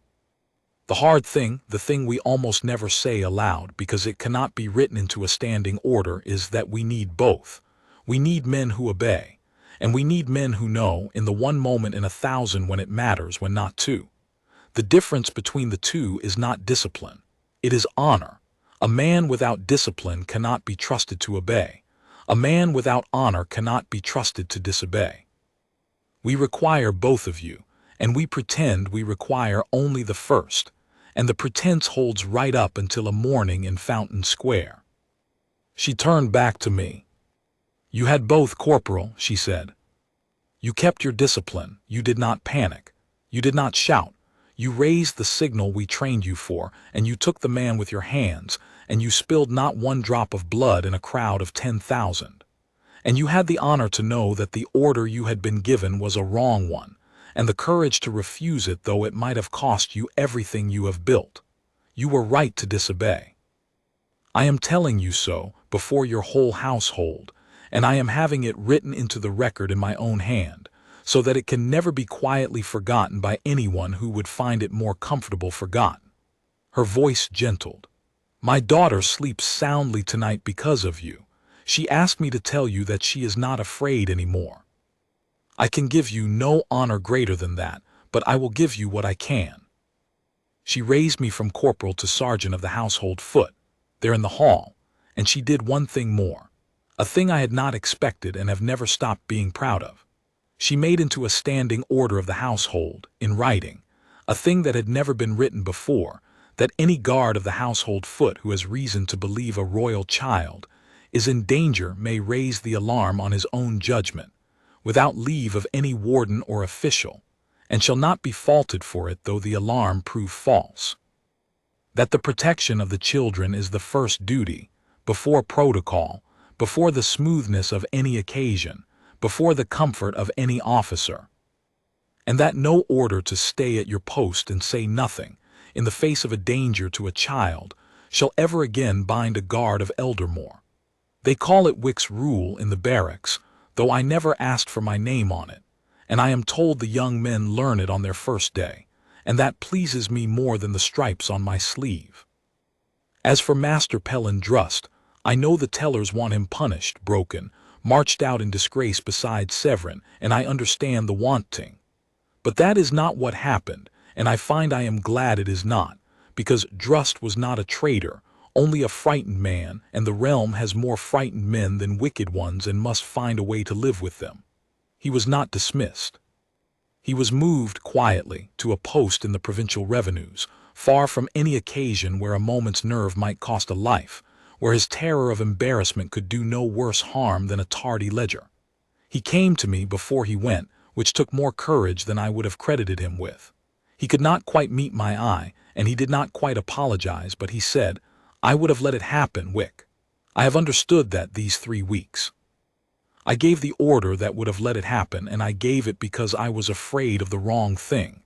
The hard thing, the thing we almost never say aloud because it cannot be written into a standing order, is that we need both. We need men who obey, and we need men who know, in the one moment in 1,000 when it matters, when not to. The difference between the two is not discipline. It is honor. A man without discipline cannot be trusted to obey. A man without honor cannot be trusted to disobey. We require both of you, and we pretend we require only the first, and the pretense holds right up until a morning in Fountain Square. She turned back to me. "You had both, Corporal," she said. "You kept your discipline. You did not panic. You did not shout. You raised the signal we trained you for, and you took the man with your hands, and you spilled not one drop of blood in a crowd of 10,000. And you had the honor to know that the order you had been given was a wrong one, and the courage to refuse it though it might have cost you everything you have built. You were right to disobey. I am telling you so before your whole household, and I am having it written into the record in my own hand, so that it can never be quietly forgotten by anyone who would find it more comfortable forgotten." Her voice gentled. "My daughter sleeps soundly tonight because of you. She asked me to tell you that she is not afraid anymore. I can give you no honor greater than that, but I will give you what I can." She raised me from corporal to sergeant of the household foot, there in the hall, and she did one thing more, a thing I had not expected and have never stopped being proud of. She made into a standing order of the household, in writing, a thing that had never been written before, that any guard of the household foot who has reason to believe a royal child is in danger may raise the alarm on his own judgment, without leave of any warden or official, and shall not be faulted for it though the alarm prove false. That the protection of the children is the first duty, before protocol, before the smoothness of any occasion, before the comfort of any officer. And that no order to stay at your post and say nothing, in the face of a danger to a child, shall ever again bind a guard of Eldermoor. They call it Wick's rule in the barracks, though I never asked for my name on it, and I am told the young men learn it on their first day, and that pleases me more than the stripes on my sleeve. As for Master Pellandrust, I know the tellers want him punished, broken, marched out in disgrace beside Severin, and I understand the wanting. But that is not what happened, and I find I am glad it is not, because Drust was not a traitor, only a frightened man, and the realm has more frightened men than wicked ones and must find a way to live with them. He was not dismissed. He was moved quietly to a post in the provincial revenues, far from any occasion where a moment's nerve might cost a life, where his terror of embarrassment could do no worse harm than a tardy ledger. He came to me before he went, which took more courage than I would have credited him with. He could not quite meet my eye, and he did not quite apologize, but he said, "I would have let it happen, Wick. I have understood that these 3 weeks. I gave the order that would have let it happen, and I gave it because I was afraid of the wrong thing."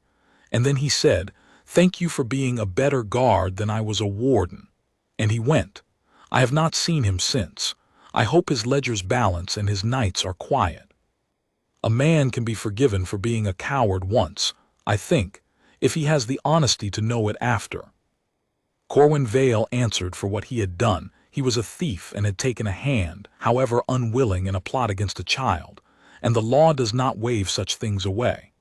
And then he said, "Thank you for being a better guard than I was a warden." And he went. I have not seen him since. I hope his ledgers balance and his nights are quiet. A man can be forgiven for being a coward once, I think, if he has the honesty to know it after. Corwin Vale answered for what he had done. He was a thief and had taken a hand, however unwilling, in a plot against a child, and the law does not waive such things away.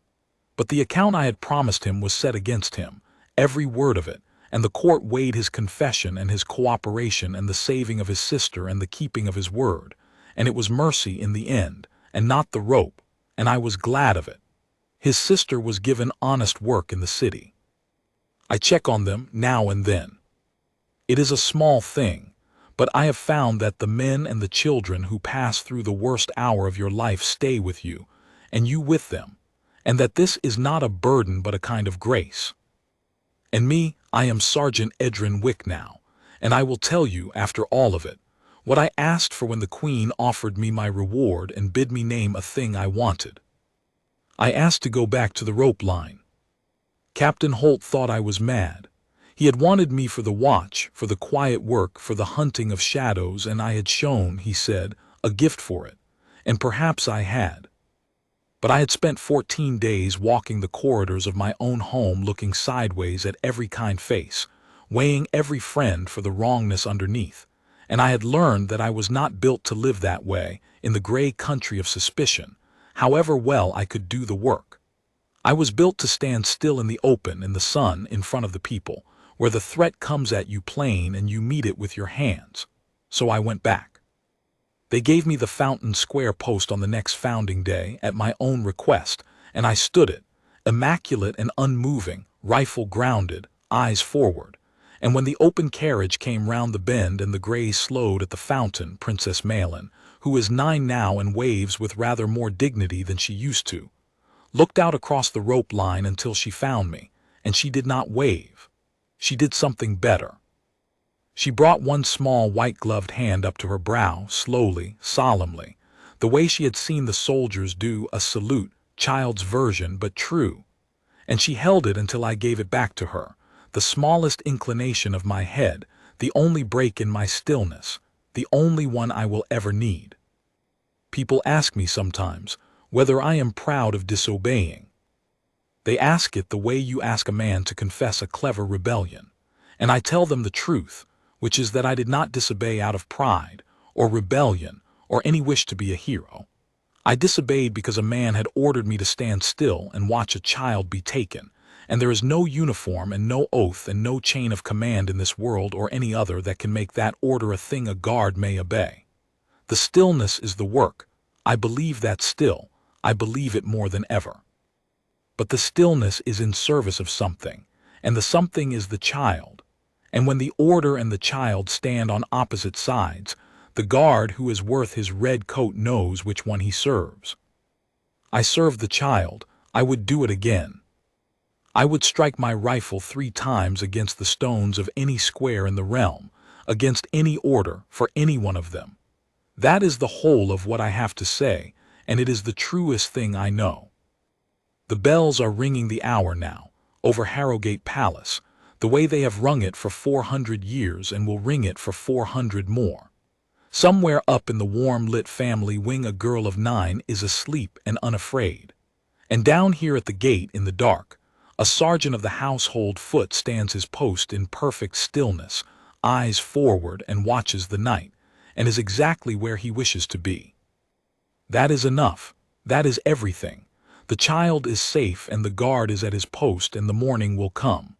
But the account I had promised him was set against him, every word of it, and the court weighed his confession and his cooperation and the saving of his sister and the keeping of his word, and it was mercy in the end, and not the rope, and I was glad of it. His sister was given honest work in the city. I check on them now and then. It is a small thing, but I have found that the men and the children who pass through the worst hour of your life stay with you, and you with them, and that this is not a burden but a kind of grace. And me, I am Sergeant Edrin Wick now, and I will tell you, after all of it, what I asked for when the Queen offered me my reward and bid me name a thing I wanted. I asked to go back to the rope line. Captain Holt thought I was mad. He had wanted me for the watch, for the quiet work, for the hunting of shadows, and I had shown, he said, a gift for it, and perhaps I had. But I had spent 14 days walking the corridors of my own home, looking sideways at every kind face, weighing every friend for the wrongness underneath, and I had learned that I was not built to live that way, in the gray country of suspicion, however well I could do the work. I was built to stand still in the open, in the sun, in front of the people, where the threat comes at you plain and you meet it with your hands. So I went back. They gave me the Fountain Square post on the next founding day, at my own request, and I stood it, immaculate and unmoving, rifle grounded, eyes forward. And when the open carriage came round the bend and the greys slowed at the fountain, Princess Malin, who is 9 now and waves with rather more dignity than she used to, looked out across the rope line until she found me, and she did not wave. She did something better. She brought one small white-gloved hand up to her brow, slowly, solemnly, the way she had seen the soldiers do a salute, child's version but true, and she held it until I gave it back to her, the smallest inclination of my head, the only break in my stillness, the only one I will ever need. People ask me sometimes whether I am proud of disobeying. They ask it the way you ask a man to confess a clever rebellion, and I tell them the truth, which is that I did not disobey out of pride, or rebellion, or any wish to be a hero. I disobeyed because a man had ordered me to stand still and watch a child be taken, and there is no uniform and no oath and no chain of command in this world or any other that can make that order a thing a guard may obey. The stillness is the work. I believe that still. I believe it more than ever. But the stillness is in service of something, and the something is the child. And when the order and the child stand on opposite sides, the guard who is worth his red coat knows which one he serves. I serve the child. I would do it again. I would strike my rifle 3 times against the stones of any square in the realm, against any order, for any one of them. That is the whole of what I have to say, and it is the truest thing I know. The bells are ringing the hour now, over Harrowgate Palace, the way they have rung it for 400 years and will ring it for 400 more. Somewhere up in the warm-lit family wing a girl of 9 is asleep and unafraid. And down here at the gate in the dark, a sergeant of the household foot stands his post in perfect stillness, eyes forward, and watches the night, and is exactly where he wishes to be. That is enough. That is everything. The child is safe and the guard is at his post, and the morning will come.